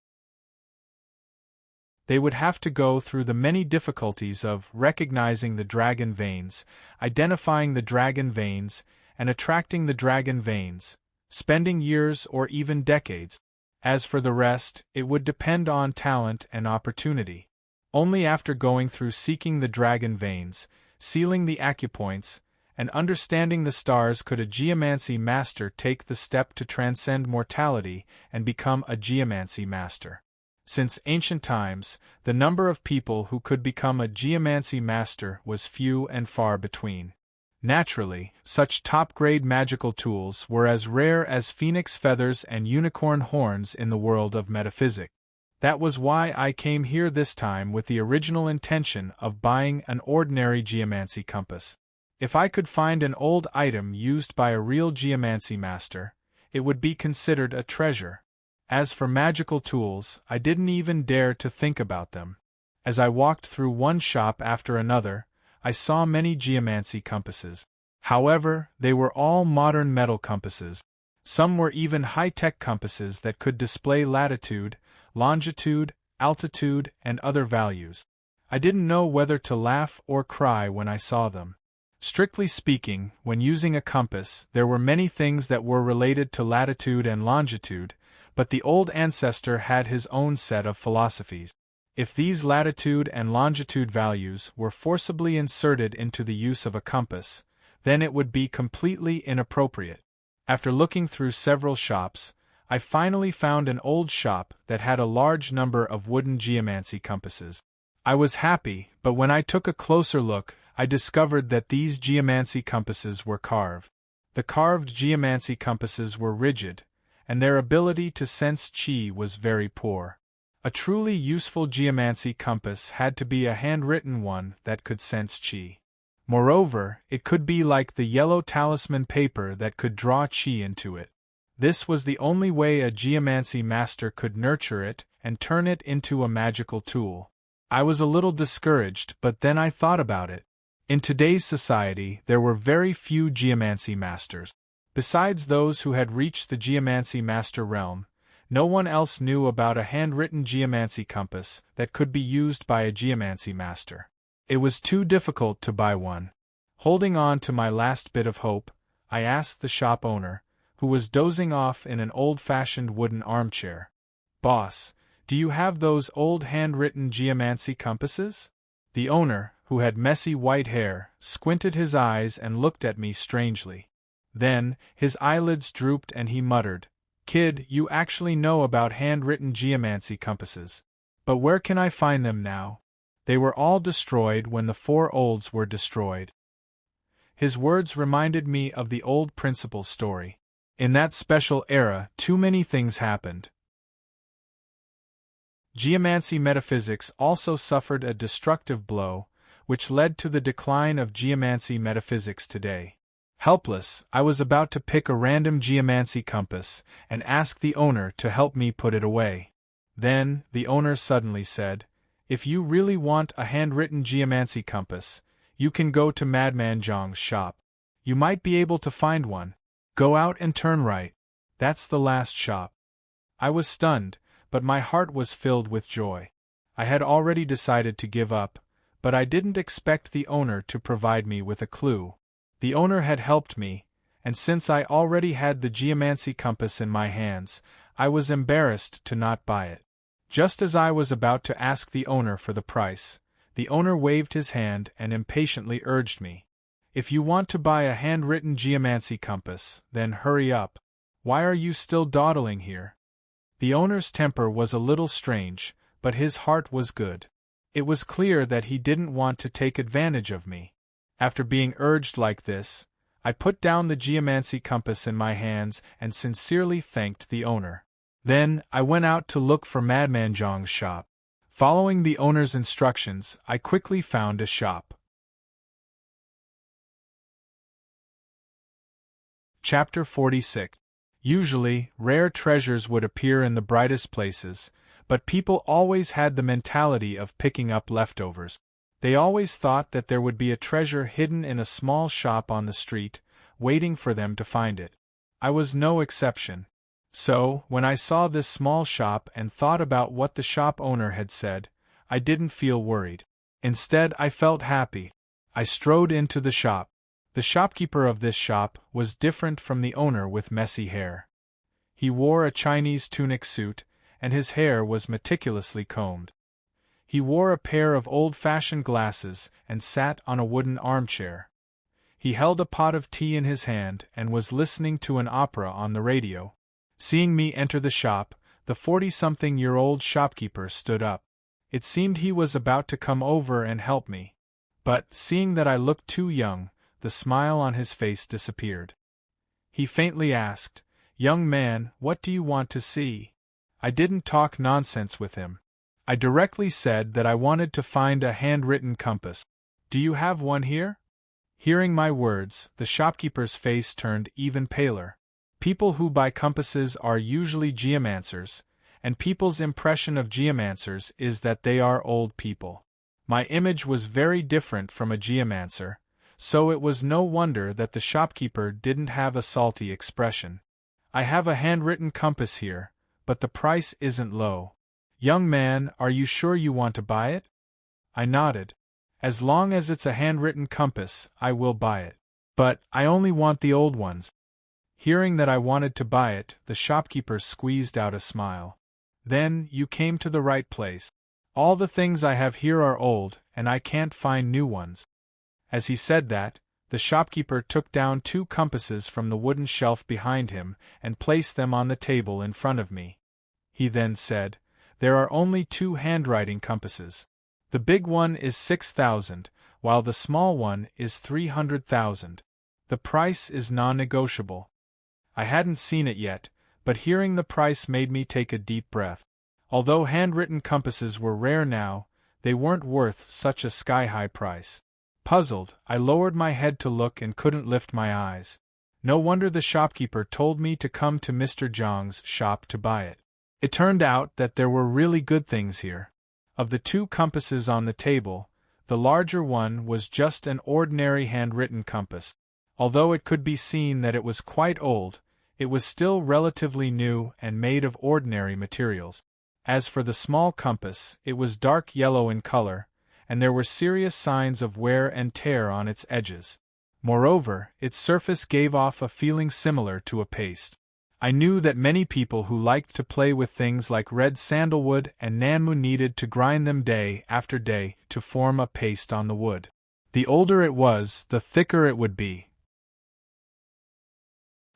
A: They would have to go through the many difficulties of recognizing the dragon veins, identifying the dragon veins, and attracting the dragon veins, spending years or even decades. As for the rest, it would depend on talent and opportunity. Only after going through seeking the dragon veins, sealing the acupoints, and understanding the stars could a geomancy master take the step to transcend mortality and become a geomancy master. Since ancient times, the number of people who could become a geomancy master was few and far between. Naturally, such top-grade magical tools were as rare as phoenix feathers and unicorn horns in the world of metaphysics. That was why I came here this time with the original intention of buying an ordinary geomancy compass. If I could find an old item used by a real geomancy master, it would be considered a treasure. As for magical tools, I didn't even dare to think about them. As I walked through one shop after another, I saw many geomancy compasses. However, they were all modern metal compasses. Some were even high-tech compasses that could display latitude, longitude, altitude, and other values. I didn't know whether to laugh or cry when I saw them. Strictly speaking, when using a compass, there were many things that were related to latitude and longitude, but the old ancestor had his own set of philosophies. If these latitude and longitude values were forcibly inserted into the use of a compass, then it would be completely inappropriate. After looking through several shops, I finally found an old shop that had a large number of wooden geomancy compasses. I was happy, but when I took a closer look, I discovered that these geomancy compasses were carved. The carved geomancy compasses were rigid, and their ability to sense chi was very poor. A truly useful geomancy compass had to be a handwritten one that could sense chi. Moreover, it could be like the yellow talisman paper that could draw chi into it. This was the only way a geomancy master could nurture it and turn it into a magical tool. I was a little discouraged, but then I thought about it. In today's society, there were very few geomancy masters. Besides those who had reached the geomancy master realm, no one else knew about a handwritten geomancy compass that could be used by a geomancy master. It was too difficult to buy one. Holding on to my last bit of hope, I asked the shop owner, who was dozing off in an old-fashioned wooden armchair, "Boss, do you have those old handwritten geomancy compasses?" The owner, who had messy white hair, squinted his eyes and looked at me strangely. Then, his eyelids drooped and he muttered, "Kid, you actually know about handwritten geomancy compasses. But where can I find them now? They were all destroyed when the 4 olds were destroyed." His words reminded me of the old principal story. In that special era, too many things happened. Geomancy metaphysics also suffered a destructive blow, which led to the decline of geomancy metaphysics today. Helpless, I was about to pick a random geomancy compass and ask the owner to help me put it away. Then, the owner suddenly said, "If you really want a handwritten geomancy compass, you can go to Madman Zhang's shop. You might be able to find one. Go out and turn right. That's the last shop." I was stunned, but my heart was filled with joy. I had already decided to give up, but I didn't expect the owner to provide me with a clue. The owner had helped me, and since I already had the geomancy compass in my hands, I was embarrassed to not buy it. Just as I was about to ask the owner for the price, the owner waved his hand and impatiently urged me, "If you want to buy a handwritten geomancy compass, then hurry up. Why are you still dawdling here?" The owner's temper was a little strange, but his heart was good. It was clear that he didn't want to take advantage of me. After being urged like this, I put down the geomancy compass in my hands and sincerely thanked the owner. Then, I went out to look for Madman Zhang's shop. Following the owner's instructions, I quickly found a shop. Chapter 46. Usually, rare treasures would appear in the brightest places, but people always had the mentality of picking up leftovers. They always thought that there would be a treasure hidden in a small shop on the street, waiting for them to find it. I was no exception. So, when I saw this small shop and thought about what the shop owner had said, I didn't feel worried. Instead, I felt happy. I strode into the shop. The shopkeeper of this shop was different from the owner with messy hair. He wore a Chinese tunic suit, and his hair was meticulously combed. He wore a pair of old-fashioned glasses and sat on a wooden armchair. He held a pot of tea in his hand and was listening to an opera on the radio. Seeing me enter the shop, the 40-something-year-old shopkeeper stood up. It seemed he was about to come over and help me. But, seeing that I looked too young, the smile on his face disappeared. He faintly asked, "Young man, what do you want to see?" I didn't talk nonsense with him. I directly said that I wanted to find a handwritten compass. "Do you have one here?" Hearing my words, the shopkeeper's face turned even paler. People who buy compasses are usually geomancers, and people's impression of geomancers is that they are old people. My image was very different from a geomancer, so it was no wonder that the shopkeeper didn't have a salty expression. "I have a handwritten compass here, but the price isn't low. Young man, are you sure you want to buy it?" I nodded. "As long as it's a handwritten compass, I will buy it. But I only want the old ones." Hearing that I wanted to buy it, the shopkeeper squeezed out a smile. "Then, you came to the right place. All the things I have here are old, and I can't find new ones." As he said that, the shopkeeper took down 2 compasses from the wooden shelf behind him and placed them on the table in front of me. He then said, "There are only 2 handwriting compasses. The big one is 6,000, while the small one is 300,000. The price is non-negotiable." I hadn't seen it yet, but hearing the price made me take a deep breath. Although handwritten compasses were rare now, they weren't worth such a sky-high price. Puzzled, I lowered my head to look and couldn't lift my eyes. No wonder the shopkeeper told me to come to Mr. Zhang's shop to buy it. It turned out that there were really good things here. Of the 2 compasses on the table, the larger one was just an ordinary handwritten compass. Although it could be seen that it was quite old, it was still relatively new and made of ordinary materials. As for the small compass, it was dark yellow in color, and there were serious signs of wear and tear on its edges. Moreover, its surface gave off a feeling similar to a paste. I knew that many people who liked to play with things like red sandalwood and nanmu needed to grind them day after day to form a paste on the wood. The older it was, the thicker it would be.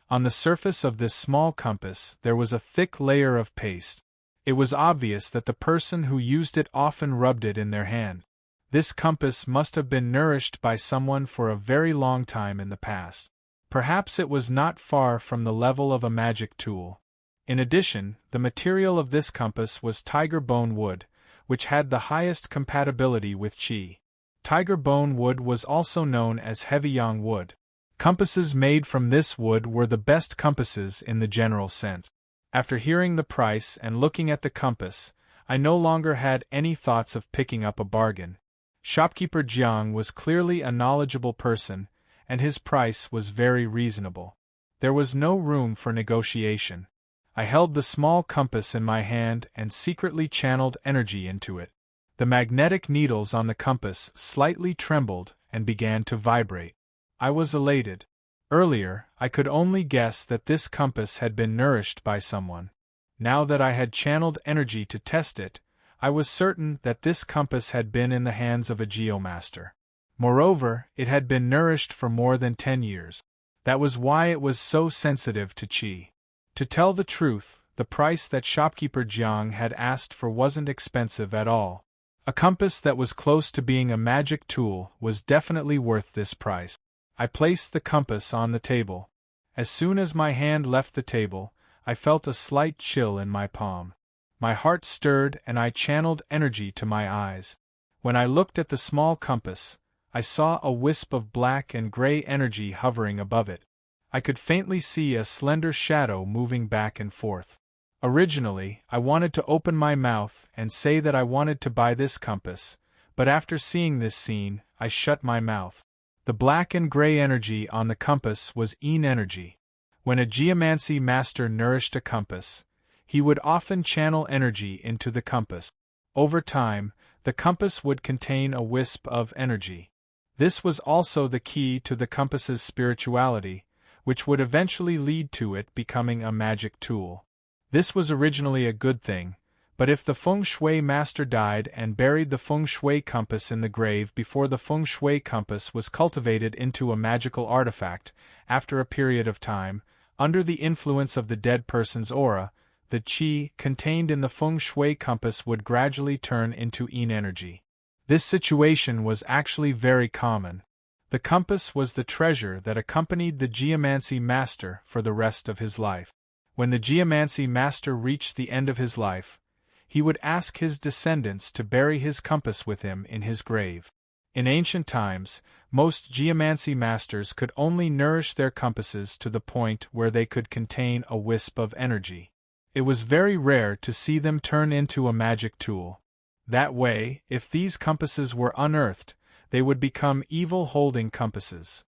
A: On the surface of this small compass there was a thick layer of paste. It was obvious that the person who used it often rubbed it in their hand. This compass must have been nourished by someone for a very long time in the past. Perhaps it was not far from the level of a magic tool. In addition, the material of this compass was tiger bone wood, which had the highest compatibility with qi. Tiger bone wood was also known as heavy yang wood. Compasses made from this wood were the best compasses in the general sense. After hearing the price and looking at the compass, I no longer had any thoughts of picking up a bargain. Shopkeeper Jiang was clearly a knowledgeable person, and his price was very reasonable. There was no room for negotiation. I held the small compass in my hand and secretly channeled energy into it. The magnetic needles on the compass slightly trembled and began to vibrate. I was elated. Earlier, I could only guess that this compass had been nourished by someone. Now that I had channeled energy to test it, I was certain that this compass had been in the hands of a geomaster. Moreover, it had been nourished for more than 10 years. That was why it was so sensitive to qi. To tell the truth, the price that shopkeeper Jiang had asked for wasn't expensive at all. A compass that was close to being a magic tool was definitely worth this price. I placed the compass on the table. As soon as my hand left the table, I felt a slight chill in my palm. My heart stirred and I channeled energy to my eyes. When I looked at the small compass, I saw a wisp of black and gray energy hovering above it. I could faintly see a slender shadow moving back and forth. Originally, I wanted to open my mouth and say that I wanted to buy this compass, but after seeing this scene, I shut my mouth. The black and gray energy on the compass was yin energy. When a geomancy master nourished a compass, he would often channel energy into the compass. Over time, the compass would contain a wisp of energy. This was also the key to the compass's spirituality, which would eventually lead to it becoming a magic tool. This was originally a good thing, but if the feng shui master died and buried the feng shui compass in the grave before the feng shui compass was cultivated into a magical artifact, after a period of time, under the influence of the dead person's aura, the qi contained in the feng shui compass would gradually turn into yin energy. This situation was actually very common. The compass was the treasure that accompanied the geomancy master for the rest of his life. When the geomancy master reached the end of his life, he would ask his descendants to bury his compass with him in his grave. In ancient times, most geomancy masters could only nourish their compasses to the point where they could contain a wisp of energy. It was very rare to see them turn into a magic tool. That way, if these compasses were unearthed, they would become evil holding compasses.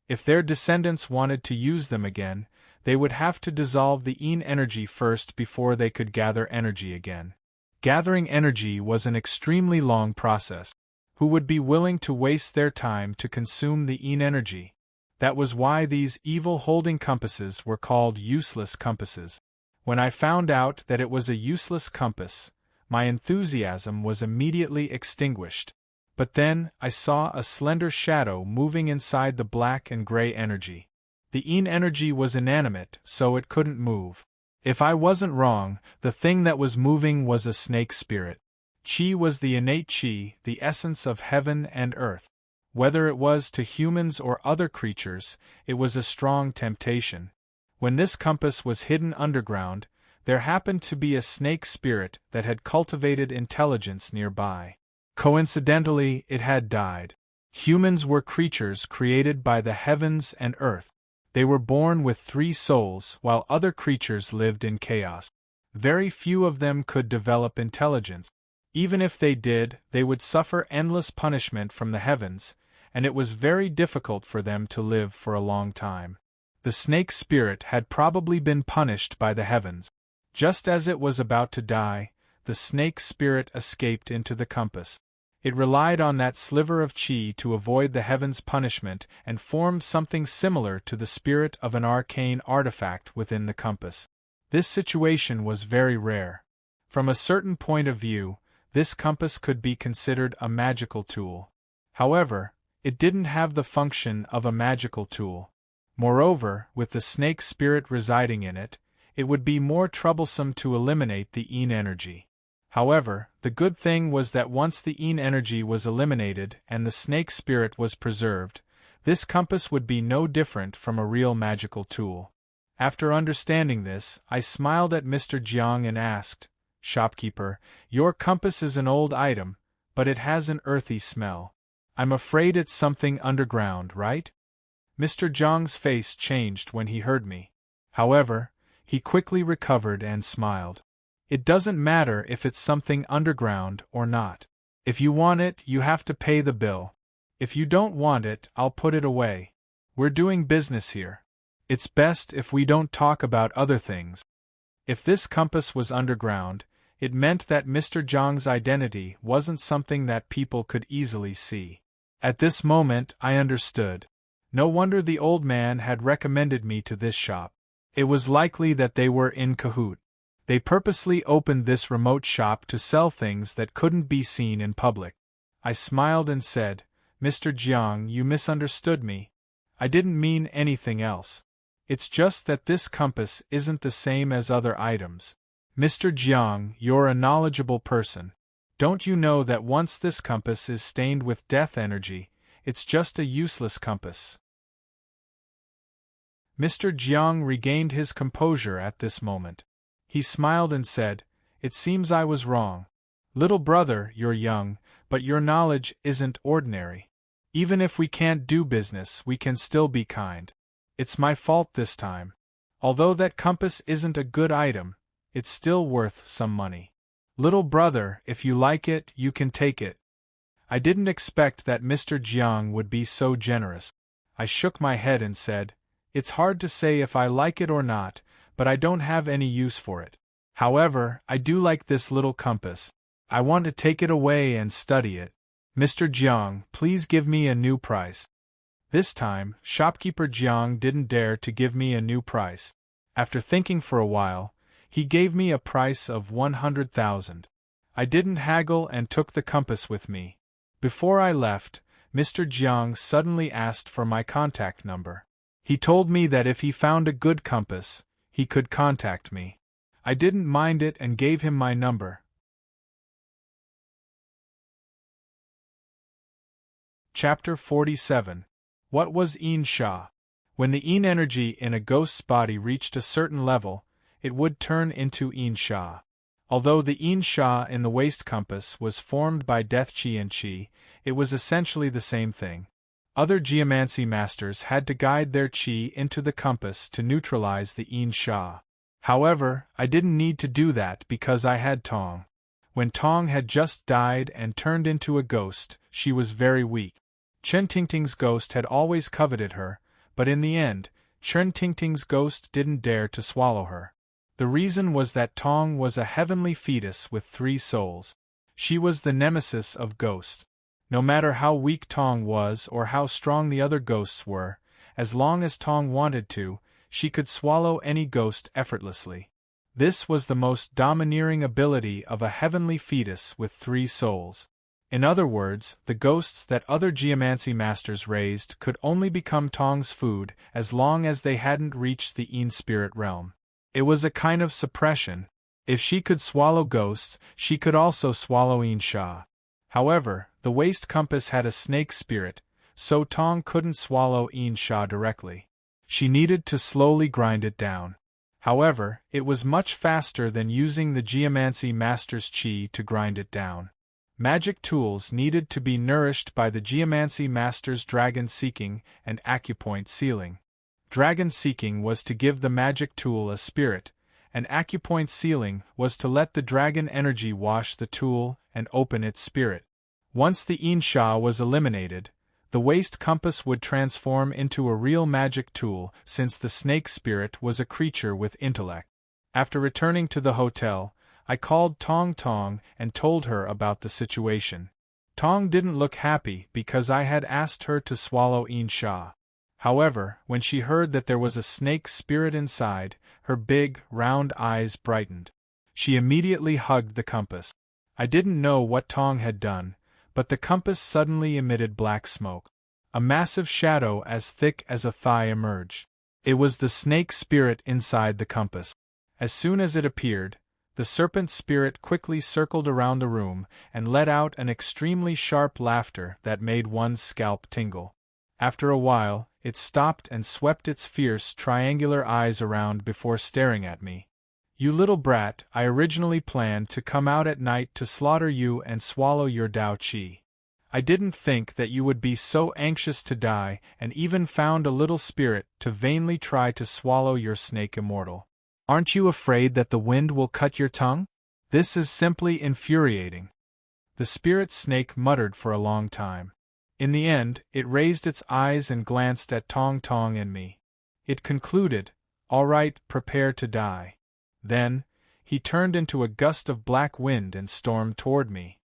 A: If their descendants wanted to use them again, they would have to dissolve the yin energy first before they could gather energy again. Gathering energy was an extremely long process. Who would be willing to waste their time to consume the yin energy? That was why these evil holding compasses were called useless compasses. When I found out that it was a useless compass, my enthusiasm was immediately extinguished. But then, I saw a slender shadow moving inside the black and gray energy. The yin energy was inanimate, so it couldn't move. If I wasn't wrong, the thing that was moving was a snake spirit. Qi was the innate qi, the essence of heaven and earth. Whether it was to humans or other creatures, it was a strong temptation. When this compass was hidden underground, there happened to be a snake spirit that had cultivated intelligence nearby. Coincidentally, it had died. Humans were creatures created by the heavens and earth. They were born with 3 souls, while other creatures lived in chaos. Very few of them could develop intelligence. Even if they did, they would suffer endless punishment from the heavens, and it was very difficult for them to live for a long time. The snake spirit had probably been punished by the heavens. Just as it was about to die, the snake spirit escaped into the compass. It relied on that sliver of chi to avoid the heaven's punishment and formed something similar to the spirit of an arcane artifact within the compass. This situation was very rare. From a certain point of view, this compass could be considered a magical tool. However, it didn't have the function of a magical tool. Moreover, with the snake spirit residing in it, it would be more troublesome to eliminate the yin energy. However, the good thing was that once the yin energy was eliminated and the snake spirit was preserved, this compass would be no different from a real magical tool. After understanding this, I smiled at Mr. Jiang and asked, "Shopkeeper, your compass is an old item, but it has an earthy smell. I'm afraid it's something underground, right?" Mr. Jiang's face changed when he heard me. However, he quickly recovered and smiled. "It doesn't matter if it's something underground or not. If you want it, you have to pay the bill. If you don't want it, I'll put it away. We're doing business here. It's best if we don't talk about other things." If this compass was underground, it meant that Mr. Jiang's identity wasn't something that people could easily see. At this moment, I understood. No wonder the old man had recommended me to this shop. It was likely that they were in cahoot. They purposely opened this remote shop to sell things that couldn't be seen in public. I smiled and said, "Mr. Jiang, you misunderstood me. I didn't mean anything else. It's just that this compass isn't the same as other items. Mr. Jiang, you're a knowledgeable person. Don't you know that once this compass is stained with death energy, it's just a useless compass?" Mr. Jiang regained his composure at this moment. He smiled and said, "It seems I was wrong. Little brother, you're young, but your knowledge isn't ordinary. Even if we can't do business, we can still be kind. It's my fault this time. Although that compass isn't a good item, it's still worth some money. Little brother, if you like it, you can take it." I didn't expect that Mr. Jiang would be so generous. I shook my head and said, "It's hard to say if I like it or not, but I don't have any use for it. However, I do like this little compass. I want to take it away and study it. Mr. Jiang, please give me a new price." This time, shopkeeper Jiang didn't dare to give me a new price. After thinking for a while, he gave me a price of 100,000. I didn't haggle and took the compass with me. Before I left, Mr. Jiang suddenly asked for my contact number. He told me that if he found a good compass, he could contact me. I didn't mind it and gave him my number. Chapter 47. What was Yin Sha? When the Yin energy in a ghost's body reached a certain level, it would turn into Yin Sha. Although the Yin Sha in the waist compass was formed by death chi and chi, it was essentially the same thing. Other geomancy masters had to guide their chi into the compass to neutralize the Yin Sha. However, I didn't need to do that because I had Tong. When Tong had just died and turned into a ghost, she was very weak. Chen Tingting's ghost had always coveted her, but in the end, Chen Tingting's ghost didn't dare to swallow her. The reason was that Tong was a heavenly fetus with 3 souls. She was the nemesis of ghosts. No matter how weak Tong was or how strong the other ghosts were, as long as Tong wanted to, she could swallow any ghost effortlessly. This was the most domineering ability of a heavenly fetus with 3 souls. In other words, the ghosts that other geomancy masters raised could only become Tong's food as long as they hadn't reached the Yin spirit realm. It was a kind of suppression. If she could swallow ghosts, she could also swallow Yin Sha. However, the waist compass had a snake spirit, so Tong couldn't swallow Yin Sha directly. She needed to slowly grind it down. However, it was much faster than using the geomancy master's chi to grind it down. Magic tools needed to be nourished by the geomancy master's dragon seeking and acupoint sealing. Dragon seeking was to give the magic tool a spirit, and acupoint sealing was to let the dragon energy wash the tool and open its spirit. Once the Yin Sha was eliminated, the waist compass would transform into a real magic tool since the snake spirit was a creature with intellect. After returning to the hotel, I called Tong Tong and told her about the situation. Tong didn't look happy because I had asked her to swallow Sha. However, when she heard that there was a snake spirit inside, her big, round eyes brightened. She immediately hugged the compass. I didn't know what Tong had done, but the compass suddenly emitted black smoke. A massive shadow as thick as a thigh emerged. It was the snake spirit inside the compass. As soon as it appeared, the serpent spirit quickly circled around the room and let out an extremely sharp laughter that made one's scalp tingle. After a while, it stopped and swept its fierce triangular eyes around before staring at me. You little brat, I originally planned to come out at night to slaughter you and swallow your Dao Qi. I didn't think that you would be so anxious to die, and even found a little spirit to vainly try to swallow your snake immortal. Aren't you afraid that the wind will cut your tongue? This is simply infuriating. The spirit snake muttered for a long time. In the end, it raised its eyes and glanced at Tong Tong and me. It concluded, "All right, prepare to die." Then, he turned into a gust of black wind and stormed toward me.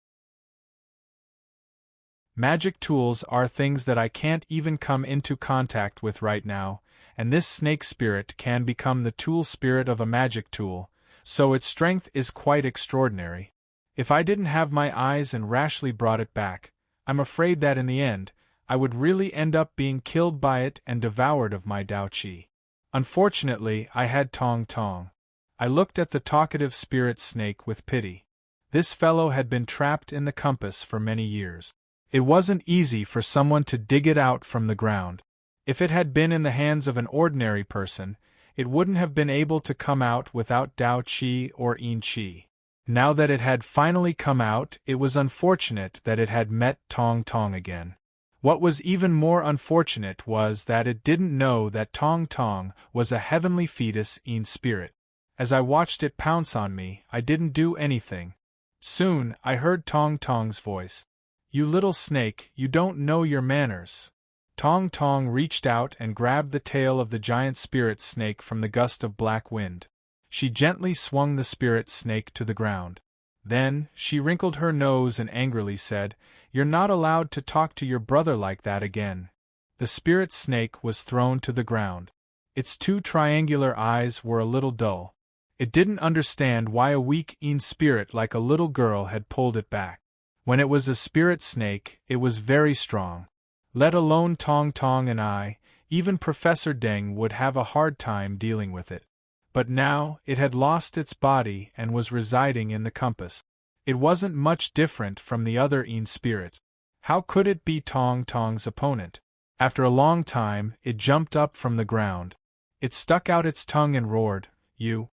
A: Magic tools are things that I can't even come into contact with right now, and this snake spirit can become the tool spirit of a magic tool, so its strength is quite extraordinary. If I didn't have my eyes and rashly brought it back, I'm afraid that in the end, I would really end up being killed by it and devoured of my Dao Qi. Unfortunately, I had Tong Tong. I looked at the talkative spirit snake with pity. This fellow had been trapped in the compass for many years. It wasn't easy for someone to dig it out from the ground. If it had been in the hands of an ordinary person, it wouldn't have been able to come out without Dao Qi or Yin Qi. Now that it had finally come out, it was unfortunate that it had met Tong Tong again. What was even more unfortunate was that it didn't know that Tong Tong was a heavenly fetus Yin spirit. As I watched it pounce on me, I didn't do anything. Soon, I heard Tong Tong's voice. "You little snake, you don't know your manners." Tong Tong reached out and grabbed the tail of the giant spirit snake from the gust of black wind. She gently swung the spirit snake to the ground. Then, she wrinkled her nose and angrily said, "You're not allowed to talk to your brother like that again." The spirit snake was thrown to the ground. Its two triangular eyes were a little dull. It didn't understand why a weak Yin spirit like a little girl had pulled it back. When it was a spirit snake, it was very strong. Let alone Tong Tong and I, even Professor Deng would have a hard time dealing with it. But now, it had lost its body and was residing in the compass. It wasn't much different from the other Yin spirit. How could it be Tong Tong's opponent? After a long time, it jumped up from the ground. It stuck out its tongue and roared, You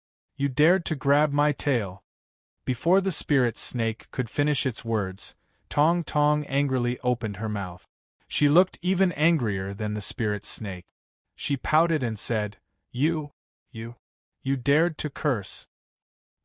A: dared to grab my tail." Before the spirit snake could finish its words, Tong Tong angrily opened her mouth. She looked even angrier than the spirit snake. She pouted and said, You dared to curse."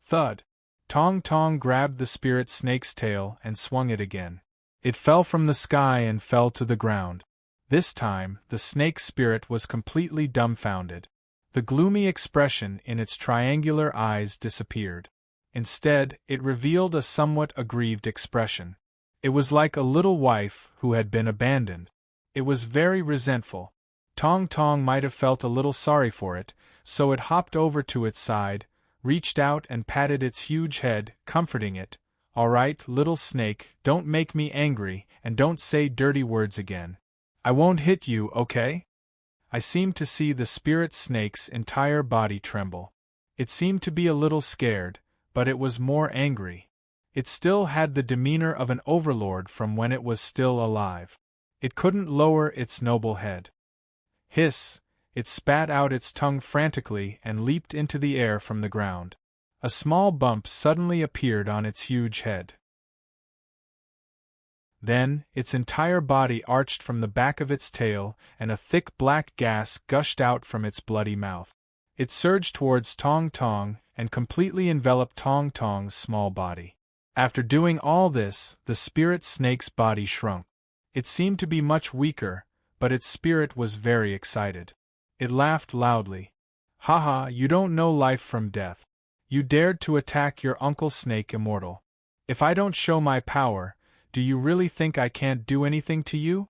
A: Thud. Tong Tong grabbed the spirit snake's tail and swung it again. It fell from the sky and fell to the ground. This time, the snake spirit was completely dumbfounded. The gloomy expression in its triangular eyes disappeared. Instead, it revealed a somewhat aggrieved expression. It was like a little wife who had been abandoned. It was very resentful. Tong Tong might have felt a little sorry for it, so it hopped over to its side, reached out and patted its huge head, comforting it. "All right, little snake, don't make me angry, and don't say dirty words again. I won't hit you, okay?" I seemed to see the spirit snake's entire body tremble. It seemed to be a little scared, but it was more angry. It still had the demeanor of an overlord from when it was still alive. It couldn't lower its noble head. Hiss! It spat out its tongue frantically and leaped into the air from the ground. A small bump suddenly appeared on its huge head. Then, its entire body arched from the back of its tail, and a thick black gas gushed out from its bloody mouth. It surged towards Tong Tong, and completely enveloped Tong Tong's small body. After doing all this, the spirit snake's body shrunk. It seemed to be much weaker, but its spirit was very excited. It laughed loudly. "Haha, you don't know life from death. You dared to attack your Uncle Snake Immortal. If I don't show my power, do you really think I can't do anything to you?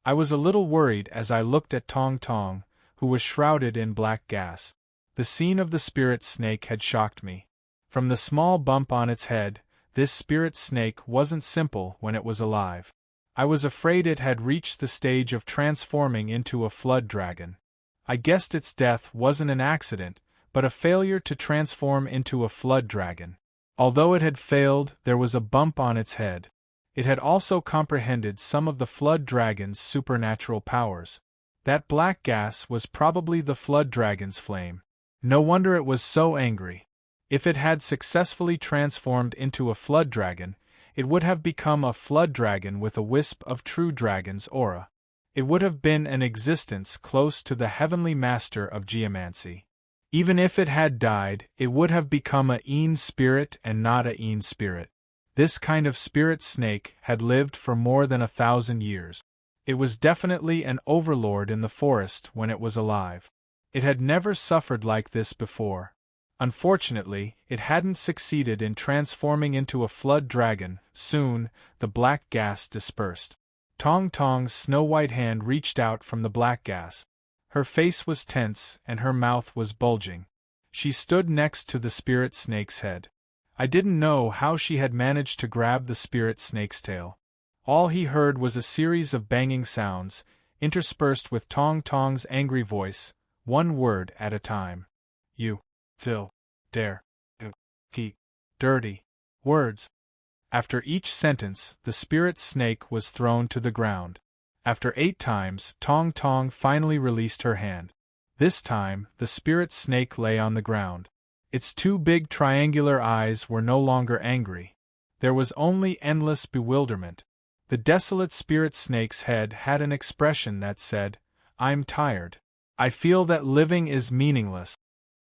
A: I was a little worried as I looked at Tong Tong, who was shrouded in black gas. The scene of the spirit snake had shocked me. From the small bump on its head, this spirit snake wasn't simple when it was alive. I was afraid it had reached the stage of transforming into a flood dragon. I guessed its death wasn't an accident, but a failure to transform into a flood dragon. Although it had failed, there was a bump on its head. It had also comprehended some of the flood dragon's supernatural powers. That black gas was probably the flood dragon's flame. No wonder it was so angry. If it had successfully transformed into a flood dragon, it would have become a flood dragon with a wisp of true dragon's aura. It would have been an existence close to the heavenly master of geomancy. Even if it had died, it would have become a Een spirit and not a Een spirit. This kind of spirit snake had lived for more than 1,000 years. It was definitely an overlord in the forest when it was alive. It had never suffered like this before. Unfortunately, it hadn't succeeded in transforming into a flood dragon. Soon, the black gas dispersed. Tong Tong's snow-white hand reached out from the black gas. Her face was tense and her mouth was bulging. She stood next to the spirit snake's head. I didn't know how she had managed to grab the spirit snake's tail. All he heard was a series of banging sounds, interspersed with Tong Tong's angry voice, one word at a time. You, Phil, dare, keep, dirty, words. After each sentence, the spirit snake was thrown to the ground. After 8 times, Tong Tong finally released her hand. This time, the spirit snake lay on the ground. Its 2 big triangular eyes were no longer angry. There was only endless bewilderment. The desolate spirit snake's head had an expression that said, "I'm tired. I feel that living is meaningless."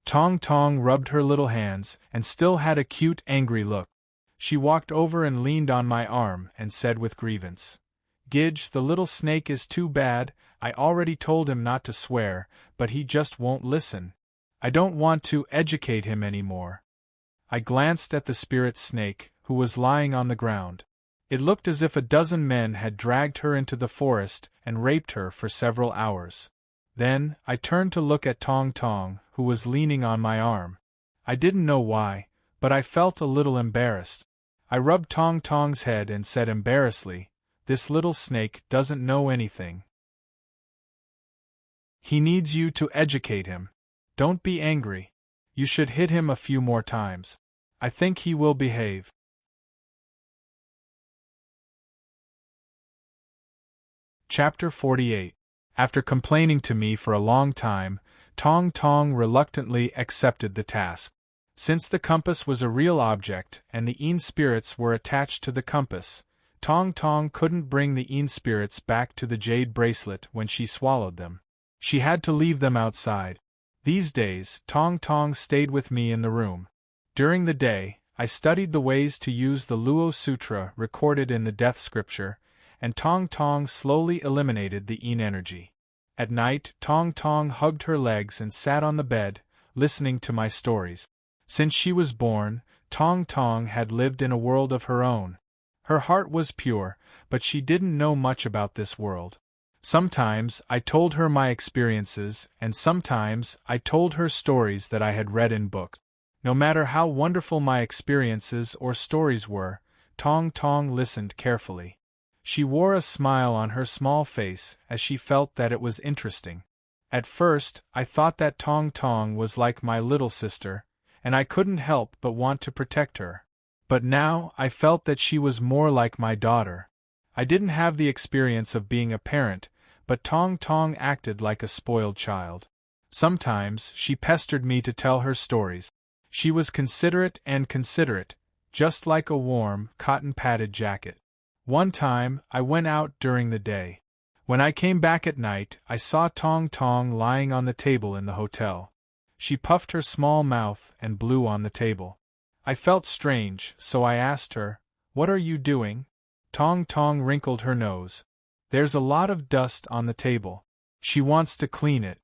A: Tong Tong rubbed her little hands and still had a cute, angry look. She walked over and leaned on my arm and said with grievance, "Gidge, the little snake is too bad. I already told him not to swear, but he just won't listen. I don't want to educate him anymore." I glanced at the spirit snake, who was lying on the ground. It looked as if a dozen men had dragged her into the forest and raped her for several hours. Then, I turned to look at Tong Tong, who was leaning on my arm. I didn't know why, but I felt a little embarrassed. I rubbed Tong Tong's head and said embarrassedly, "This little snake doesn't know anything. He needs you to educate him. Don't be angry. You should hit him a few more times. I think he will behave." Chapter 48. After complaining to me for a long time, Tong Tong reluctantly accepted the task. Since the compass was a real object and the Een spirits were attached to the compass, Tong Tong couldn't bring the Een spirits back to the jade bracelet when she swallowed them. She had to leave them outside. These days, Tong Tong stayed with me in the room. During the day, I studied the ways to use the Luo Sutra recorded in the Death Scripture, and Tong Tong slowly eliminated the Een energy. At night, Tong Tong hugged her legs and sat on the bed, listening to my stories. Since she was born, Tong Tong had lived in a world of her own. Her heart was pure, but she didn't know much about this world. Sometimes I told her my experiences, and sometimes I told her stories that I had read in books. No matter how wonderful my experiences or stories were, Tong Tong listened carefully. She wore a smile on her small face as she felt that it was interesting. At first, I thought that Tong Tong was like my little sister, and I couldn't help but want to protect her. But now I felt that she was more like my daughter. I didn't have the experience of being a parent, but Tong Tong acted like a spoiled child. Sometimes she pestered me to tell her stories. She was considerate, just like a warm, cotton-padded jacket. One time, I went out during the day. When I came back at night, I saw Tong Tong lying on the table in the hotel. She puffed her small mouth and blew on the table. I felt strange, so I asked her, "What are you doing?" Tong Tong wrinkled her nose. "There's a lot of dust on the table. She wants to clean it."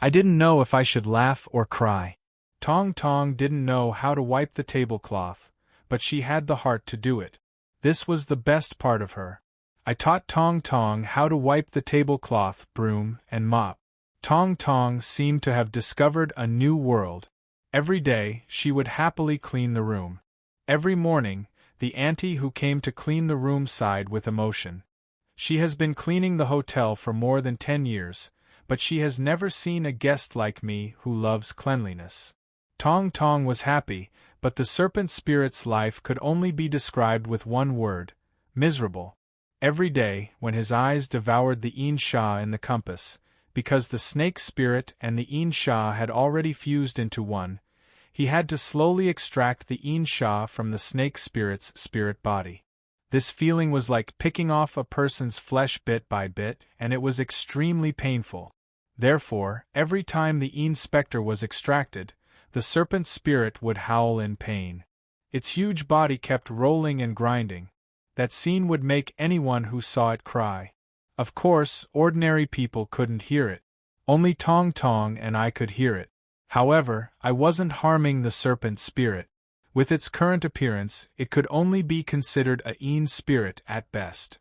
A: I didn't know if I should laugh or cry. Tong Tong didn't know how to wipe the tablecloth, but she had the heart to do it. This was the best part of her. I taught Tong Tong how to wipe the tablecloth, broom, and mop. Tong Tong seemed to have discovered a new world. Every day, she would happily clean the room. Every morning, the auntie who came to clean the room sighed with emotion. She has been cleaning the hotel for more than 10 years, but she has never seen a guest like me who loves cleanliness. Tong Tong was happy, but the serpent spirit's life could only be described with one word: miserable. Every day, when his eyes devoured the Yin Sha in the compass, because the snake spirit and the Yin Sha had already fused into one, he had to slowly extract the Yin Sha from the snake spirit's spirit body. This feeling was like picking off a person's flesh bit by bit, and it was extremely painful. Therefore, every time the Yin specter was extracted, the serpent spirit would howl in pain. Its huge body kept rolling and grinding. That scene would make anyone who saw it cry. Of course, ordinary people couldn't hear it. Only Tong Tong and I could hear it. However, I wasn't harming the serpent spirit. With its current appearance, it could only be considered a Yin spirit at best.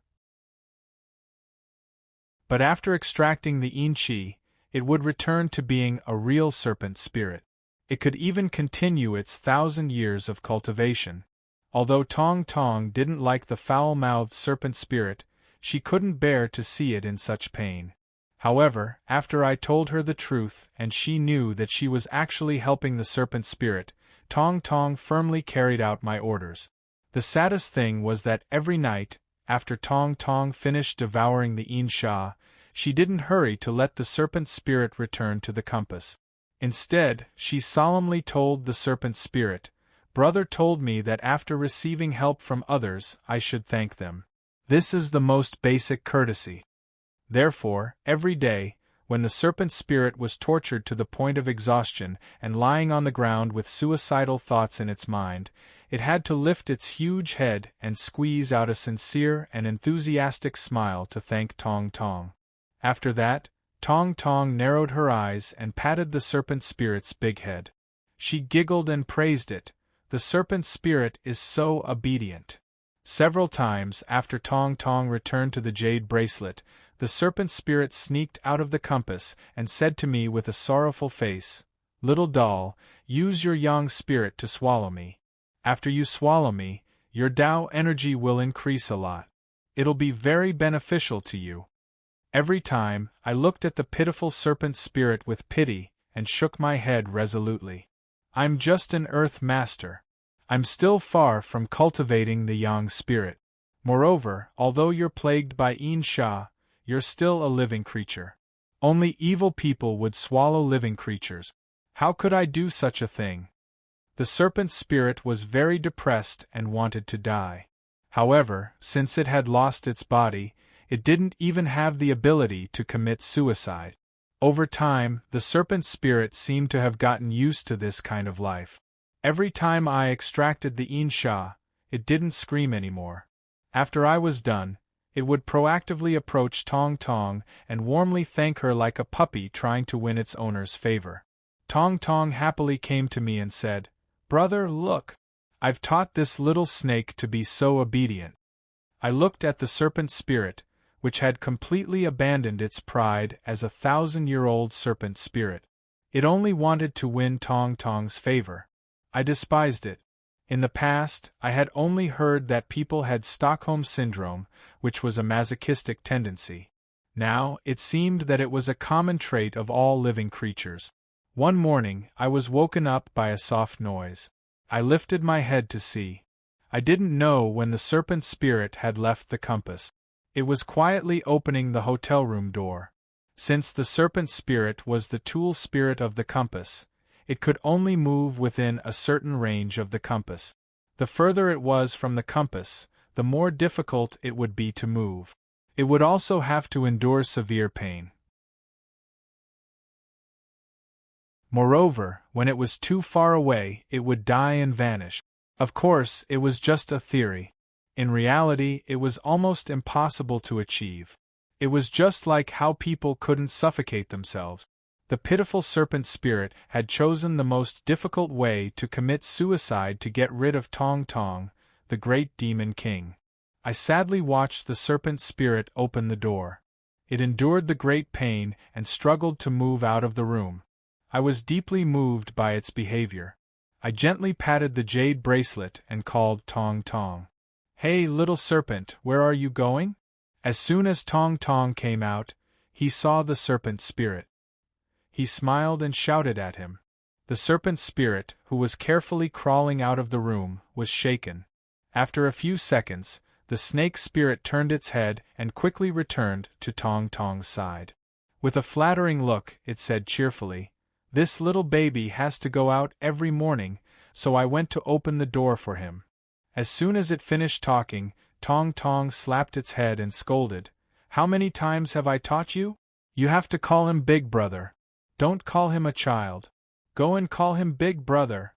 A: But after extracting the Yin Qi, it would return to being a real serpent spirit. It could even continue its 1,000 years of cultivation. Although Tong Tong didn't like the foul-mouthed serpent spirit, she couldn't bear to see it in such pain. However, after I told her the truth and she knew that she was actually helping the serpent spirit, Tong Tong firmly carried out my orders. The saddest thing was that every night, after Tong Tong finished devouring the Yin Sha, she didn't hurry to let the serpent spirit return to the compass. Instead, she solemnly told the serpent spirit, "Brother told me that after receiving help from others, I should thank them. This is the most basic courtesy." Therefore, every day, when the serpent spirit was tortured to the point of exhaustion and lying on the ground with suicidal thoughts in its mind, it had to lift its huge head and squeeze out a sincere and enthusiastic smile to thank Tong Tong. After that, Tong Tong narrowed her eyes and patted the serpent spirit's big head. She giggled and praised it. The serpent spirit is so obedient. Several times after Tong Tong returned to the jade bracelet, the serpent spirit sneaked out of the compass and said to me with a sorrowful face, "Little doll, use your yang spirit to swallow me. After you swallow me, your Tao energy will increase a lot. It'll be very beneficial to you." Every time, I looked at the pitiful serpent spirit with pity and shook my head resolutely. I'm just an earth master. I'm still far from cultivating the yang spirit. Moreover, although you're plagued by Yin Sha, you're still a living creature. Only evil people would swallow living creatures. How could I do such a thing? The serpent spirit was very depressed and wanted to die. However, since it had lost its body, it didn't even have the ability to commit suicide. Over time, the serpent spirit seemed to have gotten used to this kind of life. Every time I extracted the Yin Sha, it didn't scream anymore. After I was done, it would proactively approach Tong Tong and warmly thank her like a puppy trying to win its owner's favor. Tong Tong happily came to me and said, "Brother, look! I've taught this little snake to be so obedient." I looked at the serpent spirit, which had completely abandoned its pride as a 1,000-year-old serpent spirit. It only wanted to win Tong Tong's favor. I despised it. In the past, I had only heard that people had Stockholm Syndrome, which was a masochistic tendency. Now, it seemed that it was a common trait of all living creatures. One morning, I was woken up by a soft noise. I lifted my head to see. I didn't know when the serpent spirit had left the compass. It was quietly opening the hotel room door. Since the serpent spirit was the tool spirit of the compass, it could only move within a certain range of the compass. The further it was from the compass, the more difficult it would be to move. It would also have to endure severe pain. Moreover, when it was too far away, it would die and vanish. Of course, it was just a theory. In reality, it was almost impossible to achieve. It was just like how people couldn't suffocate themselves. The pitiful serpent spirit had chosen the most difficult way to commit suicide to get rid of Tong Tong, the great demon king. I sadly watched the serpent spirit open the door. It endured the great pain and struggled to move out of the room. I was deeply moved by its behavior. I gently patted the jade bracelet and called Tong Tong. "Hey, little serpent, where are you going?" As soon as Tong Tong came out, he saw the serpent spirit. He smiled and shouted at him. The serpent spirit, who was carefully crawling out of the room, was shaken. After a few seconds, the snake spirit turned its head and quickly returned to Tong Tong's side. With a flattering look, it said cheerfully, "This little baby has to go out every morning, so I went to open the door for him." As soon as it finished talking, Tong Tong slapped its head and scolded, "How many times have I taught you? You have to call him Big Brother. Don't call him a child. Go and call him Big Brother."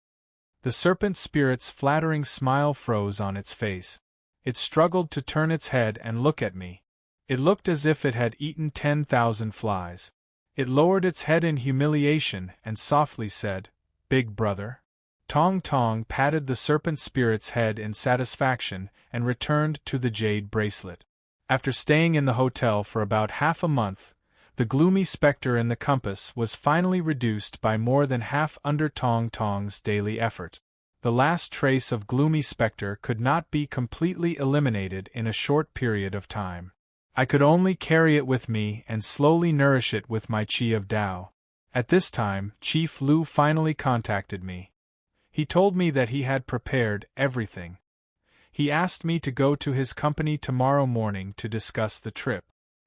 A: The serpent spirit's flattering smile froze on its face. It struggled to turn its head and look at me. It looked as if it had eaten 10,000 flies. It lowered its head in humiliation and softly said, "Big Brother." Tong Tong patted the serpent spirit's head in satisfaction and returned to the jade bracelet. After staying in the hotel for about half a month, the gloomy specter in the compass was finally reduced by more than half under Tong Tong's daily effort. The last trace of gloomy specter could not be completely eliminated in a short period of time. I could only carry it with me and slowly nourish it with my chi of Tao. At this time, Chief Lu finally contacted me. He told me that he had prepared everything. He asked me to go to his company tomorrow morning to discuss the trip.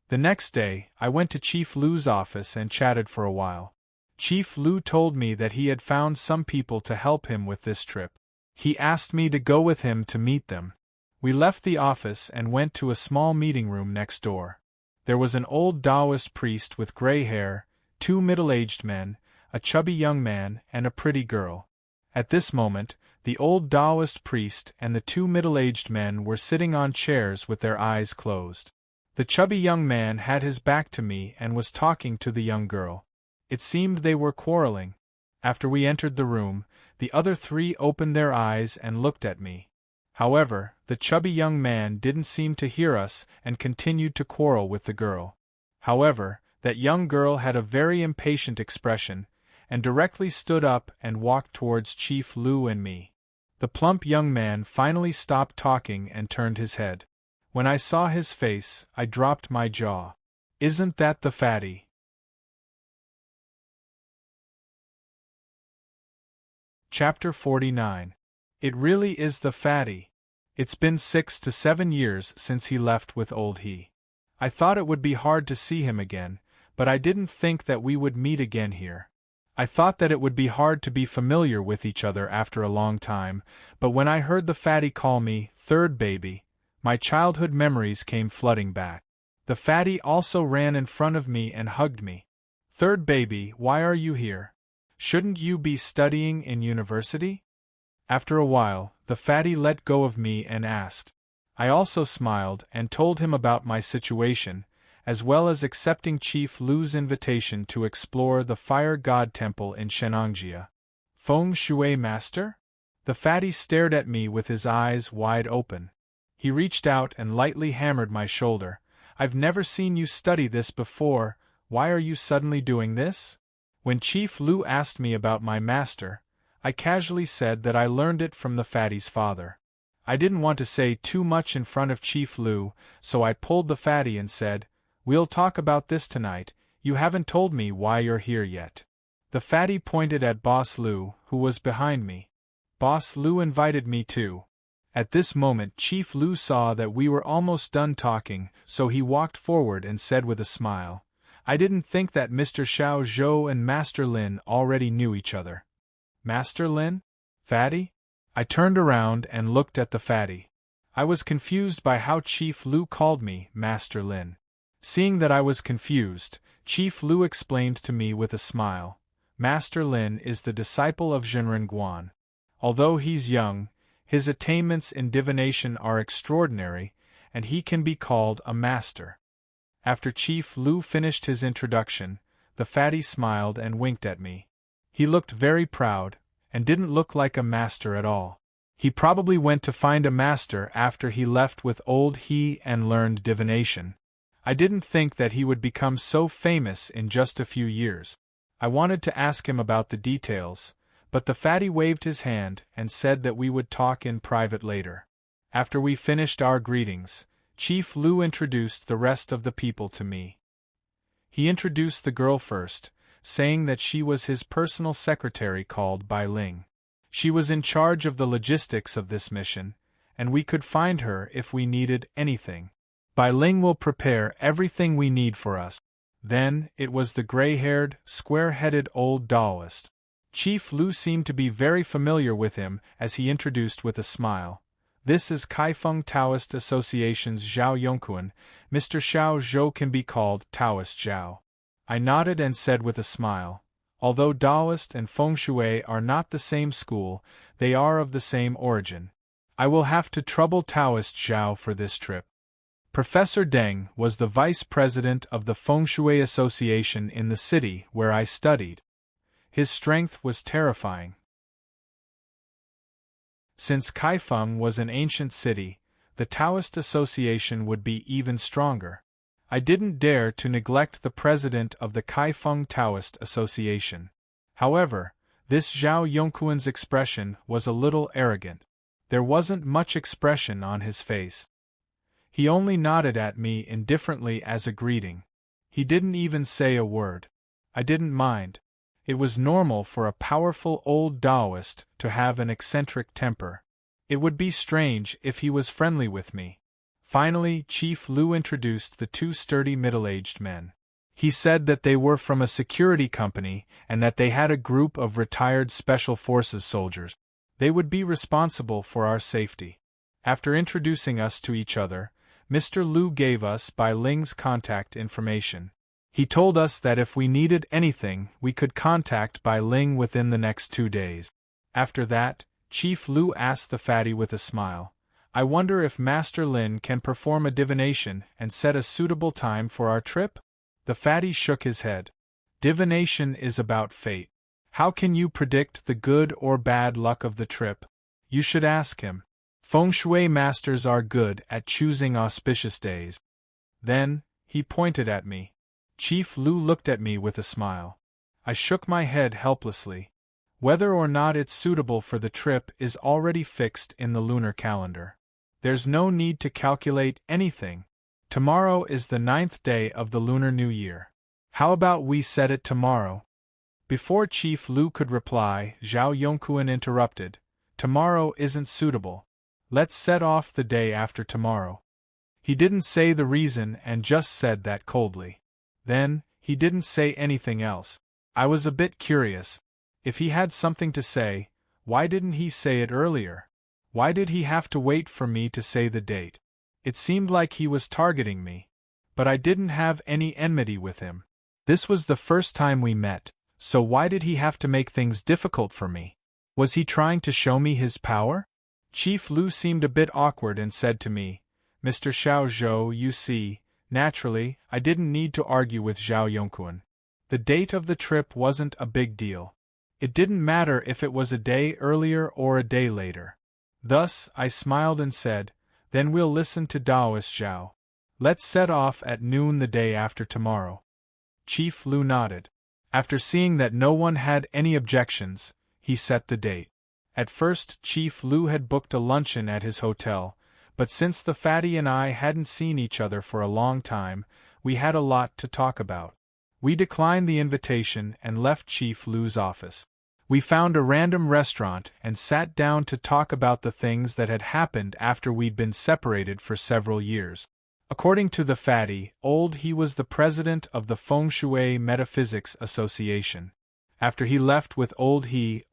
A: The next day, I went to Chief Lu's office and chatted for a while. Chief Lu told me that he had found some people to help him with this trip. He asked me to go with him to meet them. We left the office and went to a small meeting room next door. There was an old Taoist priest with gray hair, 2 middle-aged men, a chubby young man, and a pretty girl. At this moment, the old Taoist priest and the 2 middle-aged men were sitting on chairs with their eyes closed. The chubby young man had his back to me and was talking to the young girl. It seemed they were quarreling. After we entered the room, the other 3 opened their eyes and looked at me. However, the chubby young man didn't seem to hear us and continued to quarrel with the girl. However, that young girl had a very impatient expression, and directly stood up and walked towards Chief Lu and me. The plump young man finally stopped talking and turned his head. When I saw his face, I dropped my jaw. "Isn't that the fatty?" Chapter 49. It really is the fatty. It's been 6 to 7 years since he left with old he. I thought it would be hard to see him again, but I didn't think that we would meet again here. I thought that it would be hard to be familiar with each other after a long time, but when I heard the fatty call me third baby, my childhood memories came flooding back. The fatty also ran in front of me and hugged me. "Third baby, why are you here? Shouldn't you be studying in university?" After a while, the fatty let go of me and asked. I also smiled and told him about my situation, as well as accepting Chief Lu's invitation to explore the Fire God Temple in Shenangjia. "Feng Shui Master?" The fatty stared at me with his eyes wide open. He reached out and lightly hammered my shoulder. "I've never seen you study this before, why are you suddenly doing this?" When Chief Lu asked me about my master, I casually said that I learned it from the fatty's father. I didn't want to say too much in front of Chief Lu, so I pulled the fatty and said, "We'll talk about this tonight, you haven't told me why you're here yet." The fatty pointed at Boss Lu, who was behind me. "Boss Lu invited me too." At this moment Chief Lu saw that we were almost done talking, so he walked forward and said with a smile, "I didn't think that Mr. Xiao Zhou and Master Lin already knew each other." "Master Lin? Fatty?" I turned around and looked at the fatty. I was confused by how Chief Lu called me Master Lin. Seeing that I was confused, Chief Lu explained to me with a smile, "Master Lin is the disciple of Zhenren Guan. Although he's young, his attainments in divination are extraordinary, and he can be called a master." After Chief Lu finished his introduction, the fatty smiled and winked at me. He looked very proud, and didn't look like a master at all. He probably went to find a master after he left with old He and learned divination. I didn't think that he would become so famous in just a few years. I wanted to ask him about the details, but the fatty waved his hand and said that we would talk in private later. After we finished our greetings, Chief Lu introduced the rest of the people to me. He introduced the girl first, saying that she was his personal secretary called Bai Ling. She was in charge of the logistics of this mission, and we could find her if we needed anything. Bai Ling will prepare everything we need for us. Then, it was the gray-haired, square-headed old Taoist. Chief Lu seemed to be very familiar with him as he introduced with a smile. This is Kaifeng Taoist Association's Zhao Yongquan. Mr. Xiao Zhou can be called Taoist Zhao. I nodded and said with a smile, although Taoist and Feng Shui are not the same school, they are of the same origin. I will have to trouble Taoist Zhao for this trip. Professor Deng was the vice president of the Feng Shui Association in the city where I studied. His strength was terrifying. Since Kaifeng was an ancient city, the Taoist Association would be even stronger. I didn't dare to neglect the president of the Kaifeng Taoist Association. However, this Zhao Yongquan's expression was a little arrogant. There wasn't much expression on his face. He only nodded at me indifferently as a greeting. He didn't even say a word. I didn't mind. It was normal for a powerful old Taoist to have an eccentric temper. It would be strange if he was friendly with me. Finally, Chief Lu introduced the two sturdy middle-aged men. He said that they were from a security company and that they had a group of retired Special Forces soldiers. They would be responsible for our safety. After introducing us to each other, Mr. Lu gave us Bai Ling's contact information. He told us that if we needed anything, we could contact Bai Ling within the next 2 days. After that, Chief Lu asked the fatty with a smile, I wonder if Master Lin can perform a divination and set a suitable time for our trip? The fatty shook his head. Divination is about fate. How can you predict the good or bad luck of the trip? You should ask him. Feng Shui masters are good at choosing auspicious days. Then, he pointed at me. Chief Lu looked at me with a smile. I shook my head helplessly. Whether or not it's suitable for the trip is already fixed in the lunar calendar. There's no need to calculate anything. Tomorrow is the 9th day of the Lunar New Year. How about we set it tomorrow? Before Chief Lu could reply, Zhao Yongquan interrupted. Tomorrow isn't suitable. Let's set off the day after tomorrow. He didn't say the reason and just said that coldly. Then, he didn't say anything else. I was a bit curious. If he had something to say, why didn't he say it earlier? Why did he have to wait for me to say the date? It seemed like he was targeting me. But I didn't have any enmity with him. This was the first time we met, so why did he have to make things difficult for me? Was he trying to show me his power? Chief Lu seemed a bit awkward and said to me, Mr. Xiao Zhou, you see, naturally, I didn't need to argue with Zhao Yongquan. The date of the trip wasn't a big deal. It didn't matter if it was a day earlier or a day later. Thus, I smiled and said, then we'll listen to Taoist Zhao. Let's set off at noon the day after tomorrow. Chief Lu nodded. After seeing that no one had any objections, he set the date. At first, Chief Lu had booked a luncheon at his hotel, but since the fatty and I hadn't seen each other for a long time, we had a lot to talk about. We declined the invitation and left Chief Lu's office. We found a random restaurant and sat down to talk about the things that had happened after we'd been separated for several years. According to the fatty, he was the president of the Feng Shui Metaphysics Association. After he left with he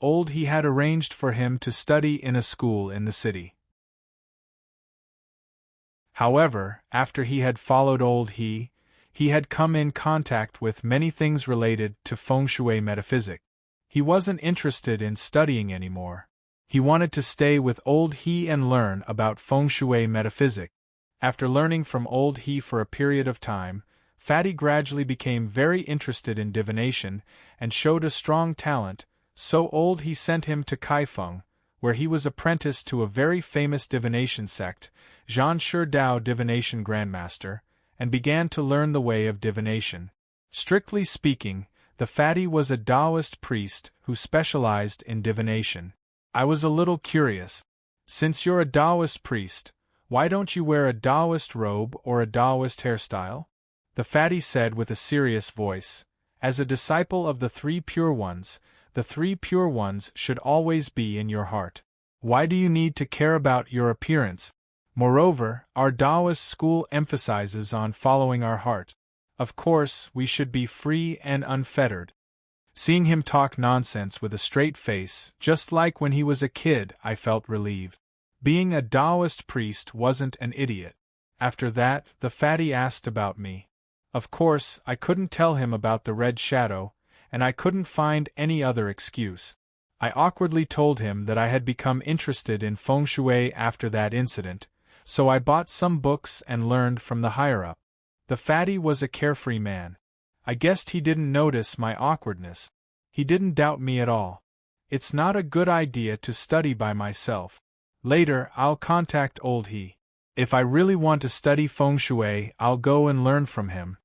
A: had arranged for him to study in a school in the city. However, after he had followed he had come in contact with many things related to Feng Shui metaphysics. He wasn't interested in studying anymore. He wanted to stay with he and learn about Feng Shui metaphysics. After learning from he for a period of time, Fatty gradually became very interested in divination and showed a strong talent, so he sent him to Kaifeng, where he was apprenticed to a very famous divination sect, Zhan Sherdao Divination Grandmaster, and began to learn the way of divination. Strictly speaking, the fatty was a Taoist priest who specialized in divination. I was a little curious. Since you're a Taoist priest, why don't you wear a Taoist robe or a Taoist hairstyle? The fatty said with a serious voice. As a disciple of the Three Pure Ones, the Three Pure Ones should always be in your heart. Why do you need to care about your appearance? Moreover, our Taoist school emphasizes on following our heart. Of course, we should be free and unfettered. Seeing him talk nonsense with a straight face, just like when he was a kid, I felt relieved. Being a Taoist priest wasn't an idiot. After that, the fatty asked about me. Of course, I couldn't tell him about the red shadow, and I couldn't find any other excuse. I awkwardly told him that I had become interested in feng shui after that incident, so I bought some books and learned from the higher-up. The fatty was a carefree man. I guessed he didn't notice my awkwardness. He didn't doubt me at all. It's not a good idea to study by myself. Later, I'll contact old he. If I really want to study feng shui, I'll go and learn from him.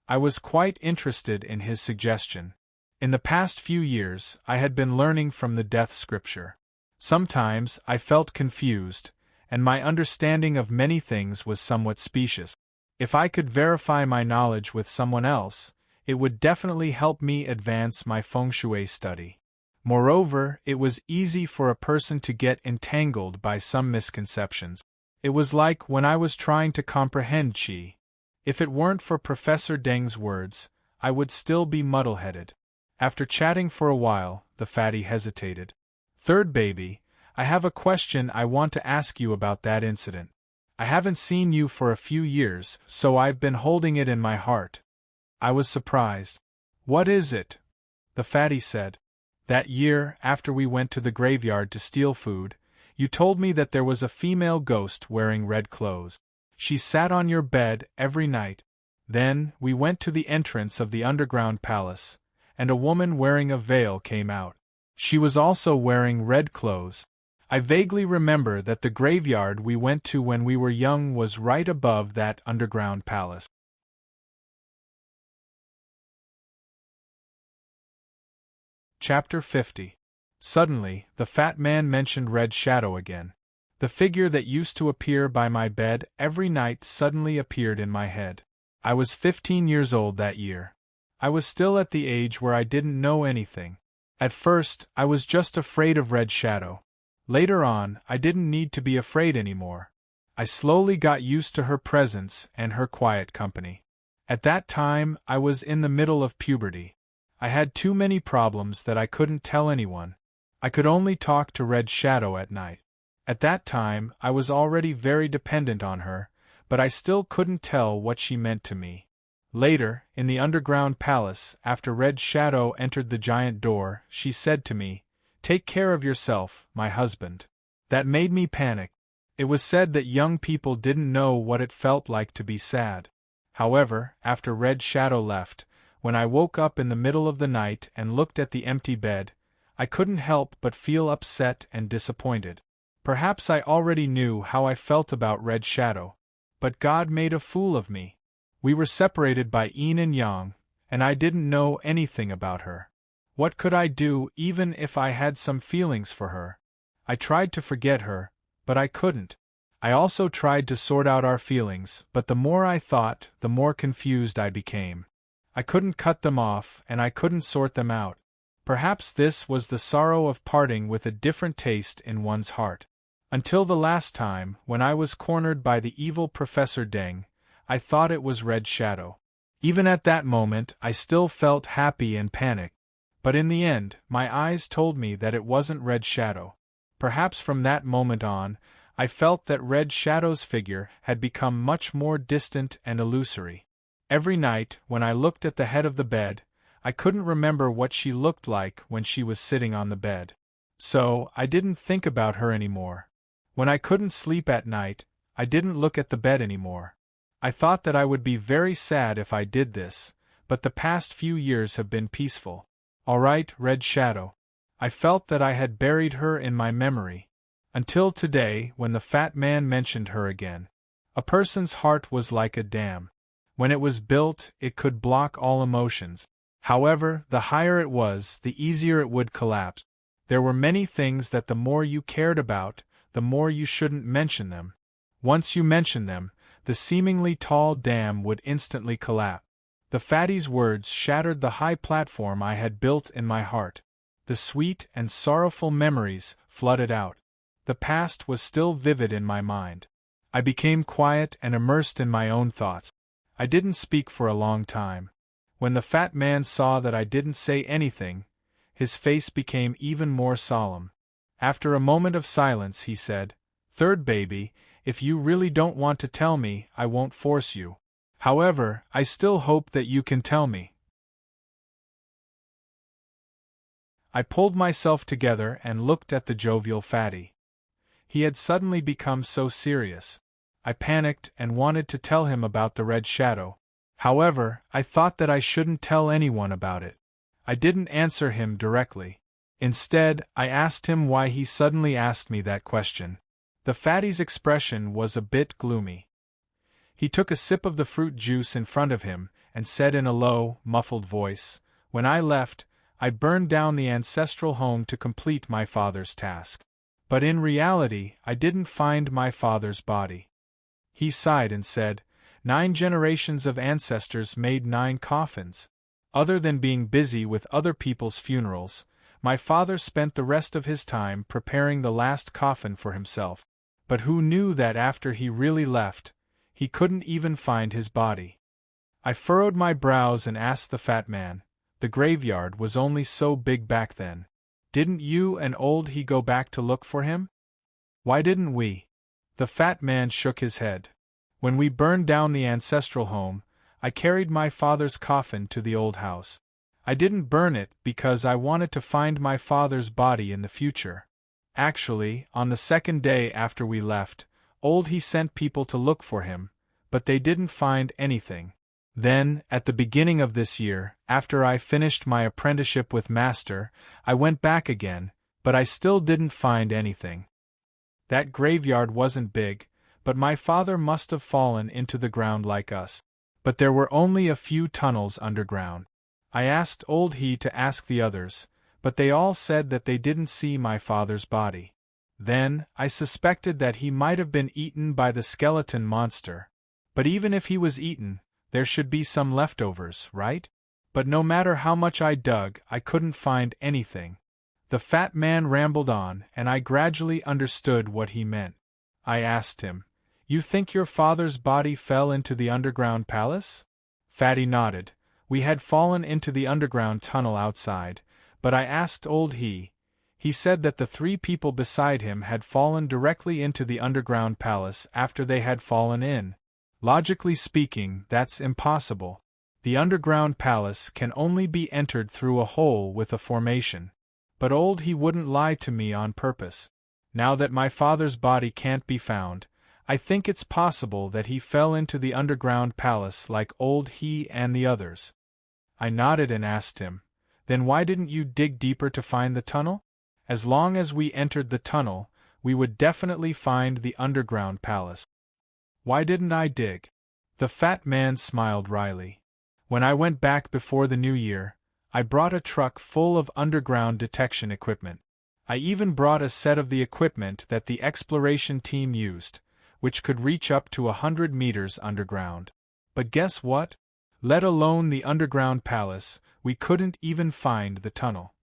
A: I was quite interested in his suggestion. In the past few years, I had been learning from the death scripture. Sometimes I felt confused, and my understanding of many things was somewhat specious. If I could verify my knowledge with someone else, it would definitely help me advance my feng shui study. Moreover, it was easy for a person to get entangled by some misconceptions. It was like when I was trying to comprehend qi. If it weren't for Professor Deng's words, I would still be muddle-headed. After chatting for a while, the fatty hesitated. Third baby, I have a question I want to ask you about that incident. I haven't seen you for a few years, so I've been holding it in my heart. I was surprised. What is it? The fatty said. That year, after we went to the graveyard to steal food, you told me that there was a female ghost wearing red clothes. She sat on your bed every night. Then, we went to the entrance of the underground palace, and a woman wearing a veil came out. She was also wearing red clothes. I vaguely remember that the graveyard we went to when we were young was right above that underground palace. Chapter 50. Suddenly, the fat man mentioned Red Shadow again. The figure that used to appear by my bed every night suddenly appeared in my head. I was 15 years old that year. I was still at the age where I didn't know anything. At first, I was just afraid of Red Shadow. Later on, I didn't need to be afraid anymore. I slowly got used to her presence and her quiet company. At that time, I was in the middle of puberty. I had too many problems that I couldn't tell anyone. I could only talk to Red Shadow at night. At that time, I was already very dependent on her, but I still couldn't tell what she meant to me. Later, in the underground palace, after Red Shadow entered the giant door, she said to me, "Take care of yourself, my husband." That made me panic. It was said that young people didn't know what it felt like to be sad. However, after Red Shadow left, when I woke up in the middle of the night and looked at the empty bed, I couldn't help but feel upset and disappointed. Perhaps I already knew how I felt about Red Shadow. But God made a fool of me. We were separated by yin and yang, and I didn't know anything about her. What could I do even if I had some feelings for her? I tried to forget her, but I couldn't. I also tried to sort out our feelings, but the more I thought, the more confused I became. I couldn't cut them off, and I couldn't sort them out. Perhaps this was the sorrow of parting with a different taste in one's heart. Until the last time, when I was cornered by the evil Professor Deng, I thought it was Red Shadow. Even at that moment, I still felt happy and panicked. But in the end, my eyes told me that it wasn't Red Shadow. Perhaps from that moment on, I felt that Red Shadow's figure had become much more distant and illusory. Every night, when I looked at the head of the bed, I couldn't remember what she looked like when she was sitting on the bed. So, I didn't think about her anymore. When I couldn't sleep at night, I didn't look at the bed anymore. I thought that I would be very sad if I did this, but the past few years have been peaceful. All right, Red Shadow. I felt that I had buried her in my memory. Until today, when the fat man mentioned her again. A person's heart was like a dam. When it was built, it could block all emotions. However, the higher it was, the easier it would collapse. There were many things that the more you cared about, the more you shouldn't mention them. Once you mentioned them, the seemingly tall dam would instantly collapse. The fatty's words shattered the high platform I had built in my heart. The sweet and sorrowful memories flooded out. The past was still vivid in my mind. I became quiet and immersed in my own thoughts. I didn't speak for a long time. When the fat man saw that I didn't say anything, his face became even more solemn. After a moment of silence he said, "Third baby, if you really don't want to tell me, I won't force you. However, I still hope that you can tell me." I pulled myself together and looked at the jovial fatty. He had suddenly become so serious. I panicked and wanted to tell him about the red shadow. However, I thought that I shouldn't tell anyone about it. I didn't answer him directly. Instead, I asked him why he suddenly asked me that question. The fatty's expression was a bit gloomy. He took a sip of the fruit juice in front of him and said in a low, muffled voice, "When I left, I burned down the ancestral home to complete my father's task. But in reality, I didn't find my father's body." He sighed and said, 9 generations of ancestors made 9 coffins. Other than being busy with other people's funerals, my father spent the rest of his time preparing the last coffin for himself. But who knew that after he really left, he couldn't even find his body? I furrowed my brows and asked the fat man, "The graveyard was only so big back then. Didn't you and old he go back to look for him? Why didn't we?" The fat man shook his head. "When we burned down the ancestral home, I carried my father's coffin to the old house. I didn't burn it because I wanted to find my father's body in the future. Actually, on the second day after we left, old he sent people to look for him, but they didn't find anything. Then, at the beginning of this year, after I finished my apprenticeship with Master, I went back again, but I still didn't find anything. That graveyard wasn't big, but my father must have fallen into the ground like us. But there were only a few tunnels underground. I asked old he to ask the others, but they all said that they didn't see my father's body. Then, I suspected that he might have been eaten by the skeleton monster. But even if he was eaten, there should be some leftovers, right? But no matter how much I dug, I couldn't find anything. The fat man rambled on, and I gradually understood what he meant. I asked him, "You think your father's body fell into the underground palace?" Fatty nodded. "We had fallen into the underground tunnel outside, but I asked old he. He said that the 3 people beside him had fallen directly into the underground palace after they had fallen in. Logically speaking, that's impossible. The underground palace can only be entered through a hole with a formation. But old he wouldn't lie to me on purpose. Now that my father's body can't be found, I think it's possible that he fell into the underground palace like old he and the others." I nodded and asked him, "Then why didn't you dig deeper to find the tunnel? As long as we entered the tunnel, we would definitely find the underground palace." "Why didn't I dig?" The fat man smiled wryly. "When I went back before the new year, I brought a truck full of underground detection equipment. I even brought a set of the equipment that the exploration team used, which could reach up to 100 meters underground. But guess what? Let alone the underground palace, we couldn't even find the tunnel."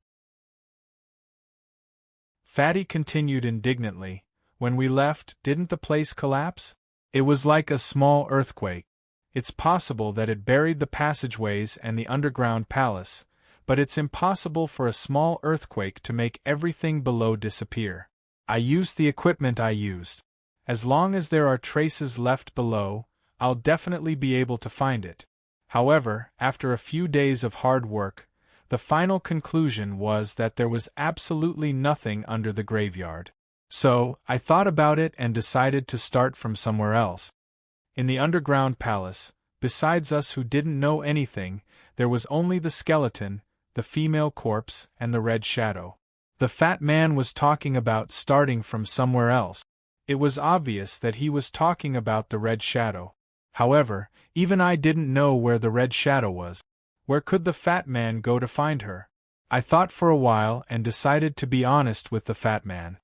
A: Fatty continued indignantly, "When we left, didn't the place collapse? It was like a small earthquake. It's possible that it buried the passageways and the underground palace, but it's impossible for a small earthquake to make everything below disappear. I used the equipment I used. As long as there are traces left below, I'll definitely be able to find it." However, after a few days of hard work, the final conclusion was that there was absolutely nothing under the graveyard. So, I thought about it and decided to start from somewhere else. In the underground palace, besides us who didn't know anything, there was only the skeleton, the female corpse, and the red shadow. The fat man was talking about starting from somewhere else. It was obvious that he was talking about the red shadow. However, even I didn't know where the red shadow was. Where could the fat man go to find her? I thought for a while and decided to be honest with the fat man.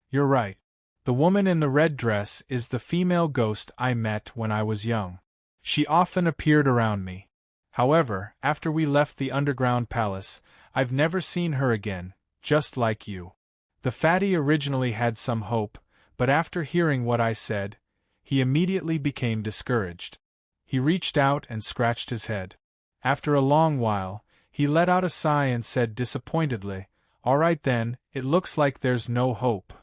A: You're right. The woman in the red dress is the female ghost I met when I was young. She often appeared around me. However, after we left the underground palace, I've never seen her again, just like you. The fatty originally had some hope, but after hearing what I said, he immediately became discouraged. He reached out and scratched his head. After a long while, he let out a sigh and said disappointedly, "All right then, it looks like there's no hope."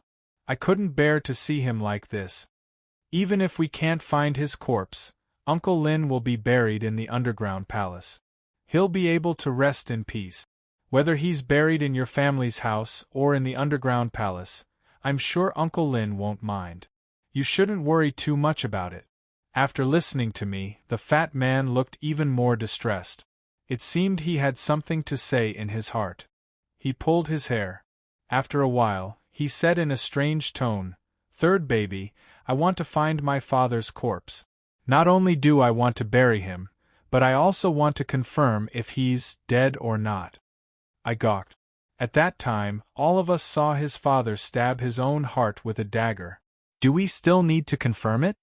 A: I couldn't bear to see him like this. Even if we can't find his corpse, Uncle Lin will be buried in the underground palace. He'll be able to rest in peace. Whether he's buried in your family's house or in the underground palace, I'm sure Uncle Lin won't mind. You shouldn't worry too much about it. After listening to me, the fat man looked even more distressed. It seemed he had something to say in his heart. He pulled his hair. After a while, he said in a strange tone, "Third baby, I want to find my father's corpse. Not only do I want to bury him, but I also want to confirm if he's dead or not." I gawked. At that time, all of us saw his father stab his own heart with a dagger. Do we still need to confirm it?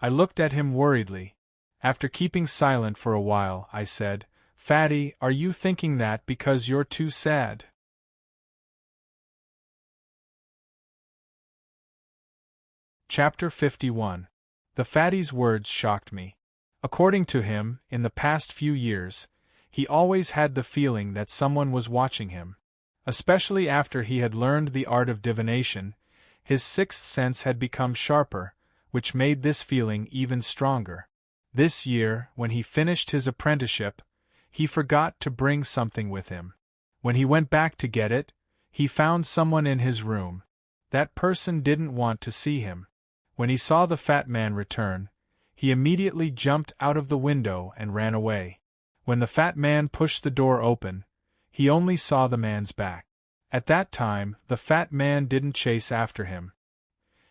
A: I looked at him worriedly. After keeping silent for a while, I said, "Fatty, are you thinking that because you're too sad?" Chapter 51. The fatty's words shocked me. According to him, in the past few years, he always had the feeling that someone was watching him. Especially after he had learned the art of divination, his sixth sense had become sharper, which made this feeling even stronger. This year, when he finished his apprenticeship, he forgot to bring something with him. When he went back to get it, he found someone in his room. That person didn't want to see him. When he saw the fat man return, he immediately jumped out of the window and ran away. When the fat man pushed the door open, he only saw the man's back. At that time, the fat man didn't chase after him.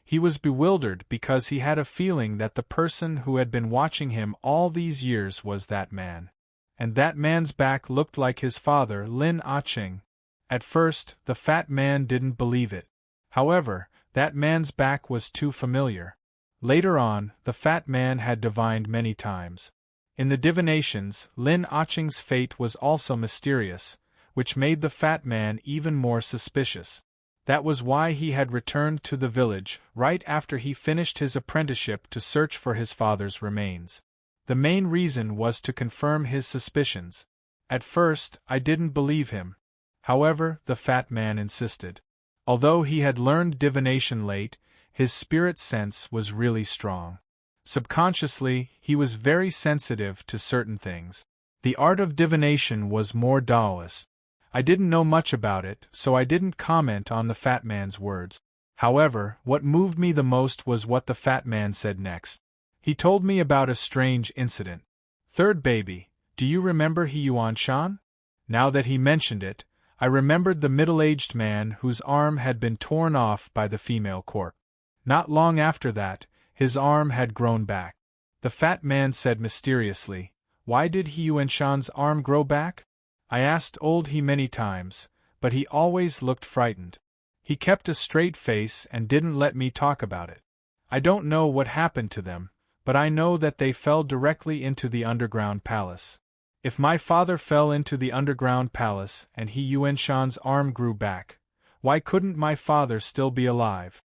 A: He was bewildered because he had a feeling that the person who had been watching him all these years was that man. And that man's back looked like his father, Lin Ah-ching. At first, the fat man didn't believe it. However, that man's back was too familiar. Later on, the fat man had divined many times. In the divinations, Lin Ah-ching's fate was also mysterious, which made the fat man even more suspicious. That was why he had returned to the village right after he finished his apprenticeship to search for his father's remains. The main reason was to confirm his suspicions. At first, I didn't believe him. However, the fat man insisted. Although he had learned divination late, his spirit sense was really strong. Subconsciously, he was very sensitive to certain things. The art of divination was more Taoist. I didn't know much about it, so I didn't comment on the fat man's words. However, what moved me the most was what the fat man said next. He told me about a strange incident. "Third baby, do you remember He Yuan-shan?" Now that he mentioned it, I remembered the middle-aged man whose arm had been torn off by the female corpse. Not long after that, his arm had grown back. The fat man said mysteriously, "Why did He Yuan-shan's arm grow back?" I asked old He many times, but he always looked frightened. He kept a straight face and didn't let me talk about it. I don't know what happened to them, but I know that they fell directly into the underground palace. If my father fell into the underground palace and He Yuan-shan's arm grew back, why couldn't my father still be alive?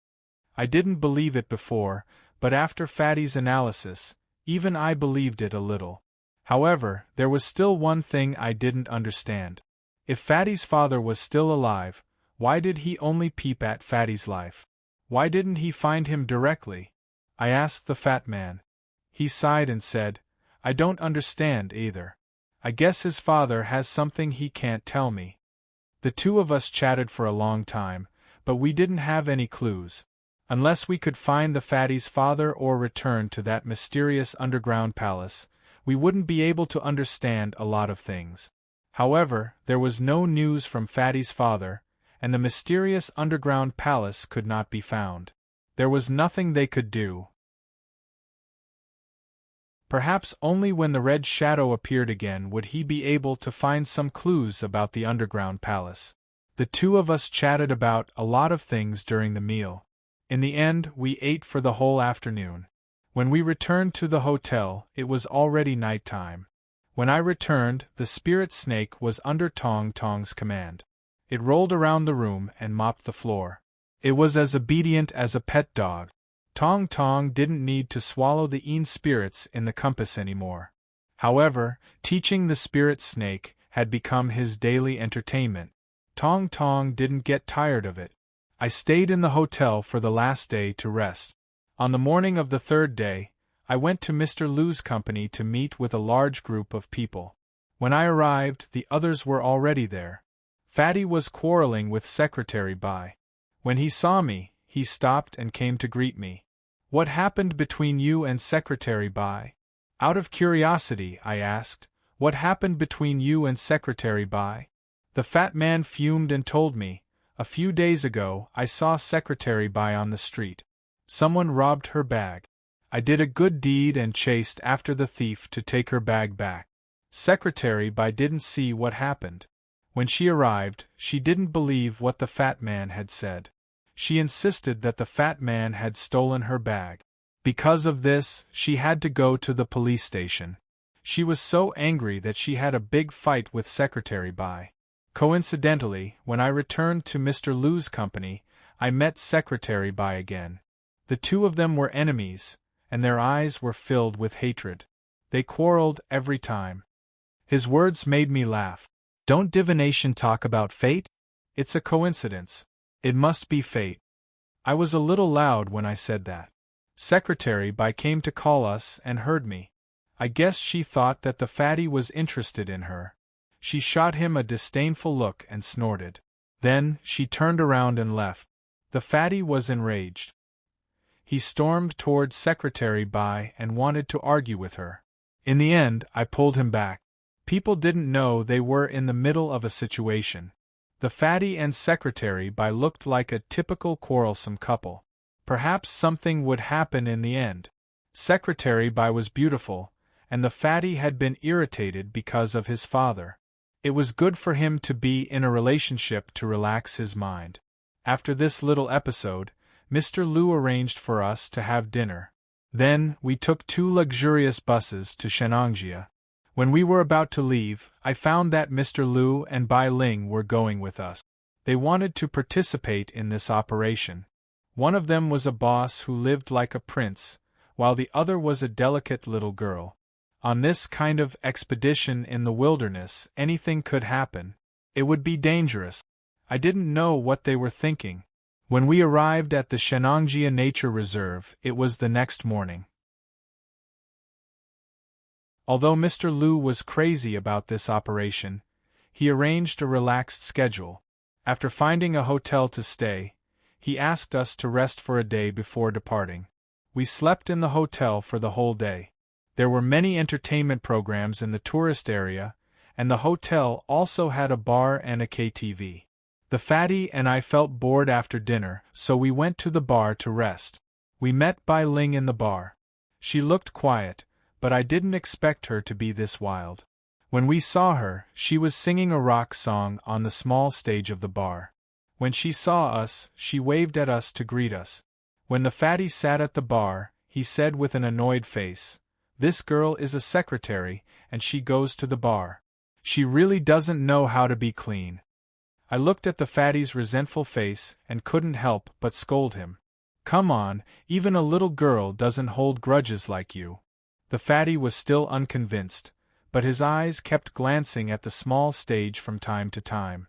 A: I didn't believe it before, but after Fatty's analysis, even I believed it a little. However, there was still one thing I didn't understand. If Fatty's father was still alive, why did he only peep at Fatty's life? Why didn't he find him directly? I asked the fat man. He sighed and said, "I don't understand either. I guess his father has something he can't tell me." The two of us chatted for a long time, but we didn't have any clues. Unless we could find the fatty's father or return to that mysterious underground palace, we wouldn't be able to understand a lot of things. However, there was no news from Fatty's father, and the mysterious underground palace could not be found. There was nothing they could do. Perhaps only when the red shadow appeared again would he be able to find some clues about the underground palace. The two of us chatted about a lot of things during the meal. In the end, we ate for the whole afternoon. When we returned to the hotel, it was already nighttime. When I returned, the spirit snake was under Tong Tong's command. It rolled around the room and mopped the floor. It was as obedient as a pet dog. Tong Tong didn't need to swallow the spirits in the compass anymore. However, teaching the spirit snake had become his daily entertainment. Tong Tong didn't get tired of it. I stayed in the hotel for the last day to rest. On the morning of the third day, I went to Mr. Lu's company to meet with a large group of people. When I arrived, the others were already there. Fatty was quarreling with Secretary Bai. When he saw me, he stopped and came to greet me. "What happened between you and Secretary Bai?" Out of curiosity, I asked, "What happened between you and Secretary Bai?" The fat man fumed and told me, "A few days ago, I saw Secretary Bai on the street. Someone robbed her bag. I did a good deed and chased after the thief to take her bag back. Secretary Bai didn't see what happened. When she arrived, she didn't believe what the fat man had said. She insisted that the fat man had stolen her bag. Because of this, she had to go to the police station. She was so angry that she had a big fight with Secretary Bai. Coincidentally, when I returned to Mr. Lu's company, I met Secretary Bai again. The two of them were enemies, and their eyes were filled with hatred. They quarreled every time." His words made me laugh.
B: Don't divination talk about fate?
A: "It's a coincidence. It must be fate." I was a little loud when I said that. Secretary Bai came to call us and heard me. I guess she thought that the fatty was interested in her. She shot him a disdainful look and snorted. Then, she turned around and left. The fatty was enraged. He stormed toward Secretary Bai and wanted to argue with her. In the end, I pulled him back. People didn't know they were in the middle of a situation. The fatty and Secretary Bai looked like a typical quarrelsome couple. Perhaps something would happen in the end. Secretary Bai was beautiful, and the fatty had been irritated because of his father. It was good for him to be in a relationship to relax his mind. After this little episode, Mr. Lu arranged for us to have dinner. Then, we took 2 luxurious buses to Shenangjia. When we were about to leave, I found that Mr. Lu and Bai Ling were going with us. They wanted to participate in this operation. One of them was a boss who lived like a prince, while the other was a delicate little girl. On this kind of expedition in the wilderness, anything could happen. It would be dangerous. I didn't know what they were thinking. When we arrived at the Shenangjia Nature Reserve, it was the next morning. Although Mr. Lu was crazy about this operation, he arranged a relaxed schedule. After finding a hotel to stay, he asked us to rest for a day before departing. We slept in the hotel for the whole day. There were many entertainment programs in the tourist area, and the hotel also had a bar and a KTV. The fatty and I felt bored after dinner, so we went to the bar to rest. We met Bai Ling in the bar. She looked quiet, but I didn't expect her to be this wild. When we saw her, she was singing a rock song on the small stage of the bar. When she saw us, she waved at us to greet us. When the fatty sat at the bar, he said with an annoyed face, "This girl is a secretary, and she goes to the bar. She really doesn't know how to be clean." I looked at the fatty's resentful face and couldn't help but scold him. "Come on, even a little girl doesn't hold grudges like you." The fatty was still unconvinced, but his eyes kept glancing at the small stage from time to time.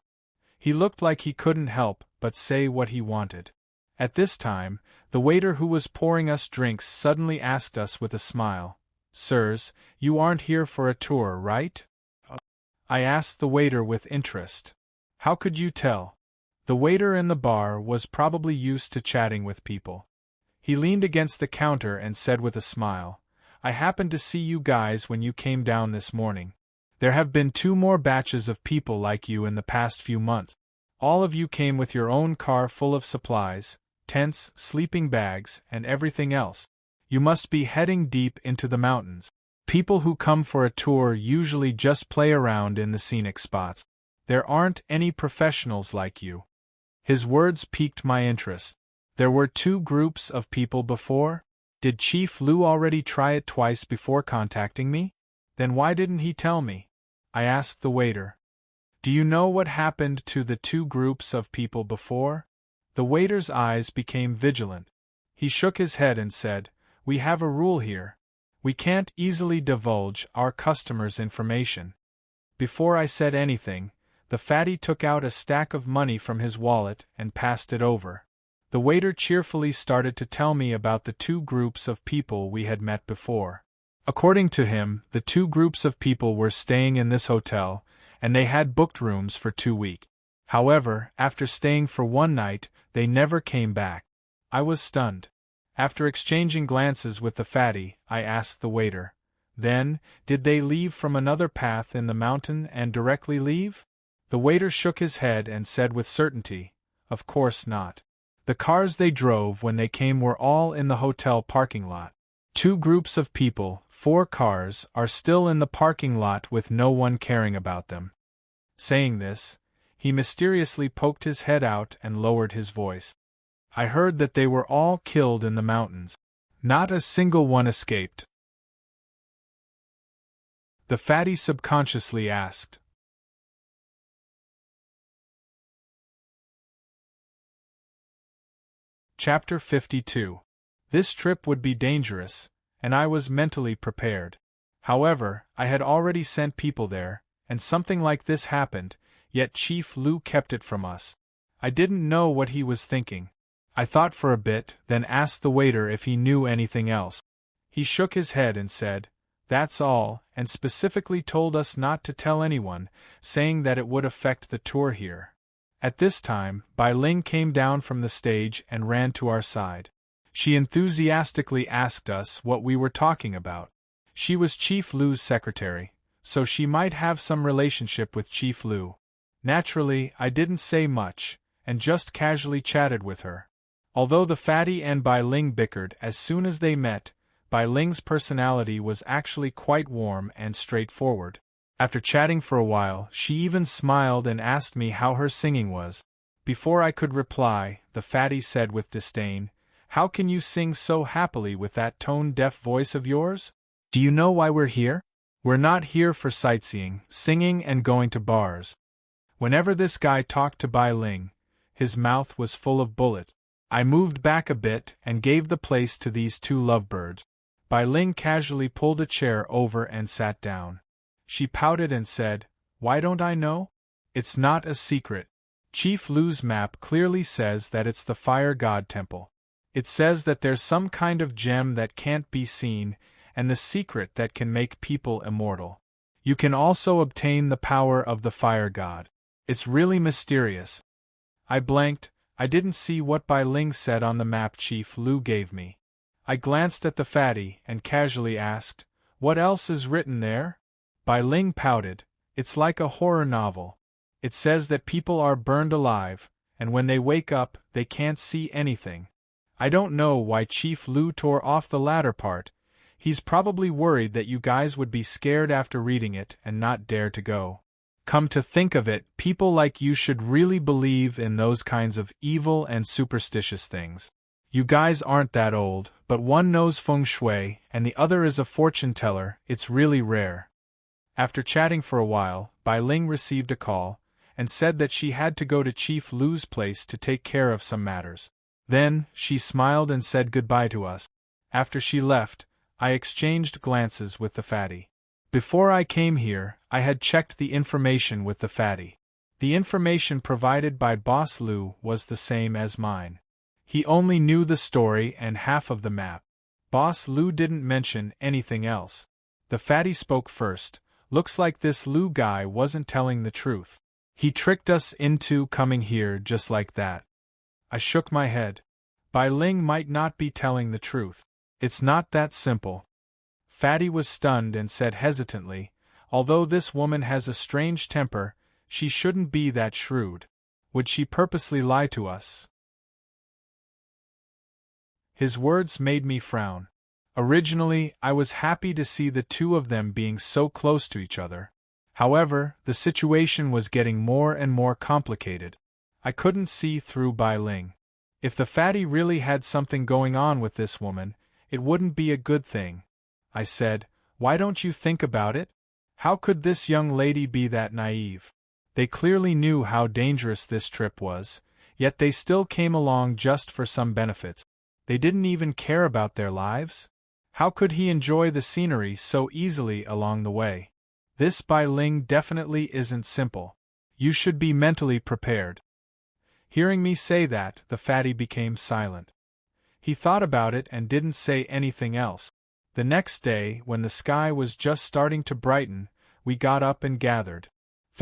A: He looked like he couldn't help but say what he wanted. At this time, the waiter who was pouring us drinks suddenly asked us with a smile, "Sirs, you aren't here for a tour, right?" I asked the waiter with interest. "How could you tell?" The waiter in the bar was probably used to chatting with people. He leaned against the counter and said with a smile, "I happened to see you guys when you came down this morning. There have been 2 more batches of people like you in the past few months. All of you came with your own car full of supplies, tents, sleeping bags, and everything else. You must be heading deep into the mountains. People who come for a tour usually just play around in the scenic spots. There aren't any professionals like you." His words piqued my interest. There were 2 groups of people before? Did Chief Lu already try it twice before contacting me? Then why didn't he tell me? I asked the waiter. "Do you know what happened to the 2 groups of people before?" The waiter's eyes became vigilant. He shook his head and said, "We have a rule here. We can't easily divulge our customers' information." Before I said anything, the fatty took out a stack of money from his wallet and passed it over. The waiter cheerfully started to tell me about the 2 groups of people we had met before. According to him, the 2 groups of people were staying in this hotel, and they had booked rooms for 2 weeks. However, after staying for 1 night, they never came back. I was stunned. After exchanging glances with the fatty, I asked the waiter, "Then, did they leave from another path in the mountain and directly leave?" The waiter shook his head and said with certainty, "Of course not. The cars they drove when they came were all in the hotel parking lot. 2 groups of people, 4 cars, are still in the parking lot with no one caring about them." Saying this, he mysteriously poked his head out and lowered his voice. "I heard that they were all killed in the mountains. Not a single one escaped." The fatty subconsciously asked. Chapter 52. This trip would be dangerous, and I was mentally prepared. However, I had already sent people there, and something like this happened, yet Chief Lu kept it from us. I didn't know what he was thinking. I thought for a bit, then asked the waiter if he knew anything else. He shook his head and said, "That's all," and specifically told us not to tell anyone, saying that it would affect the tour here. At this time, Bai Ling came down from the stage and ran to our side. She enthusiastically asked us what we were talking about. She was Chief Lu's secretary, so she might have some relationship with Chief Lu. Naturally, I didn't say much, and just casually chatted with her. Although the fatty and Bai Ling bickered as soon as they met, Bai Ling's personality was actually quite warm and straightforward. After chatting for a while, she even smiled and asked me how her singing was. Before I could reply, the fatty said with disdain, "How can you sing so happily with that tone-deaf voice of yours? Do you know why we're here? We're not here for sightseeing, singing and going to bars." Whenever this guy talked to Bai Ling, his mouth was full of bullets. I moved back a bit and gave the place to these 2 lovebirds. Bai Ling casually pulled a chair over and sat down. She pouted and said, "Why don't I know? It's not a secret. Chief Lu's map clearly says that it's the Fire God Temple. It says that there's some kind of gem that can't be seen, and the secret that can make people immortal. You can also obtain the power of the Fire God. It's really mysterious." I blanked. I didn't see what Bai Ling said on the map Chief Lu gave me. I glanced at the fatty and casually asked, "What else is written there?" Bai Ling pouted, "It's like a horror novel. It says that people are burned alive, and when they wake up, they can't see anything. I don't know why Chief Lu tore off the latter part. He's probably worried that you guys would be scared after reading it and not dare to go. Come to think of it, people like you should really believe in those kinds of evil and superstitious things. You guys aren't that old, but one knows feng shui and the other is a fortune teller. It's really rare." After chatting for a while, Bai Ling received a call, and said that she had to go to Chief Lu's place to take care of some matters. Then, she smiled and said goodbye to us. After she left, I exchanged glances with the fatty. Before I came here, I had checked the information with the fatty. The information provided by Boss Lu was the same as mine. He only knew the story and half of the map. Boss Lu didn't mention anything else. The fatty spoke first. "Looks like this Lu guy wasn't telling the truth. He tricked us into coming here just like that." I shook my head. Bai Ling might not be telling the truth. It's not that simple. Fatty was stunned and said hesitantly, "Although this woman has a strange temper, she shouldn't be that shrewd. Would she purposely lie to us? His words made me frown. Originally, I was happy to see the two of them being so close to each other. However, the situation was getting more and more complicated. I couldn't see through Bai Ling. If the fatty really had something going on with this woman, it wouldn't be a good thing. I said, "Why don't you think about it? How could this young lady be that naive?" They clearly knew how dangerous this trip was, yet they still came along just for some benefits. They didn't even care about their lives? How could he enjoy the scenery so easily along the way? This Bai Ling definitely isn't simple. You should be mentally prepared. Hearing me say that, the fatty became silent. He thought about it and didn't say anything else. The next day, when the sky was just starting to brighten, we got up and gathered.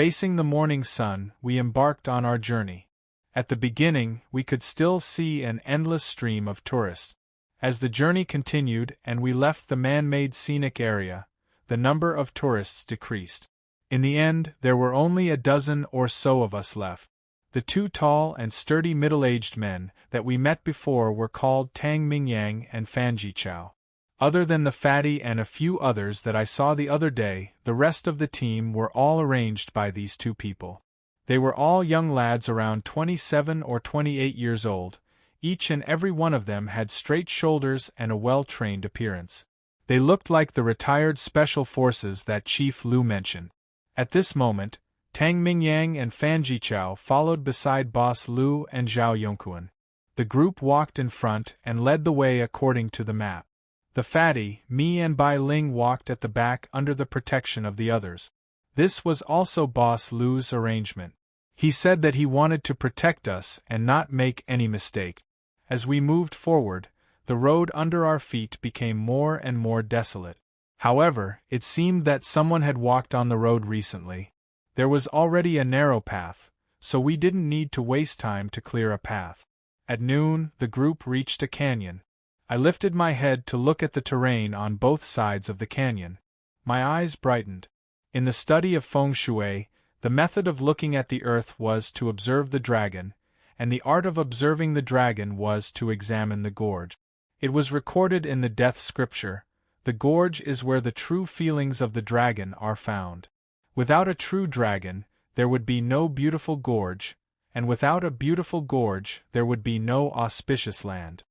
A: Facing the morning sun, we embarked on our journey. At the beginning, we could still see an endless stream of tourists. As the journey continued and we left the man-made scenic area, the number of tourists decreased. In the end, there were only a dozen or so of us left. The two tall and sturdy middle-aged men that we met before were called Tang Mingyang and Fan Jichao. Other than the fatty and a few others that I saw the other day, the rest of the team were all arranged by these two people. They were all young lads around 27 or 28 years old. Each and every one of them had straight shoulders and a well-trained appearance. They looked like the retired special forces that Chief Lu mentioned. At this moment, Tang Mingyang and Fan Jichao followed beside Boss Lu and Zhao Yongquan. The group walked in front and led the way according to the map. The fatty, me and Bai Ling walked at the back under the protection of the others. This was also Boss Lu's arrangement. He said that he wanted to protect us and not make any mistake. As we moved forward, the road under our feet became more and more desolate. However, it seemed that someone had walked on the road recently. There was already a narrow path, so we didn't need to waste time to clear a path. At noon, the group reached a canyon. I lifted my head to look at the terrain on both sides of the canyon. My eyes brightened. In the study of feng shui, the method of looking at the earth was to observe the dragon, and the art of observing the dragon was to examine the gorge. It was recorded in the death scripture, "The gorge is where the true feelings of the dragon are found." Without a true dragon, there would be no beautiful gorge, and without a beautiful gorge, there would be no auspicious land.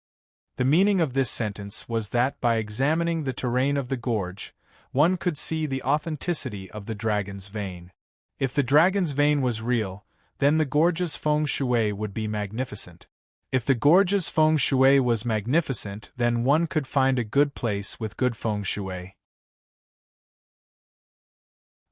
A: The meaning of this sentence was that by examining the terrain of the gorge, one could see the authenticity of the dragon's vein. If the dragon's vein was real, then the gorge's feng shui would be magnificent. If the gorge's feng shui was magnificent, then one could find a good place with good feng shui.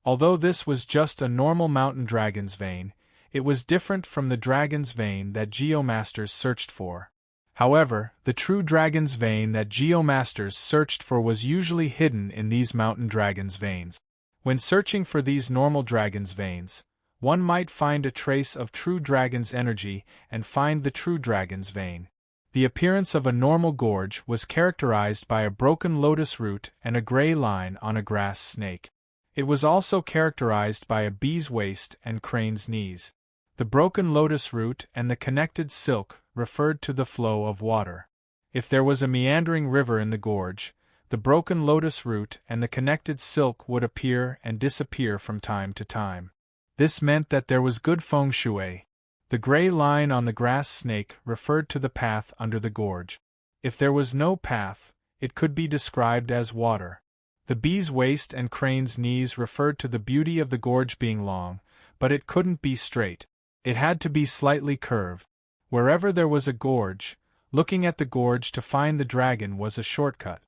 A: Although this was just a normal mountain dragon's vein, it was different from the dragon's vein that geomasters searched for. However, the true dragon's vein that geomasters searched for was usually hidden in these mountain dragon's veins. When searching for these normal dragon's veins, one might find a trace of true dragon's energy and find the true dragon's vein. The appearance of a normal gorge was characterized by a broken lotus root and a gray line on a grass snake. It was also characterized by a bee's waist and crane's knees. The broken lotus root and the connected silk referred to the flow of water. If there was a meandering river in the gorge, the broken lotus root and the connected silk would appear and disappear from time to time. This meant that there was good feng shui. The gray line on the grass snake referred to the path under the gorge. If there was no path, it could be described as water. The bee's waist and crane's knees referred to the beauty of the gorge being long, but it couldn't be straight. It had to be slightly curved. Wherever there was a gorge, looking at the gorge to find the dragon was a shortcut.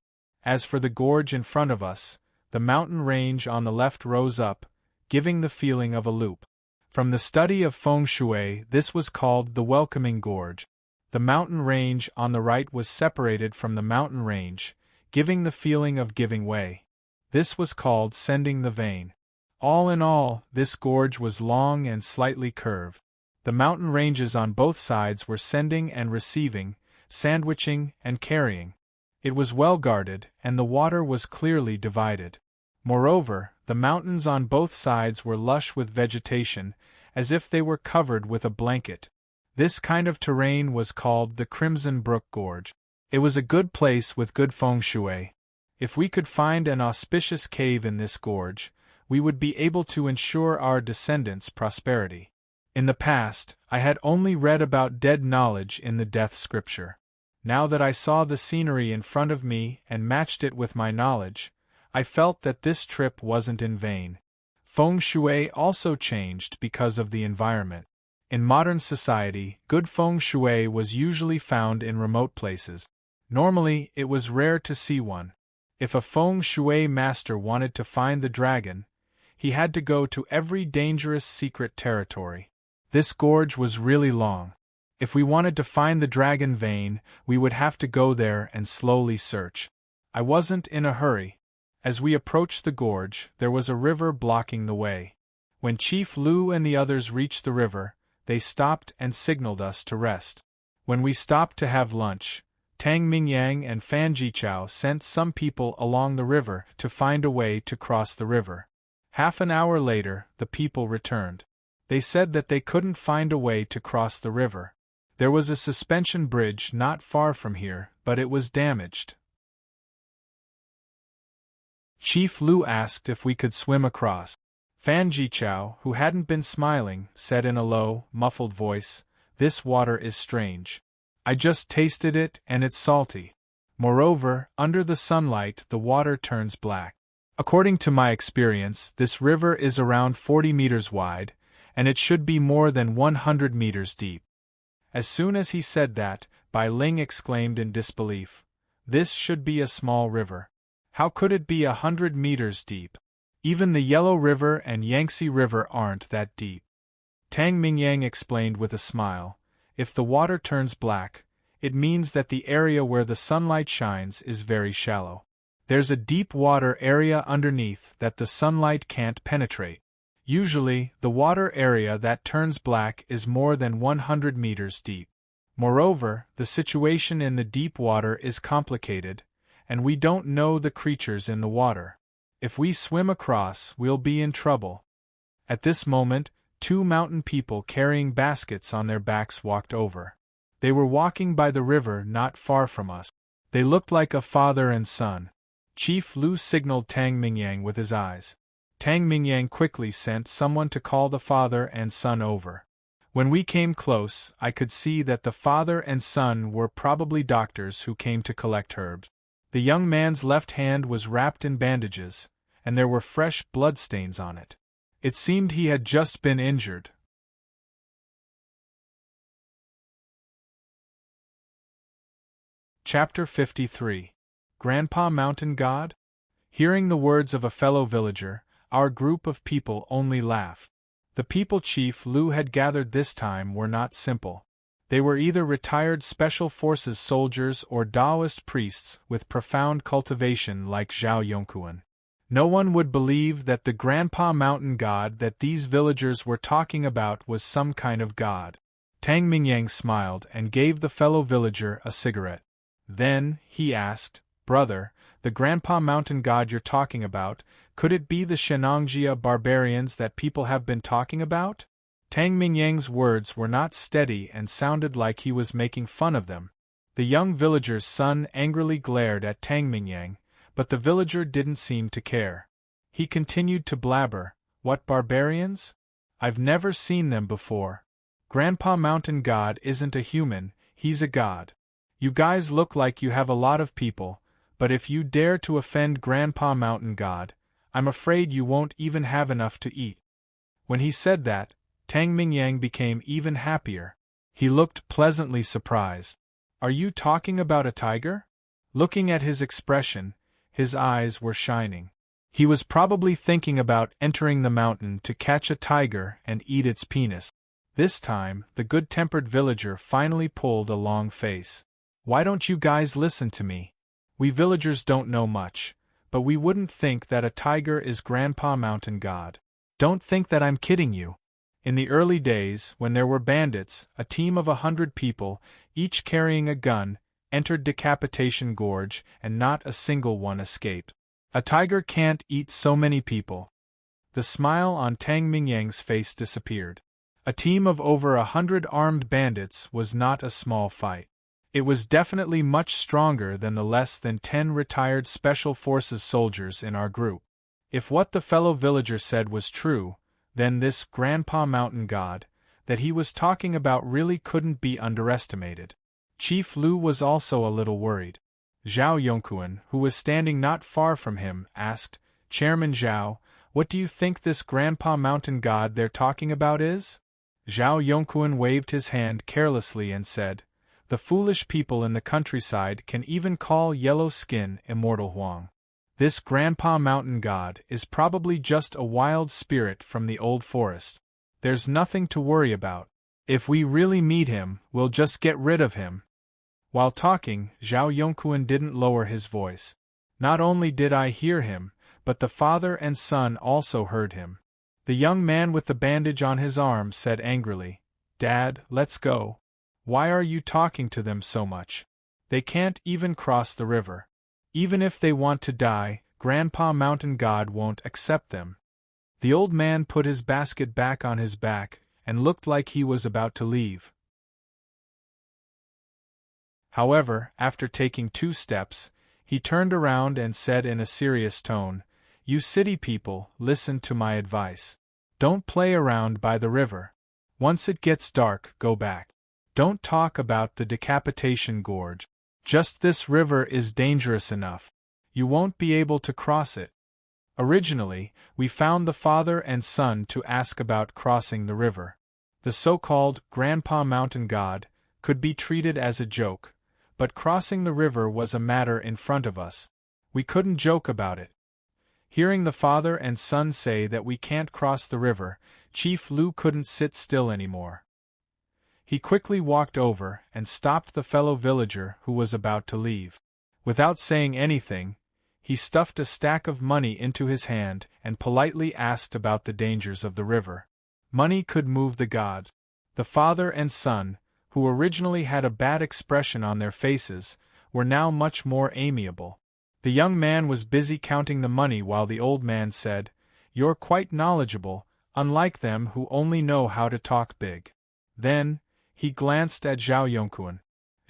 A: As for the gorge in front of us, the mountain range on the left rose up, giving the feeling of a loop. From the study of feng shui, this was called the welcoming gorge. The mountain range on the right was separated from the mountain range, giving the feeling of giving way. This was called sending the vein. All in all, this gorge was long and slightly curved. The mountain ranges on both sides were sending and receiving, sandwiching and carrying. It was well guarded, and the water was clearly divided. Moreover, the mountains on both sides were lush with vegetation, as if they were covered with a blanket. This kind of terrain was called the Crimson Brook Gorge. It was a good place with good feng shui. If we could find an auspicious cave in this gorge, we would be able to ensure our descendants' prosperity. In the past, I had only read about dead knowledge in the death scripture. Now that I saw the scenery in front of me and matched it with my knowledge, I felt that this trip wasn't in vain. Feng shui also changed because of the environment. In modern society, good feng shui was usually found in remote places. Normally, it was rare to see one. If a feng shui master wanted to find the dragon, he had to go to every dangerous secret territory. This gorge was really long. If we wanted to find the dragon vein, we would have to go there and slowly search. I wasn't in a hurry. As we approached the gorge, there was a river blocking the way. When Chief Lu and the others reached the river, they stopped and signaled us to rest. When we stopped to have lunch, Tang Mingyang and Fan Jichao sent some people along the river to find a way to cross the river. Half an hour later, the people returned. They said that they couldn't find a way to cross the river. There was a suspension bridge not far from here, but it was damaged. Chief Lu asked if we could swim across. Fan Jichao, who hadn't been smiling, said in a low, muffled voice, "This water is strange. I just tasted it and it's salty. Moreover, under the sunlight the water turns black. According to my experience, this river is around 40 meters wide, and it should be more than 100 meters deep." As soon as he said that, Bai Ling exclaimed in disbelief, "This should be a small river. How could it be 100 meters deep? Even the Yellow River and Yangtze River aren't that deep." Tang Mingyang explained with a smile, "If the water turns black, it means that the area where the sunlight shines is very shallow. There's a deep water area underneath that the sunlight can't penetrate. Usually, the water area that turns black is more than 100 meters deep. Moreover, the situation in the deep water is complicated, and we don't know the creatures in the water. If we swim across, we'll be in trouble." At this moment, two mountain people carrying baskets on their backs walked over. They were walking by the river not far from us. They looked like a father and son. Chief Lu signaled Tang Mingyang with his eyes. Tang Mingyang quickly sent someone to call the father and son over. When we came close, I could see that the father and son were probably doctors who came to collect herbs. The young man's left hand was wrapped in bandages, and there were fresh bloodstains on it. It seemed he had just been injured. Chapter 53. Grandpa Mountain God? Hearing the words of a fellow villager, our group of people only laughed. The people Chief Lu had gathered this time were not simple. They were either retired Special Forces soldiers or Taoist priests with profound cultivation like Zhao Yongkuan. No one would believe that the Grandpa Mountain God that these villagers were talking about was some kind of god. Tang Mingyang smiled and gave the fellow villager a cigarette. Then, he asked, "Brother, the Grandpa Mountain God you're talking about, could it be the Shenangjia barbarians that people have been talking about?" Tang Mingyang's words were not steady and sounded like he was making fun of them. The young villager's son angrily glared at Tang Mingyang, but the villager didn't seem to care. He continued to blabber, "What barbarians? I've never seen them before. Grandpa Mountain God isn't a human, he's a god. You guys look like you have a lot of people, but if you dare to offend Grandpa Mountain God, I'm afraid you won't even have enough to eat." When he said that, Tang Mingyang became even happier. He looked pleasantly surprised. "Are you talking about a tiger?" Looking at his expression, his eyes were shining. He was probably thinking about entering the mountain to catch a tiger and eat its penis. This time, the good-tempered villager finally pulled a long face. "Why don't you guys listen to me? We villagers don't know much, but we wouldn't think that a tiger is Grandpa Mountain God. Don't think that I'm kidding you. In the early days, when there were bandits, a team of 100 people, each carrying a gun, entered Decapitation Gorge, and not a single one escaped. A tiger can't eat so many people." The smile on Tang Mingyang's face disappeared. A team of over 100 armed bandits was not a small fight. It was definitely much stronger than the less than 10 retired Special Forces soldiers in our group. If what the fellow villager said was true, then this Grandpa Mountain God that he was talking about really couldn't be underestimated. Chief Lu was also a little worried. Zhao Yongquan, who was standing not far from him, asked, "Chairman Zhao, what do you think this Grandpa Mountain God they're talking about is?" Zhao Yongquan waved his hand carelessly and said, "The foolish people in the countryside can even call yellow skin immortal Huang. This Grandpa Mountain God is probably just a wild spirit from the old forest. There's nothing to worry about. If we really meet him, we'll just get rid of him." While talking, Zhao Yongquan didn't lower his voice. "Not only did I hear him, but the father and son also heard him." The young man with the bandage on his arm said angrily, "Dad, let's go. Why are you talking to them so much? They can't even cross the river. Even if they want to die, Grandpa Mountain God won't accept them." The old man put his basket back on his back and looked like he was about to leave. However, after taking 2 steps, he turned around and said in a serious tone, "You city people, listen to my advice. Don't play around by the river. Once it gets dark, go back. Don't talk about the decapitation gorge. Just this river is dangerous enough. You won't be able to cross it." Originally, we found the father and son to ask about crossing the river. The so-called Grandpa Mountain God could be treated as a joke, but crossing the river was a matter in front of us. We couldn't joke about it. Hearing the father and son say that we can't cross the river, Chief Lu couldn't sit still anymore. He quickly walked over and stopped the fellow villager who was about to leave. Without saying anything, he stuffed a stack of money into his hand and politely asked about the dangers of the river. Money could move the gods. The father and son, who originally had a bad expression on their faces, were now much more amiable. The young man was busy counting the money while the old man said, "You're quite knowledgeable, unlike them who only know how to talk big." Then, he glanced at Zhao Yongquan.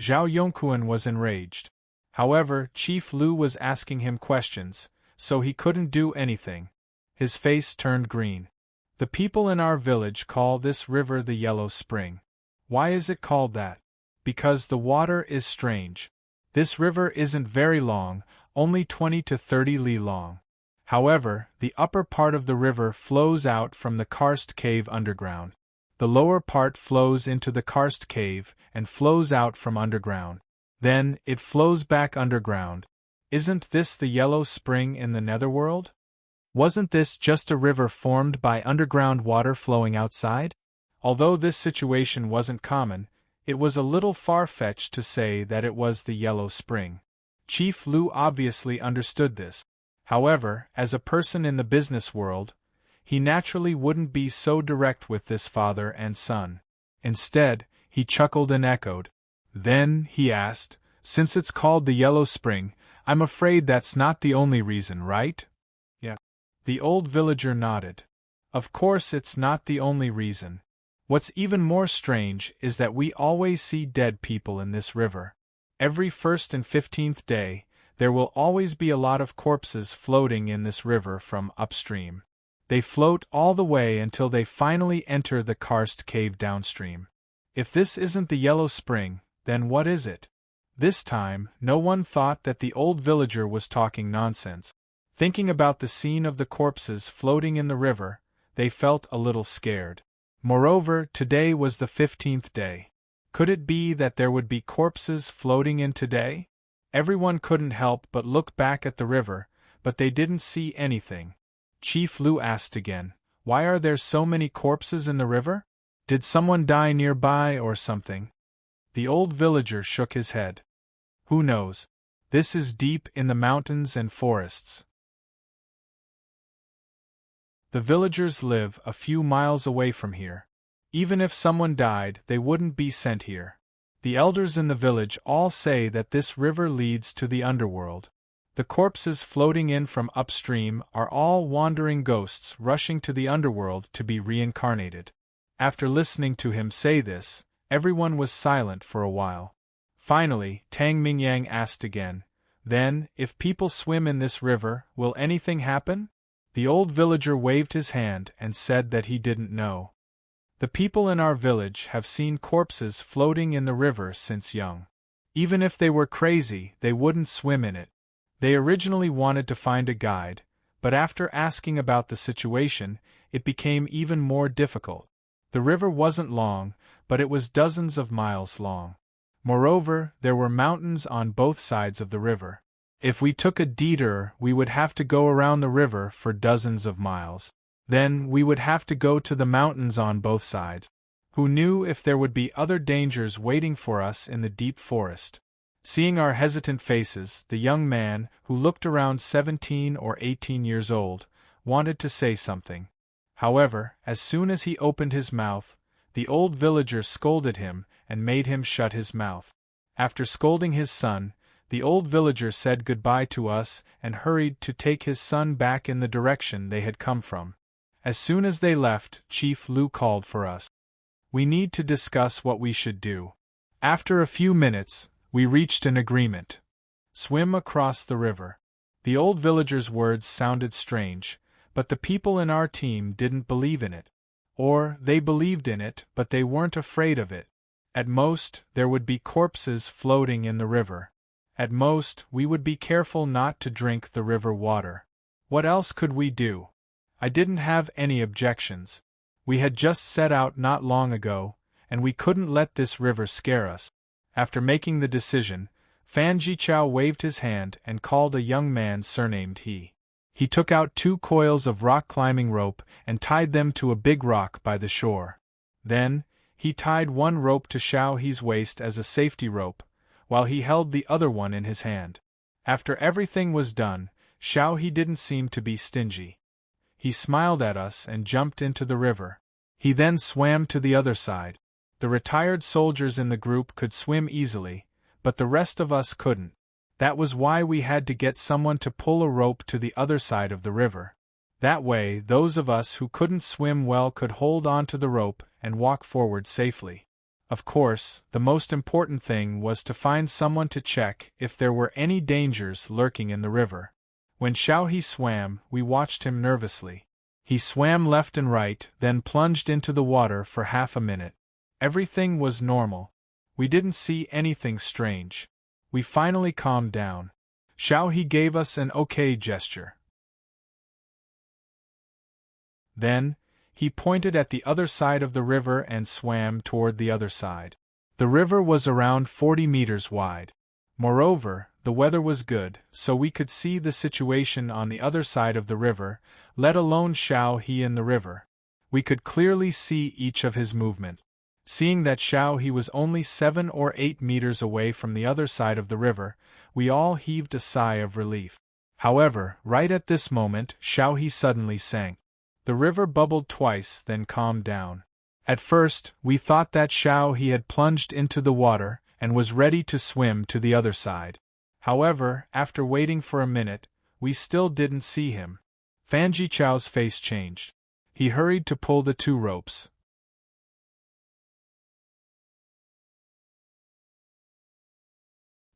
A: Zhao Yongquan was enraged. However, Chief Lu was asking him questions, so he couldn't do anything. His face turned green. "The people in our village call this river the Yellow Spring. Why is it called that? Because the water is strange. This river isn't very long, only 20 to 30 li long. However, the upper part of the river flows out from the karst cave underground. The lower part flows into the karst cave and flows out from underground. Then, it flows back underground. Isn't this the Yellow Spring in the Netherworld? Wasn't this just a river formed by underground water flowing outside?" Although this situation wasn't common, it was a little far-fetched to say that it was the Yellow Spring. Chief Lu obviously understood this. However, as a person in the business world, he naturally wouldn't be so direct with this father and son. Instead, he chuckled and echoed. Then, he asked, "Since it's called the Yellow Spring, I'm afraid that's not the only reason, right?" "Yeah." The old villager nodded. "Of course it's not the only reason. What's even more strange is that we always see dead people in this river. Every 1st and 15th day, there will always be a lot of corpses floating in this river from upstream. They float all the way until they finally enter the karst cave downstream. If this isn't the Yellow Spring, then what is it?" This time, no one thought that the old villager was talking nonsense. Thinking about the scene of the corpses floating in the river, they felt a little scared. Moreover, today was the 15th day. Could it be that there would be corpses floating in today? Everyone couldn't help but look back at the river, but they didn't see anything. Chief Lu asked again, "Why are there so many corpses in the river? Did someone die nearby or something?" The old villager shook his head. "Who knows? This is deep in the mountains and forests. The villagers live a few miles away from here. Even if someone died, they wouldn't be sent here. The elders in the village all say that this river leads to the underworld. The corpses floating in from upstream are all wandering ghosts rushing to the underworld to be reincarnated. After listening to him say this, everyone was silent for a while. Finally, Tang Mingyang asked again, "Then, if people swim in this river, will anything happen?" The old villager waved his hand and said that he didn't know. The people in our village have seen corpses floating in the river since young. Even if they were crazy, they wouldn't swim in it. They originally wanted to find a guide, but after asking about the situation, it became even more difficult. The river wasn't long, but it was dozens of miles long. Moreover, there were mountains on both sides of the river. If we took a detour, we would have to go around the river for dozens of miles. Then, we would have to go to the mountains on both sides. Who knew if there would be other dangers waiting for us in the deep forest? Seeing our hesitant faces, the young man, who looked around 17 or 18 years old, wanted to say something. However, as soon as he opened his mouth, the old villager scolded him and made him shut his mouth. After scolding his son, the old villager said goodbye to us and hurried to take his son back in the direction they had come from. As soon as they left, Chief Lu called for us. We need to discuss what we should do. After a few minutes, we reached an agreement. Swim across the river. The old villager's words sounded strange, but the people in our team didn't believe in it. Or, they believed in it, but they weren't afraid of it. At most, there would be corpses floating in the river. At most, we would be careful not to drink the river water. What else could we do? I didn't have any objections. We had just set out not long ago, and we couldn't let this river scare us. After making the decision, Fan Jichao waved his hand and called a young man surnamed He. He took out 2 coils of rock-climbing rope and tied them to a big rock by the shore. Then, he tied one rope to Xiao He's waist as a safety rope, while he held the other one in his hand. After everything was done, Xiao He didn't seem to be stingy. He smiled at us and jumped into the river. He then swam to the other side. The retired soldiers in the group could swim easily, but the rest of us couldn't. That was why we had to get someone to pull a rope to the other side of the river. That way, those of us who couldn't swim well could hold on to the rope and walk forward safely. Of course, the most important thing was to find someone to check if there were any dangers lurking in the river. When Xiao He swam, we watched him nervously. He swam left and right, then plunged into the water for half a minute. Everything was normal. We didn't see anything strange. We finally calmed down. Xiao He gave us an okay gesture. Then, he pointed at the other side of the river and swam toward the other side. The river was around 40 meters wide. Moreover, the weather was good, so we could see the situation on the other side of the river, let alone Xiao He in the river. We could clearly see each of his movements. Seeing that Xiao He was only 7 or 8 meters away from the other side of the river, we all heaved a sigh of relief. However, right at this moment, Xiao He suddenly sank. The river bubbled twice, then calmed down. At first, we thought that Xiao He had plunged into the water and was ready to swim to the other side. However, after waiting for a minute, we still didn't see him. Fan Jichao's face changed. He hurried to pull the 2 ropes.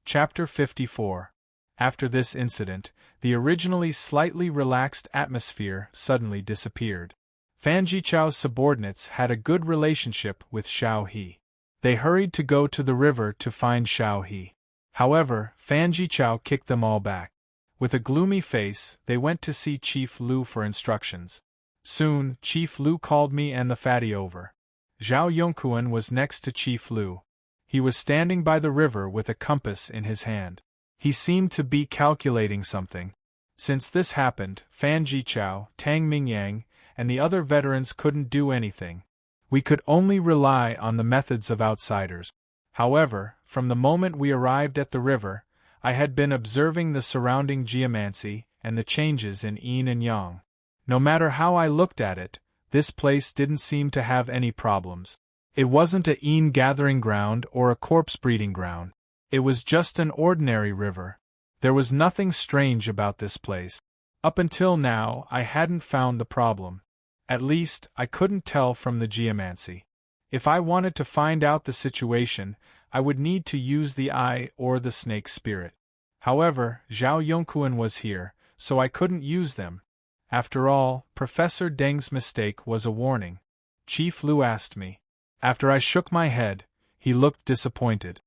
A: Chapter 54. After this incident, the originally slightly relaxed atmosphere suddenly disappeared. Fan Jichao's subordinates had a good relationship with Xiao He. They hurried to go to the river to find Xiao He. However, Fan Jichao kicked them all back. With a gloomy face, they went to see Chief Lu for instructions. Soon, Chief Lu called me and the fatty over. Zhao Yongkuan was next to Chief Lu. He was standing by the river with a compass in his hand. He seemed to be calculating something. Since this happened, Fan Jichao, Tang Mingyang, and the other veterans couldn't do anything. We could only rely on the methods of outsiders. However, from the moment we arrived at the river, I had been observing the surrounding geomancy and the changes in yin and yang. No matter how I looked at it, this place didn't seem to have any problems. It wasn't a yin gathering ground or a corpse breeding ground. It was just an ordinary river. There was nothing strange about this place. Up until now, I hadn't found the problem. At least, I couldn't tell from the geomancy. If I wanted to find out the situation, I would need to use the eye or the snake spirit. However, Zhao Yongquan was here, so I couldn't use them. After all, Professor Deng's mistake was a warning. Chief Lu asked me. After I shook my head, he looked disappointed.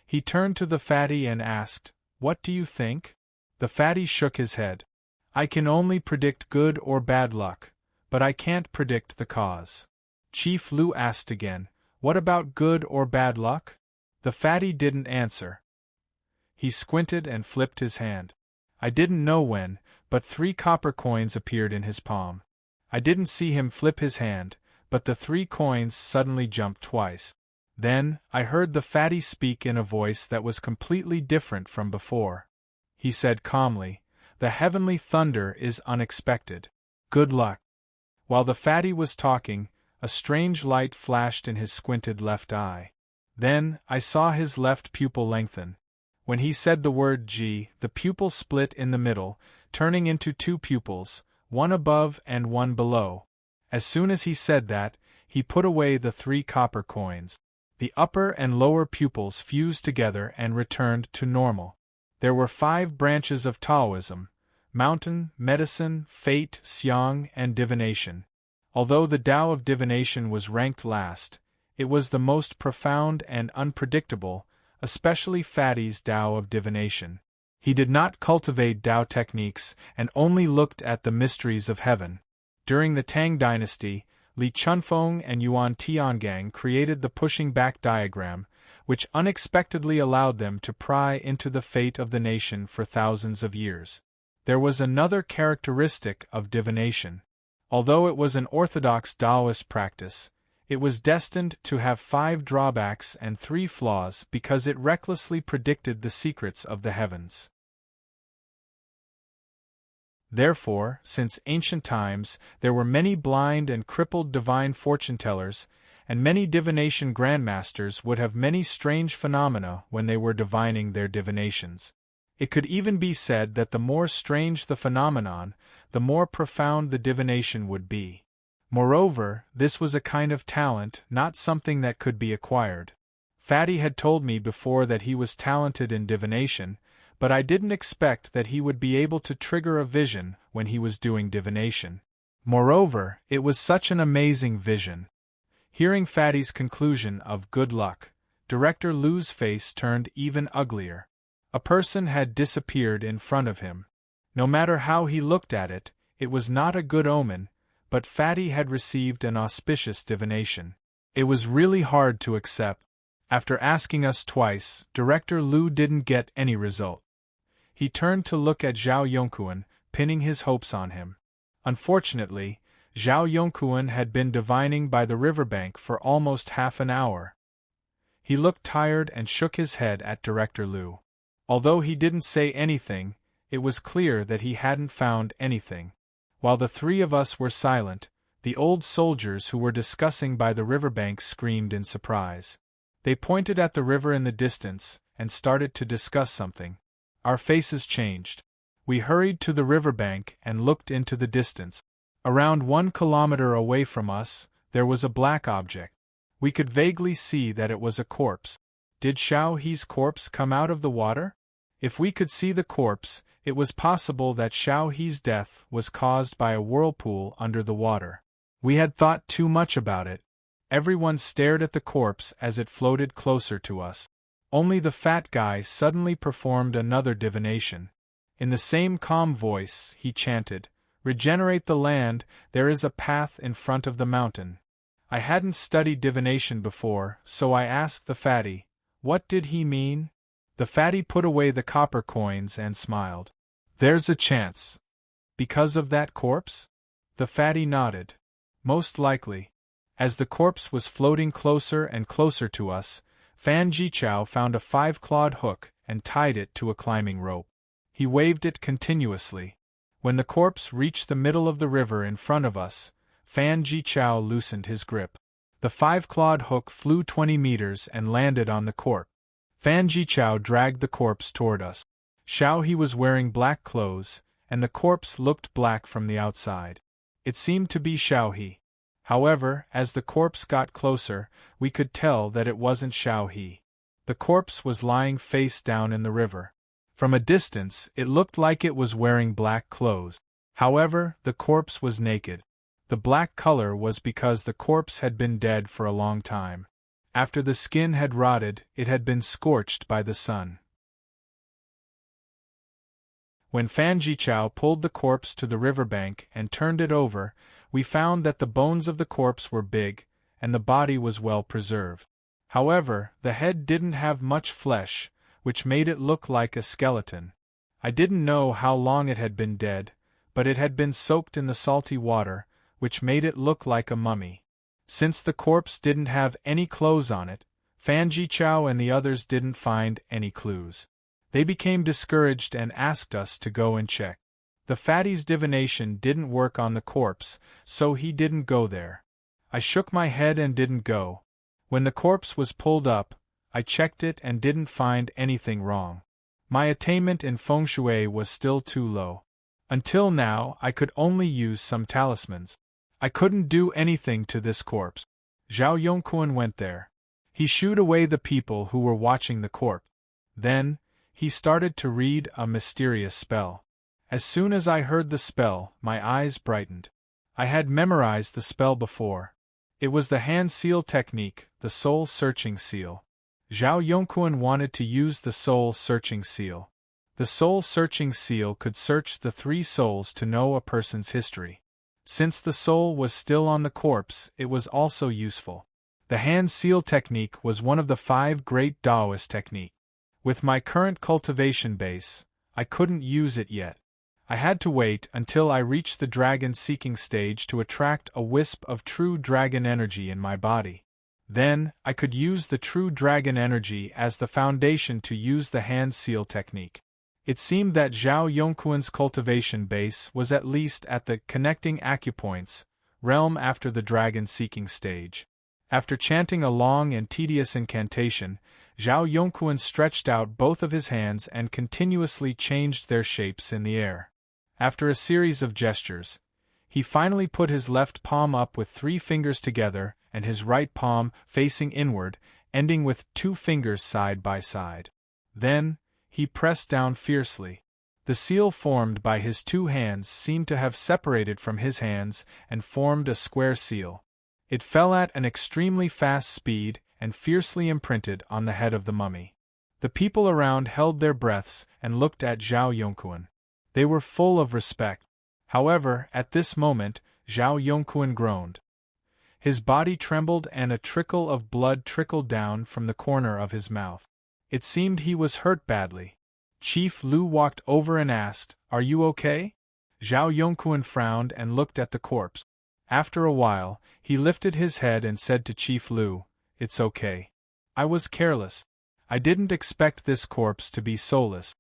A: He turned to the fatty and asked, "What do you think?" The fatty shook his head. "I can only predict good or bad luck, but I can't predict the cause." Chief Lu asked again, "What about good or bad luck?" The fatty didn't answer. He squinted and flipped his hand. I didn't know when, but 3 copper coins appeared in his palm. I didn't see him flip his hand, but the 3 coins suddenly jumped twice. Then, I heard the fatty speak in a voice that was completely different from before. He said calmly, "The heavenly thunder is unexpected. Good luck." While the fatty was talking, a strange light flashed in his squinted left eye. Then, I saw his left pupil lengthen. When he said the word G, the pupil split in the middle, turning into 2 pupils, one above and one below. As soon as he said that, he put away the 3 copper coins. The upper and lower pupils fused together and returned to normal. There were 5 branches of Taoism: mountain, medicine, fate, xiang, and divination. Although the Tao of divination was ranked last, it was the most profound and unpredictable, especially Fatty's Tao of divination. He did not cultivate Tao techniques and only looked at the mysteries of heaven. During the Tang dynasty, Li Chunfeng and Yuan Tiangang created the pushing back diagram, which unexpectedly allowed them to pry into the fate of the nation for thousands of years. There was another characteristic of divination. Although it was an orthodox Taoist practice, it was destined to have 5 drawbacks and 3 flaws because it recklessly predicted the secrets of the heavens. Therefore, since ancient times, there were many blind and crippled divine fortune-tellers, and many divination grandmasters would have many strange phenomena when they were divining their divinations. It could even be said that the more strange the phenomenon, the more profound the divination would be. Moreover, this was a kind of talent, not something that could be acquired. Fatty had told me before that he was talented in divination, but I didn't expect that he would be able to trigger a vision when he was doing divination. Moreover, it was such an amazing vision. Hearing Fatty's conclusion of good luck, Director Lu's face turned even uglier. A person had disappeared in front of him. No matter how he looked at it, it was not a good omen, but Fatty had received an auspicious divination. It was really hard to accept. After asking us twice, Director Lu didn't get any result. He turned to look at Zhao Yongquan, pinning his hopes on him. Unfortunately, Zhao Yongquan had been divining by the riverbank for almost half an hour. He looked tired and shook his head at Director Lu. Although he didn't say anything, it was clear that he hadn't found anything. While the 3 of us were silent, the old soldiers who were discussing by the riverbank screamed in surprise. They pointed at the river in the distance and started to discuss something. Our faces changed. We hurried to the riverbank and looked into the distance. Around 1 kilometer away from us, there was a black object. We could vaguely see that it was a corpse. Did Xiao He's corpse come out of the water? If we could see the corpse, it was possible that Xiao He's death was caused by a whirlpool under the water. We had thought too much about it. Everyone stared at the corpse as it floated closer to us. Only the fat guy suddenly performed another divination. In the same calm voice, he chanted, "Regenerate the land, there is a path in front of the mountain." I hadn't studied divination before, so I asked the fatty, what did he mean? The fatty put away the copper coins and smiled. "There's a chance." "Because of that corpse?" The fatty nodded. "Most likely." As the corpse was floating closer and closer to us, Fan Jichao found a 5-clawed hook and tied it to a climbing rope. He waved it continuously. When the corpse reached the middle of the river in front of us, Fan Jichao loosened his grip. The 5-clawed hook flew 20 meters and landed on the corpse. Fan Jichao dragged the corpse toward us. Xiao He was wearing black clothes, and the corpse looked black from the outside. It seemed to be Xiao He. However, as the corpse got closer, we could tell that it wasn't Xiao He. The corpse was lying face down in the river. From a distance, it looked like it was wearing black clothes. However, the corpse was naked. The black color was because the corpse had been dead for a long time. After the skin had rotted, it had been scorched by the sun. When Fan Jichao pulled the corpse to the riverbank and turned it over, we found that the bones of the corpse were big, and the body was well preserved. However, the head didn't have much flesh, which made it look like a skeleton. I didn't know how long it had been dead, but it had been soaked in the salty water, which made it look like a mummy. Since the corpse didn't have any clothes on it, Fan Jichao and the others didn't find any clues. They became discouraged and asked us to go and check. The fatty's divination didn't work on the corpse, so he didn't go there. I shook my head and didn't go. When the corpse was pulled up, I checked it and didn't find anything wrong. My attainment in feng shui was still too low. Until now, I could only use some talismans. I couldn't do anything to this corpse. Zhao Yongquan went there. He shooed away the people who were watching the corpse. Then, he started to read a mysterious spell. As soon as I heard the spell, my eyes brightened. I had memorized the spell before. It was the hand seal technique, the soul-searching seal. Zhao Yongquan wanted to use the soul-searching seal. The soul-searching seal could search the 3 souls to know a person's history. Since the soul was still on the corpse, it was also useful. The hand seal technique was one of the 5 great Taoist techniques. With my current cultivation base, I couldn't use it yet. I had to wait until I reached the dragon-seeking stage to attract a wisp of true dragon energy in my body. Then, I could use the true dragon energy as the foundation to use the hand seal technique. It seemed that Zhao Yongquan's cultivation base was at least at the connecting acupoints realm after the dragon-seeking stage. After chanting a long and tedious incantation, Zhao Yongquan stretched out both of his hands and continuously changed their shapes in the air. After a series of gestures, he finally put his left palm up with 3 fingers together and his right palm facing inward, ending with 2 fingers side by side. Then, he pressed down fiercely. The seal formed by his 2 hands seemed to have separated from his hands and formed a square seal. It fell at an extremely fast speed and fiercely imprinted on the head of the mummy. The people around held their breaths and looked at Zhao Yongquan. They were full of respect. However, at this moment, Zhao Yongquan groaned. His body trembled and a trickle of blood trickled down from the corner of his mouth. It seemed he was hurt badly. Chief Lu walked over and asked, "Are you okay?" Zhao Yongquan frowned and looked at the corpse. After a while, he lifted his head and said to Chief Lu, "It's okay. I was careless. I didn't expect this corpse to be soulless."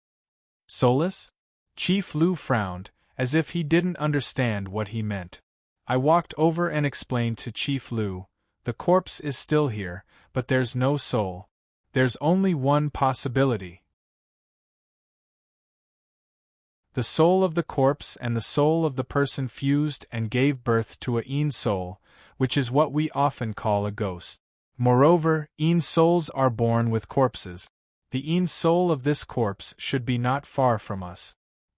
A: Soulless? Chief Lu frowned, as if he didn't understand what he meant. I walked over and explained to Chief Lu, "The corpse is still here, but there's no soul. There's only one possibility. The soul of the corpse and the soul of the person fused and gave birth to a Yin soul, which is what we often call a ghost. Moreover, Yin souls are born with corpses. The Yin soul of this corpse should be not far from us."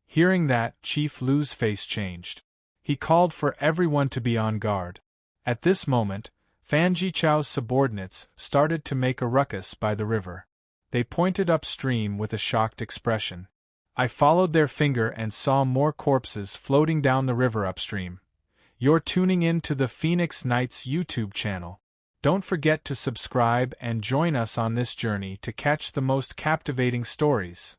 A: Hearing that, Chief Lu's face changed. He called for everyone to be on guard. At this moment, Fan Jichao's subordinates started to make a ruckus by the river. They pointed upstream with a shocked expression. I followed their finger and saw more corpses floating down the river upstream. You're tuning in to the Phoenix Nights YouTube channel. Don't forget to subscribe and join us on this journey to catch the most captivating stories.